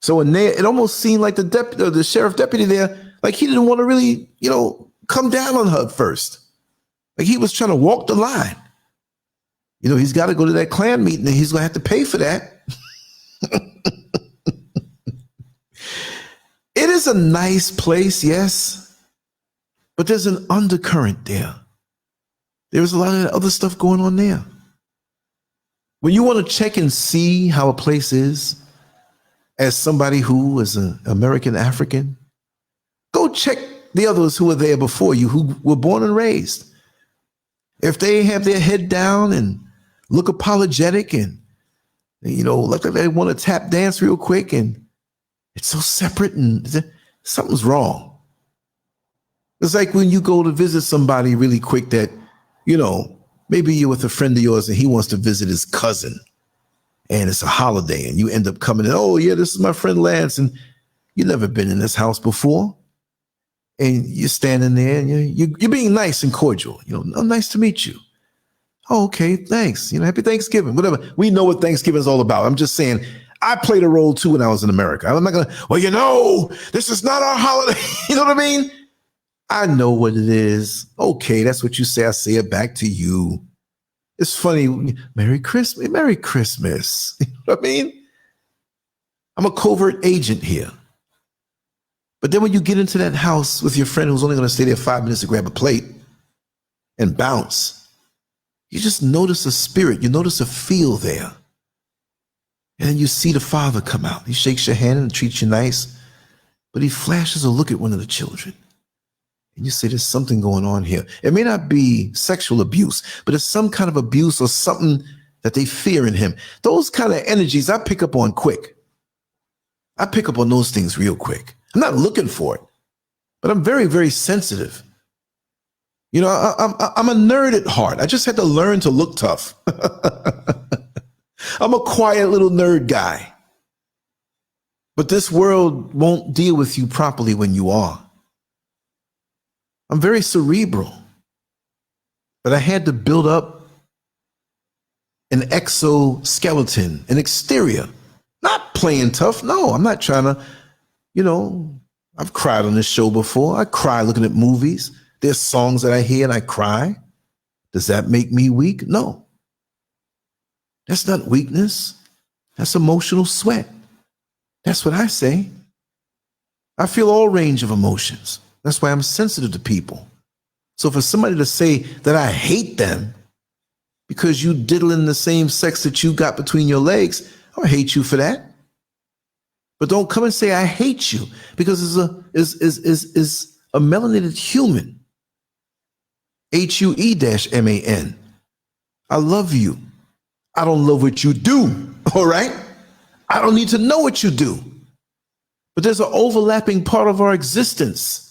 So in there, it almost seemed like the sheriff deputy there, like he didn't want to really, come down on her at first. Like he was trying to walk the line. You know, he's got to go to that Klan meeting and he's going to have to pay for that. It is a nice place, yes, but there's an undercurrent there. There's a lot of other stuff going on there. When you want to check and see how a place is, as somebody who is an American African, go check the others who were there before you, who were born and raised. If they have their head down and look apologetic and, you know, look like they want to tap dance real quick and it's so separate and something's wrong. It's like when you go to visit somebody really quick that, you know, maybe you're with a friend of yours and he wants to visit his cousin and it's a holiday and you end up coming in, oh yeah, this is my friend Lance, and you've never been in this house before. And you're standing there and you're being nice and cordial. You know, oh, nice to meet you. Oh, okay, thanks. You know, happy Thanksgiving, whatever. We know what Thanksgiving is all about. I'm just saying, I played a role too when I was in America. I'm not gonna, well, you know, this is not our holiday. You know what I mean? I know what it is. Okay, that's what you say. I say it back to you. It's funny. Merry Christmas. Merry Christmas. You know what I mean? I'm a covert agent here. But then when you get into that house with your friend who's only going to stay there 5 minutes to grab a plate and bounce, you just notice a spirit. You notice a feel there. And then you see the father come out. He shakes your hand and treats you nice, but he flashes a look at one of the children. And you say, there's something going on here. It may not be sexual abuse, but it's some kind of abuse or something that they fear in him. Those kind of energies I pick up on quick. I pick up on those things real quick. I'm not looking for it, but I'm very, very sensitive. You know, I'm a nerd at heart. I just had to learn to look tough. I'm a quiet little nerd guy. But this world won't deal with you properly when you are. I'm very cerebral, but I had to build up an exoskeleton, an exterior, not playing tough. No, I'm not trying to, you know, I've cried on this show before. I cry looking at movies. There's songs that I hear and I cry. Does that make me weak? No. That's not weakness. That's emotional sweat. That's what I say. I feel all range of emotions. That's why I'm sensitive to people. So for somebody to say that I hate them because you diddling the same sex that you got between your legs, I don't hate you for that. But don't come and say I hate you because is a melanated human. HUE-MAN. I love you. I don't love what you do. All right. I don't need to know what you do. But there's an overlapping part of our existence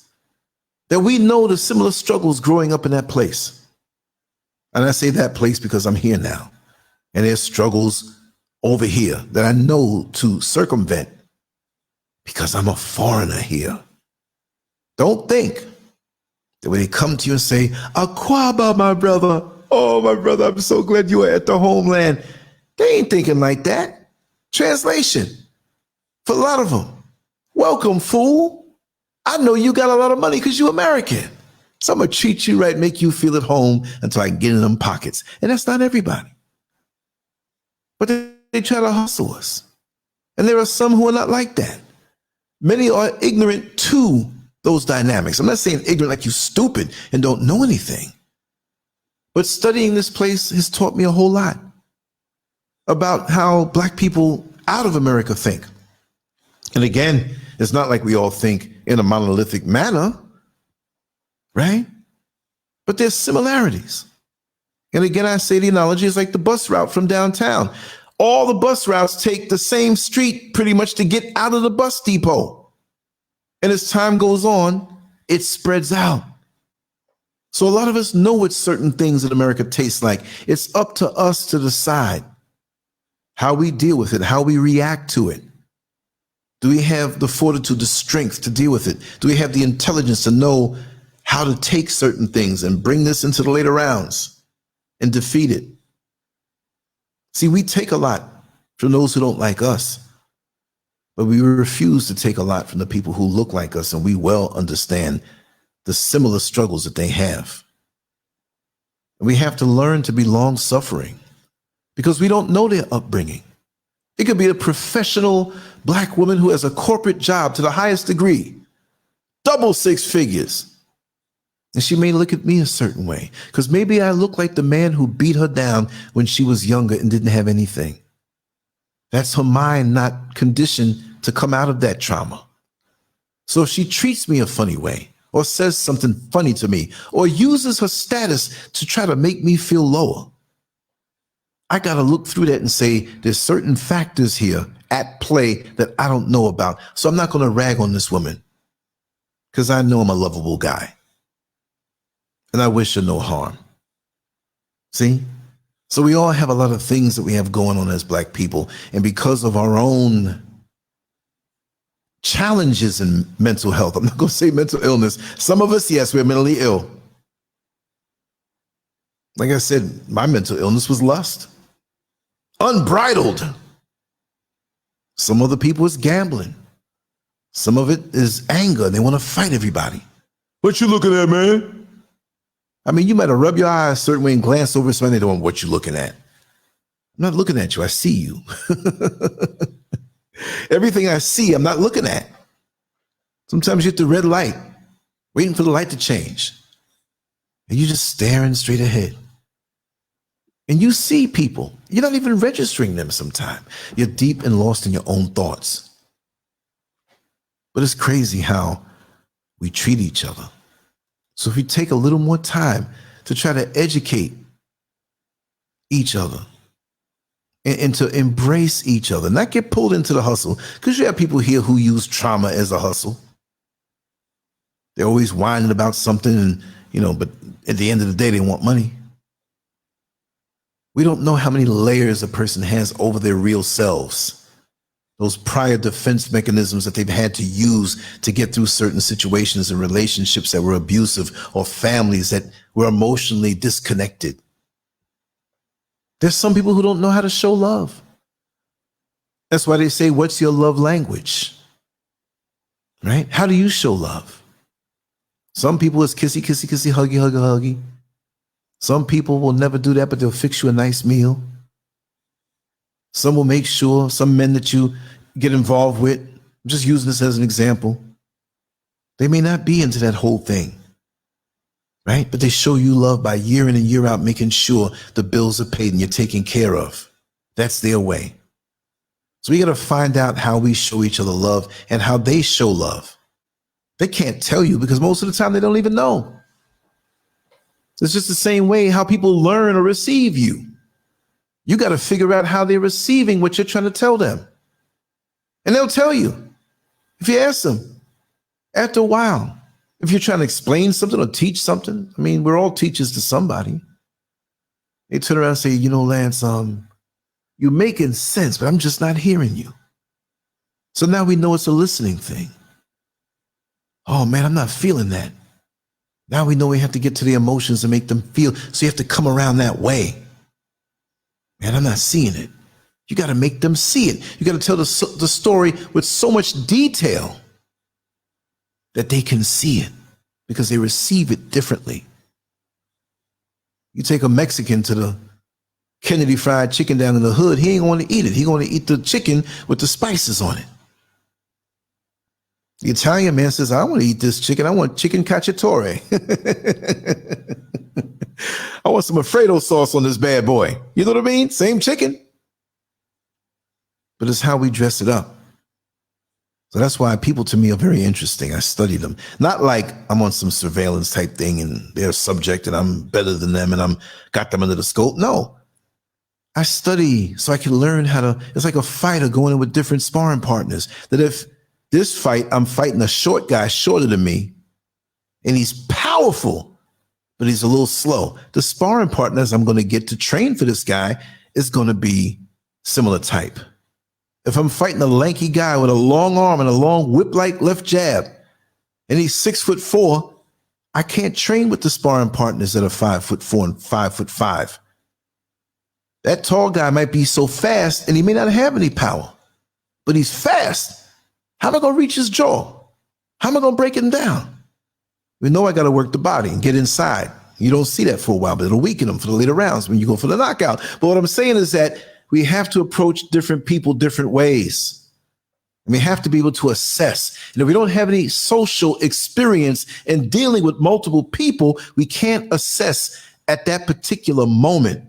that we know the similar struggles growing up in that place. And I say that place because I'm here now. And there's struggles over here that I know to circumvent because I'm a foreigner here. Don't think that when they come to you and say, Akwaba, my brother, oh, my brother, I'm so glad you are at the homeland. They ain't thinking like that. Translation, for a lot of them, welcome, fool. I know you got a lot of money because you're American. So I'm going to treat you right, make you feel at home until I can get in them pockets. And that's not everybody. But they try to hustle us. And there are some who are not like that. Many are ignorant to those dynamics. I'm not saying ignorant like you stupid and don't know anything. But studying this place has taught me a whole lot about how Black people out of America think. And again, it's not like we all think in a monolithic manner, right? But there's similarities. And again, I say the analogy is like the bus route from downtown. All the bus routes take the same street pretty much to get out of the bus depot. And as time goes on, it spreads out. So a lot of us know what certain things in America taste like. It's up to us to decide how we deal with it, how we react to it. Do we have the fortitude, the strength to deal with it? Do we have the intelligence to know how to take certain things and bring this into the later rounds and defeat it? See, we take a lot from those who don't like us, but we refuse to take a lot from the people who look like us, and we well understand the similar struggles that they have. And we have to learn to be long-suffering. because we don't know their upbringing. It could be a professional black woman who has a corporate job to the highest degree, double six figures. And she may look at me a certain way because maybe I look like the man who beat her down when she was younger and didn't have anything. That's her mind not conditioned to come out of that trauma. So if she treats me a funny way or says something funny to me or uses her status to try to make me feel lower, I got to look through that and say, there's certain factors here at play that I don't know about. So I'm not going to rag on this woman because I know I'm a lovable guy. And I wish her no harm. See? So we all have a lot of things that we have going on as black people. And because of our own challenges in mental health, I'm not going to say mental illness. Some of us, yes, we're mentally ill. Like I said, my mental illness was lust. Unbridled. Some other people is gambling. Some of it is anger. They want to fight everybody. What you looking at, man? I mean, you might have rubbed your eyes a certain way and glanced over somebody. They don't know what you're looking at. I'm not looking at you. I see you. Everything I see, I'm not looking at. Sometimes you hit the red light, waiting for the light to change. And you're just staring straight ahead. And you see people. You're not even registering them sometimes. You're deep and lost in your own thoughts. But it's crazy how we treat each other. So if we take a little more time to try to educate each other and to embrace each other, not get pulled into the hustle, because you have people here who use trauma as a hustle. They're always whining about something, and but at the end of the day, they want money. We don't know how many layers a person has over their real selves. Those prior defense mechanisms that they've had to use to get through certain situations and relationships that were abusive or families that were emotionally disconnected. There's some people who don't know how to show love. That's why they say, what's your love language? Right? How do you show love? Some people is kissy, kissy, kissy, huggy, huggy, huggy. Some people will never do that, but they'll fix you a nice meal. Some will make sure, some men that you get involved with, I'm just using this as an example, they may not be into that whole thing, right? But they show you love by year in and year out, making sure the bills are paid and you're taken care of. That's their way. So we got to find out how we show each other love and how they show love. They can't tell you because most of the time they don't even know. It's just the same way how people learn or receive you. You got to figure out how they're receiving what you're trying to tell them. And they'll tell you if you ask them after a while. If you're trying to explain something or teach something, I mean, we're all teachers to somebody. They turn around and say, Lance, you're making sense, but I'm just not hearing you. So now we know it's a listening thing. Oh man, I'm not feeling that. Now we know we have to get to the emotions and make them feel. So you have to come around that way. Man, I'm not seeing it. You got to make them see it. You got to tell the story with so much detail that they can see it because they receive it differently. You take a Mexican to the Kennedy Fried Chicken down in the hood, he ain't going to eat it. He going to eat the chicken with the spices on it. The Italian man says, I want to eat this chicken. I want chicken cacciatore. I want some Alfredo sauce on this bad boy. You know what I mean? Same chicken. But it's how we dress it up. So that's why people to me are very interesting. I study them. Not like I'm on some surveillance type thing and they're a subject and I'm better than them and I'm got them under the scope. No. I study so I can learn how to, it's like a fighter going in with different sparring partners. That if this fight, I'm fighting a short guy shorter than me and he's powerful, but he's a little slow. The sparring partners I'm going to get to train for this guy is going to be similar type. If I'm fighting a lanky guy with a long arm and a long whip-like left jab, and he's 6'4", I can't train with the sparring partners that are 5'4" and 5'5". That tall guy might be so fast, and he may not have any power, but he's fast. How am I going to reach his jaw? How am I going to break him down? We know I got to work the body and get inside, You don't see that for a while, but it'll weaken them for the later rounds when you go for the knockout. But what I'm saying is that we have to approach different people different ways. And we have to be able to assess. And if we don't have any social experience in dealing with multiple people, we can't assess at that particular moment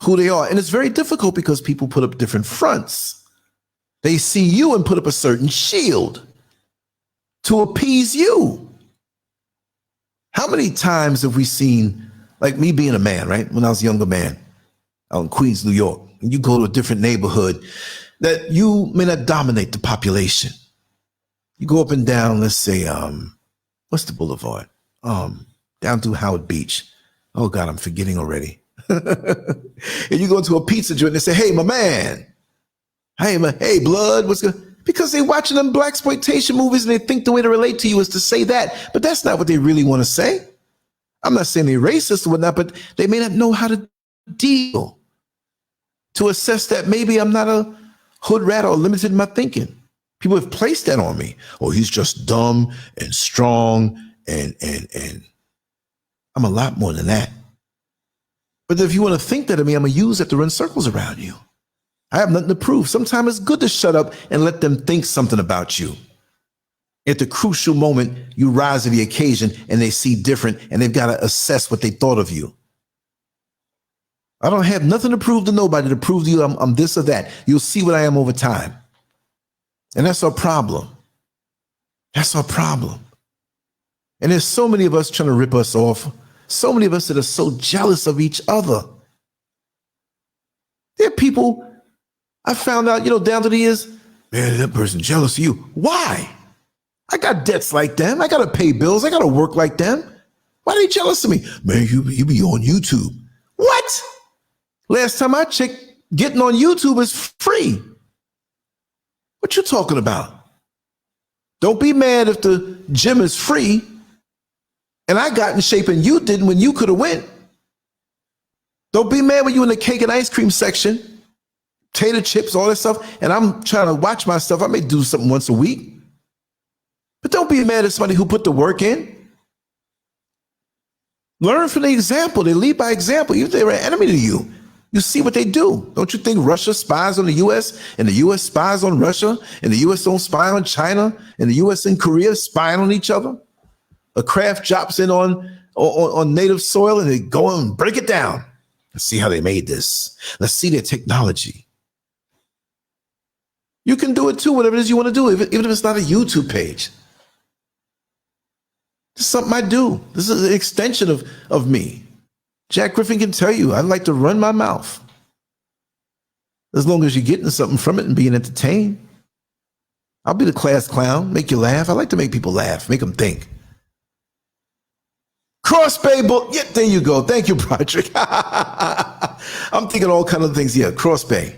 who they are. And it's very difficult because people put up different fronts. They see you and put up a certain shield to appease you. How many times have we seen, like me being a man, right? When I was a younger man out in Queens, New York, and you go to a different neighborhood that you may not dominate the population. You go up and down, let's say, what's the boulevard? Down through Howard Beach. Oh God, I'm forgetting already. And you go to a pizza joint and they say, hey, my man. Hey, blood, what's good? Because they're watching them blaxploitation movies and they think the way to relate to you is to say that. But that's not what they really want to say. I'm not saying they're racist or whatnot, but they may not know how to deal to assess that maybe I'm not a hood rat or limited in my thinking. People have placed that on me. Oh, he's just dumb and strong and I'm a lot more than that. But if you want to think that of me, I'm going to use that to run circles around you. I have nothing to prove. Sometimes it's good to shut up and let them think something about you. At the crucial moment, you rise to the occasion and they see different and they've got to assess what they thought of you. I don't have nothing to prove to nobody to prove to you I'm this or that. You'll see what I am over time. And that's our problem. That's our problem. And there's so many of us trying to rip us off. So many of us that are so jealous of each other. There are people I found out, down to the years, man, that person jealous of you. Why? I got debts like them. I got to pay bills. I got to work like them. Why are they jealous of me? Man, you be on YouTube. What? Last time I checked, getting on YouTube is free. What you talking about? Don't be mad if the gym is free and I got in shape and you didn't when you could have went. Don't be mad when you in the cake and ice cream section, tater chips, all that stuff, and I'm trying to watch my stuff. I may do something once a week. But don't be mad at somebody who put the work in. Learn from the example. They lead by example. Even if they're an enemy to you, you see what they do. Don't you think Russia spies on the U.S. and the U.S. spies on Russia and the U.S. don't spy on China and the U.S. and Korea spying on each other? A craft drops in on native soil and they go and break it down. Let's see how they made this. Let's see their technology. You can do it too, whatever it is you want to do, even if it's not a YouTube page. This is something I do. This is an extension of me. Jack Griffin can tell you, I like to run my mouth. As long as you're getting something from it and being entertained. I'll be the class clown, make you laugh. I like to make people laugh, make them think. Cross Bay Bull. Yeah, there you go. Thank you, Broderick. I'm thinking all kinds of things. Yeah, Cross Bay.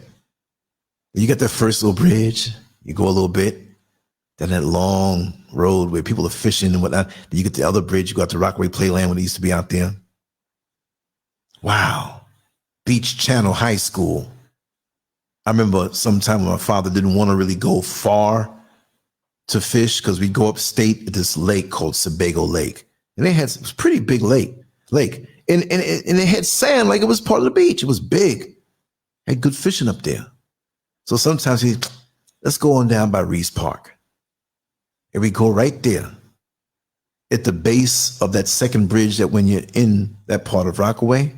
You got that first little bridge. You go a little bit. Then that long road where people are fishing and whatnot. Then you get the other bridge. You go out to Rockaway Playland when it used to be out there. Wow. Beach Channel High School. I remember sometime when my father didn't want to really go far to fish because we go upstate at this lake called Sebago Lake. And it was a pretty big lake. And it had sand like it was part of the beach. It was big. Had good fishing up there. So sometimes let's go on down by Reese Park. And we go right there at the base of that second bridge that when you're in that part of Rockaway.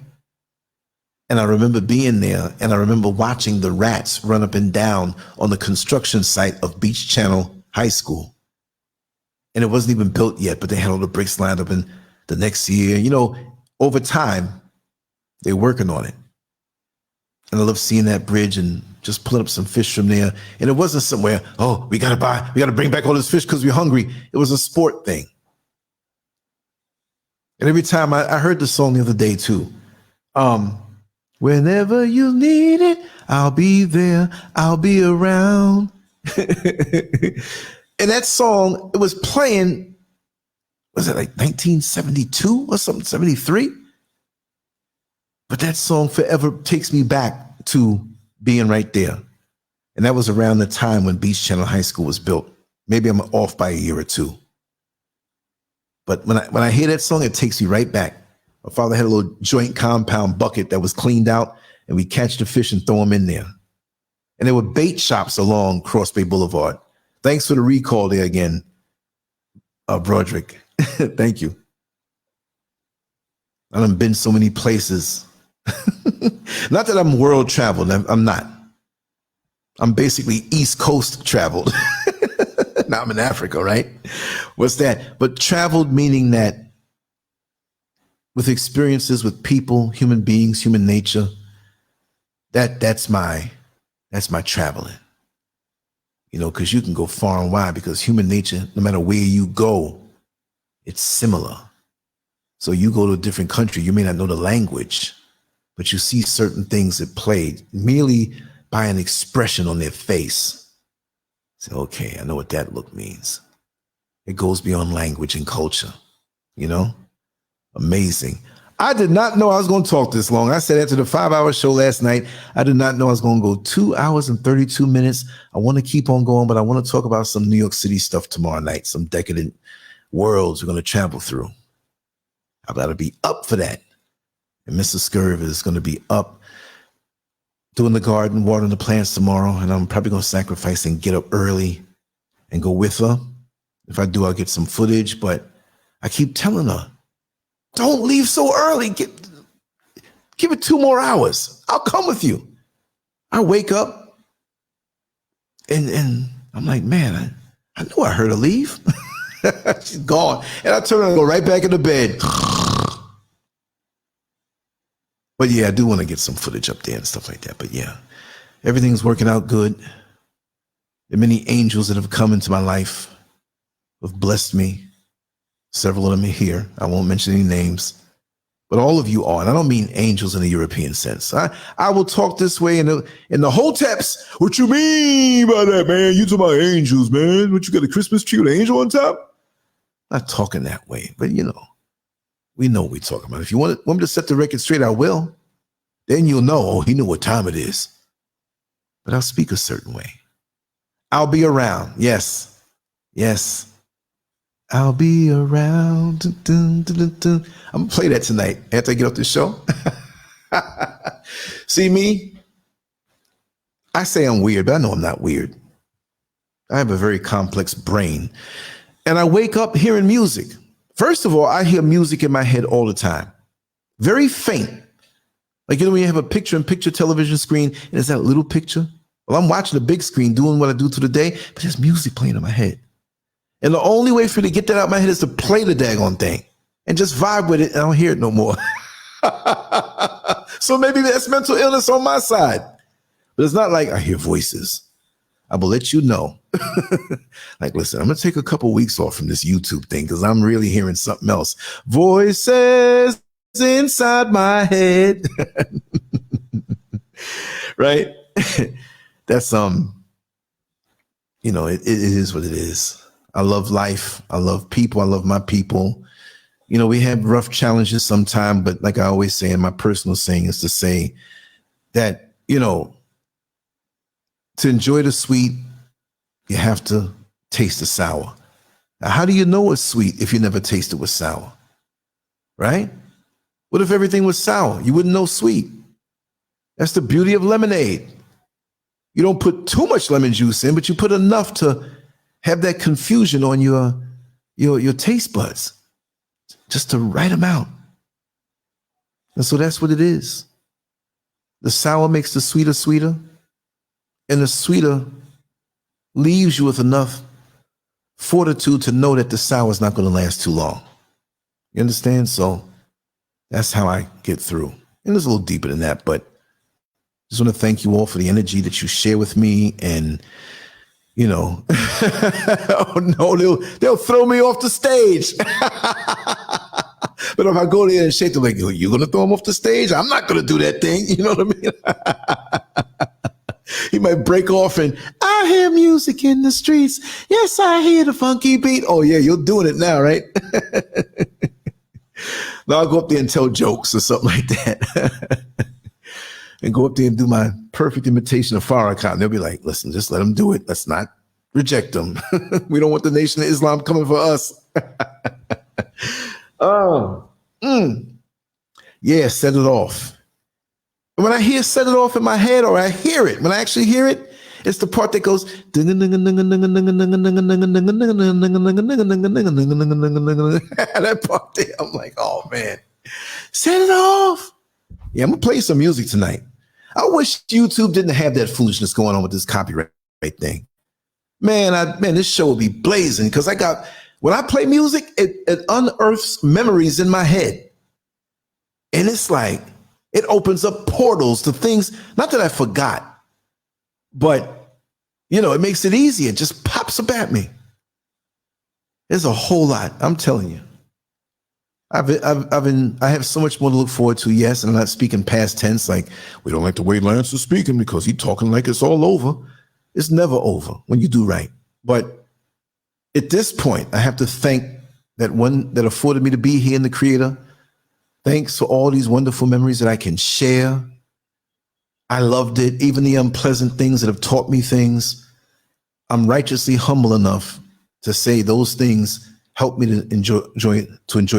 And I remember being there and I remember watching the rats run up and down on the construction site of Beach Channel High School. And it wasn't even built yet, but they had all the bricks lined up. And the next year, over time, they're working on it. And I love seeing that bridge and just pulling up some fish from there. And it wasn't somewhere, oh, we got to bring back all this fish because we're hungry. It was a sport thing. And every time I heard the song the other day too. Whenever you need it, I'll be there. I'll be around. And that song, it was playing, was it like 1972 or something, 73? But that song forever takes me back to being right there. And that was around the time when Beach Channel High School was built. Maybe I'm off by a year or two. But when I hear that song, it takes me right back. My father had a little joint compound bucket that was cleaned out, and we catch the fish and throw them in there. And there were bait shops along Cross Bay Boulevard. Thanks for the recall there again, Broderick. Thank you. I done been so many places. Not that I'm world traveled. I'm not. I'm basically East Coast traveled. Now I'm in Africa, right? What's that? But traveled meaning that with experiences with people, human beings, human nature, that's my traveling. You know, because you can go far and wide because human nature, no matter where you go, it's similar. So you go to a different country, you may not know the language, but you see certain things at play merely by an expression on their face. Say, okay, I know what that look means. It goes beyond language and culture, you know? Amazing. I did not know I was going to talk this long. I said after the 5-hour show last night, I did not know I was going to go 2 hours and 32 minutes. I want to keep on going, but I want to talk about some New York City stuff tomorrow night, some decadent worlds we're going to travel through. I've got to be up for that. And Mrs. SCURV is going to be up doing the garden, watering the plants tomorrow, and I'm probably going to sacrifice and get up early and go with her. If I do, I'll get some footage, but I keep telling her, don't leave so early. Give it 2 more hours. I'll come with you. I wake up and I'm like, man, I knew I heard her leave. She's gone. And I turn around and go right back into bed. But yeah, I do want to get some footage up there and stuff like that. But yeah, everything's working out good. There are many angels that have come into my life, have blessed me. Several of them are here. I won't mention any names, but all of you are. And I don't mean angels in the European sense. I will talk this way in the hoteps. What you mean by that, man? You talking about angels, man? What, you got a Christmas tree with an angel on top? Not talking that way, but you know, we know what we're talking about. If you want me to set the record straight, I will. Then you'll know, oh, he knew what time it is. But I'll speak a certain way. I'll be around. Yes. Yes. I'll be around. Dun, dun, dun, dun, dun. I'm going to play that tonight after I get off the show. See me? I say I'm weird, but I know I'm not weird. I have a very complex brain. And I wake up hearing music. First of all, I hear music in my head all the time. Very faint. Like, you know, when you have a picture-in-picture television screen, and it's that little picture? Well, I'm watching the big screen, doing what I do through the day, but there's music playing in my head. And the only way for me to get that out of my head is to play the daggone thing and just vibe with it, and I don't hear it no more. So maybe that's mental illness on my side. But it's not like I hear voices. I will let you know. Like, listen, I'm going to take a couple weeks off from this YouTube thing because I'm really hearing something else. Voices inside my head. Right? That's, you know, it is what it is. I love life. I love people. I love my people. You know, we have rough challenges sometimes, but like I always say, and my personal saying is to say that, you know, to enjoy the sweet, you have to taste the sour. Now, how do you know it's sweet if you never tasted with sour? Right? What if everything was sour? You wouldn't know sweet. That's the beauty of lemonade. You don't put too much lemon juice in, but you put enough to have that confusion on your taste buds, just the right amount. And so that's what it is. The sour makes the sweeter sweeter, and the sweeter leaves you with enough fortitude to know that the sour is not going to last too long. You understand? So that's how I get through. And it's a little deeper than that, but just want to thank you all for the energy that you share with me. And you know, oh no, they'll throw me off the stage. But if I go there and shake them, like, you're going to throw him off the stage? I'm not going to do that thing. You know what I mean? He might break off and, I hear music in the streets. Yes, I hear the funky beat. Oh yeah, you're doing it now, right? Now I'll go up there and tell jokes or something like that. And go up there and do my perfect imitation of Farrakhan. They'll be like, listen, just let them do it. Let's not reject them. We don't want the Nation of Islam coming for us. Oh, yeah, set it off. When I hear set it off in my head, or I hear it, when I actually hear it, it's the part that goes that part there. I'm like, oh man, set it off. Yeah, I'm gonna play some music tonight. I wish YouTube didn't have that foolishness going on with this copyright thing. Man, this show would be blazing because when I play music, it unearths memories in my head. And it's like, it opens up portals to things, not that I forgot, but, it makes it easy. It just pops up at me. There's a whole lot, I'm telling you. I have so much more to look forward to, yes, and I'm not speaking past tense, like, we don't like the way Lance is speaking because he's talking like it's all over. It's never over when you do right. But at this point, I have to thank that one that afforded me to be here in the Creator. Thanks for all these wonderful memories that I can share. I loved it. Even the unpleasant things that have taught me things. I'm righteously humble enough to say those things help me to enjoy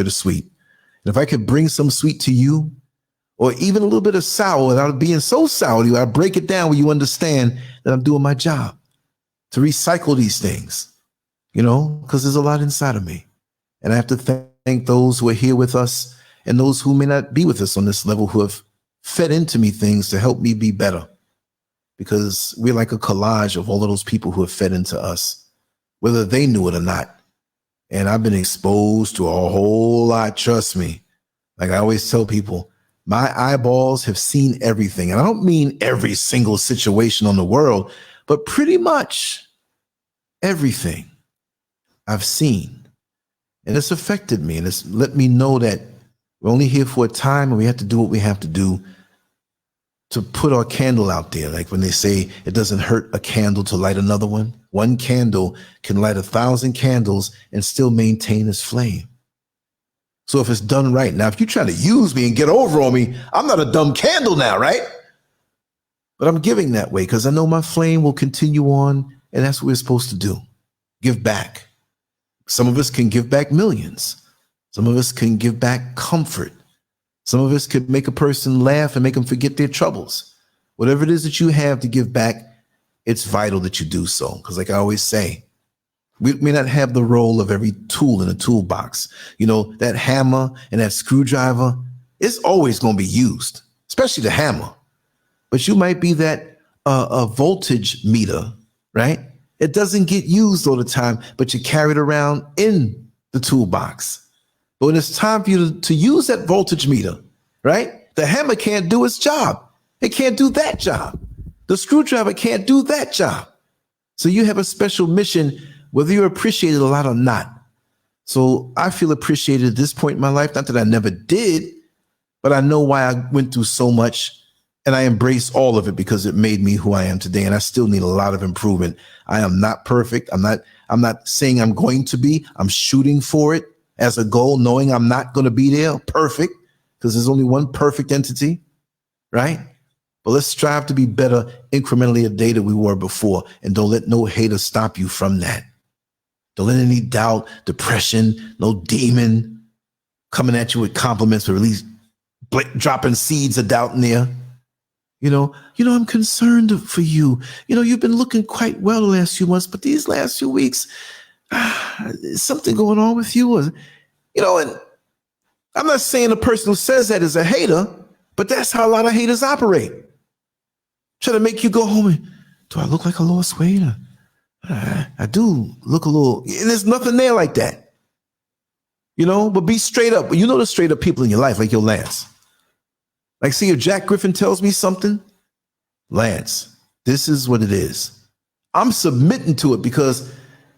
the sweet. And if I could bring some sweet to you, or even a little bit of sour without being so sour to you, I break it down where you understand that I'm doing my job to recycle these things, because there's a lot inside of me. And I have to thank those who are here with us and those who may not be with us on this level, who have fed into me things to help me be better, because we're like a collage of all of those people who have fed into us, whether they knew it or not. And I've been exposed to a whole lot, trust me. Like I always tell people, my eyeballs have seen everything. And I don't mean every single situation on the world, but pretty much everything I've seen. And it's affected me. And it's let me know that we're only here for a time, and we have to do what we have to do to put our candle out there. Like when they say it doesn't hurt a candle to light another one. One candle can light 1,000 candles and still maintain its flame. So if it's done right. Now, if you try to use me and get over on me, I'm not a dumb candle now, right? But I'm giving that way because I know my flame will continue on, and that's what we're supposed to do. Give back. Some of us can give back millions. Some of us can give back comfort. Some of us could make a person laugh and make them forget their troubles. Whatever it is that you have to give back, it's vital that you do so. Because like I always say, we may not have the role of every tool in a toolbox. That hammer and that screwdriver, it's always going to be used, especially the hammer. But you might be that a voltage meter, right? It doesn't get used all the time, but you carry it around in the toolbox. But when it's time for you to use that voltage meter, right? The hammer can't do its job. It can't do that job. The screwdriver can't do that job. So you have a special mission, whether you're appreciated a lot or not. So I feel appreciated at this point in my life. Not that I never did, but I know why I went through so much, and I embrace all of it because it made me who I am today. And I still need a lot of improvement. I am not perfect. I'm not saying I'm going to be. I'm shooting for it as a goal, knowing I'm not going to be there perfect, because there's only one perfect entity, right? But let's strive to be better incrementally a day than we were before. And don't let no hater stop you from that. Don't let any doubt, depression, no demon coming at you with compliments or at least dropping seeds of doubt in there. I'm concerned for you. You've been looking quite well the last few months, but these last few weeks, is something going on with you? And I'm not saying the person who says that is a hater, but that's how a lot of haters operate. Try to make you go home and, do I look like I lost weight? I do look a little, and there's nothing there like that. But be straight up. The straight up people in your life, like your Lance. Like, see, if Jack Griffin tells me something, Lance, this is what it is. I'm submitting to it because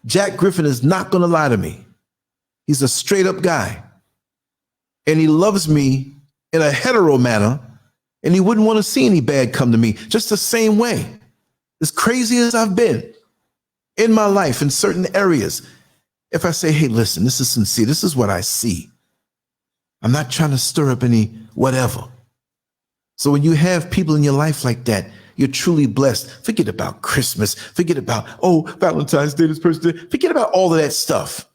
Jack Griffin is not going to lie to me. He's a straight up guy. And he loves me in a hetero manner. And he wouldn't want to see any bad come to me, just the same way. As crazy as I've been in my life in certain areas, if I say, hey, listen, this is sincere. This is what I see. I'm not trying to stir up any whatever. So when you have people in your life like that, you're truly blessed. Forget about Christmas. Forget about, Valentine's Day, this person. Forget about all of that stuff.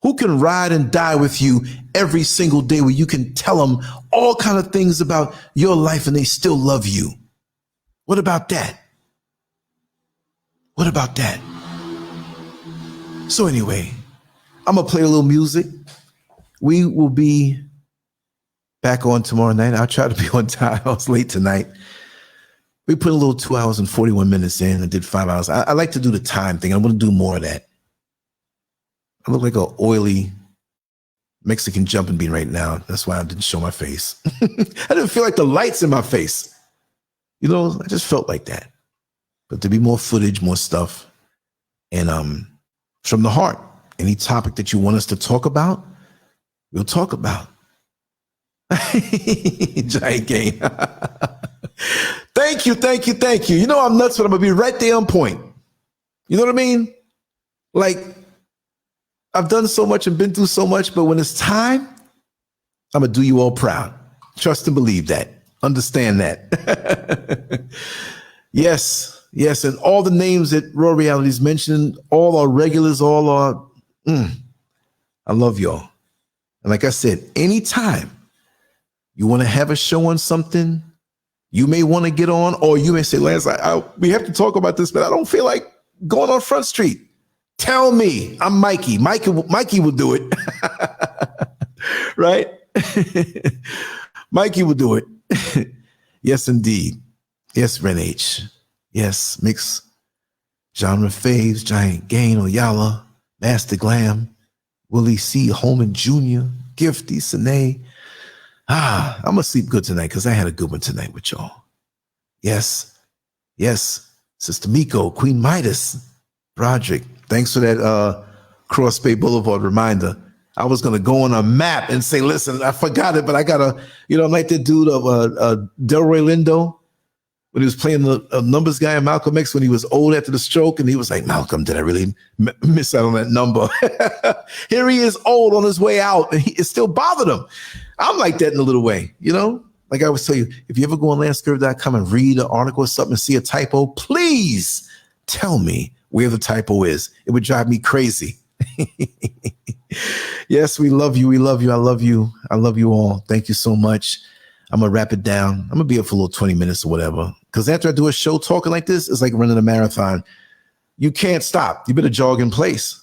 Who can ride and die with you every single day where you can tell them all kind of things about your life and they still love you? What about that? What about that? So anyway, I'm going to play a little music. We will be back on tomorrow night. I'll try to be on time. I was late tonight. We put a little 2 hours and 41 minutes in. I did 5 hours. I like to do the time thing. I want to do more of that. I look like an oily Mexican jumping bean right now. That's why I didn't show my face. I didn't feel like the lights in my face. You know, I just felt like that. But to be more footage, more stuff. And from the heart, any topic that you want us to talk about, we'll talk about. Giant game. Thank you, thank you, thank you. You know I'm nuts, but I'm going to be right there on point. You know what I mean? Like, I've done so much and been through so much, but when it's time, I'm going to do you all proud. Trust and believe that. Understand that. Yes, yes. And all the names that Raw Reality's mentioned, all our regulars, all our, I love y'all. And like I said, anytime you want to have a show on something, you may want to get on, or you may say, Lance, we have to talk about this, but I don't feel like going on Front Street. Tell me. I'm Mikey. Mikey will do it. Right? Mikey will do it. Yes, indeed. Yes, Ren H. Yes, mix genre faves, Giant Gain, Oyala, Master Glam, Willie C. Holman Jr., Gifty, Sine. I'm going to sleep good tonight because I had a good one tonight with y'all. Yes. Yes. Sister Miko, Queen Midas, Broderick. Thanks for that Cross Bay Boulevard reminder. I was going to go on a map and say, listen, I forgot it, but I got to, like that dude of Delroy Lindo when he was playing the numbers guy in Malcolm X when he was old after the stroke. And he was like, Malcolm, did I really miss out on that number? Here he is old on his way out and it still bothered him. I'm like that in a little way, Like I always tell you, if you ever go on LANCESCURV.com and read an article or something and see a typo, please tell me where the typo is. It would drive me crazy. Yes, we love you. We love you. I love you. I love you all. Thank you so much. I'm going to wrap it down. I'm going to be up for a little 20 minutes or whatever. Because after I do a show talking like this, it's like running a marathon. You can't stop. You better jog in place.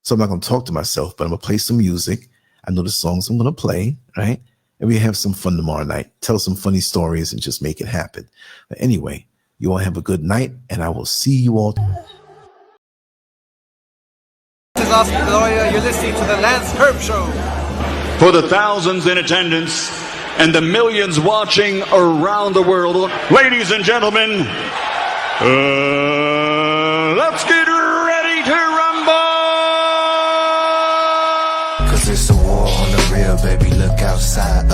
So I'm not going to talk to myself, but I'm going to play some music. I know the songs I'm going to play, right? And we have some fun tomorrow night. Tell some funny stories and just make it happen. But anyway, you all have a good night, and I will see you all. This is Oscar the Lawyer. You're listening to the LANCESCURV Show. For the thousands in attendance and the millions watching around the world, ladies and gentlemen, let's get ready to rumble! Cause it's a war on the real, baby, look outside.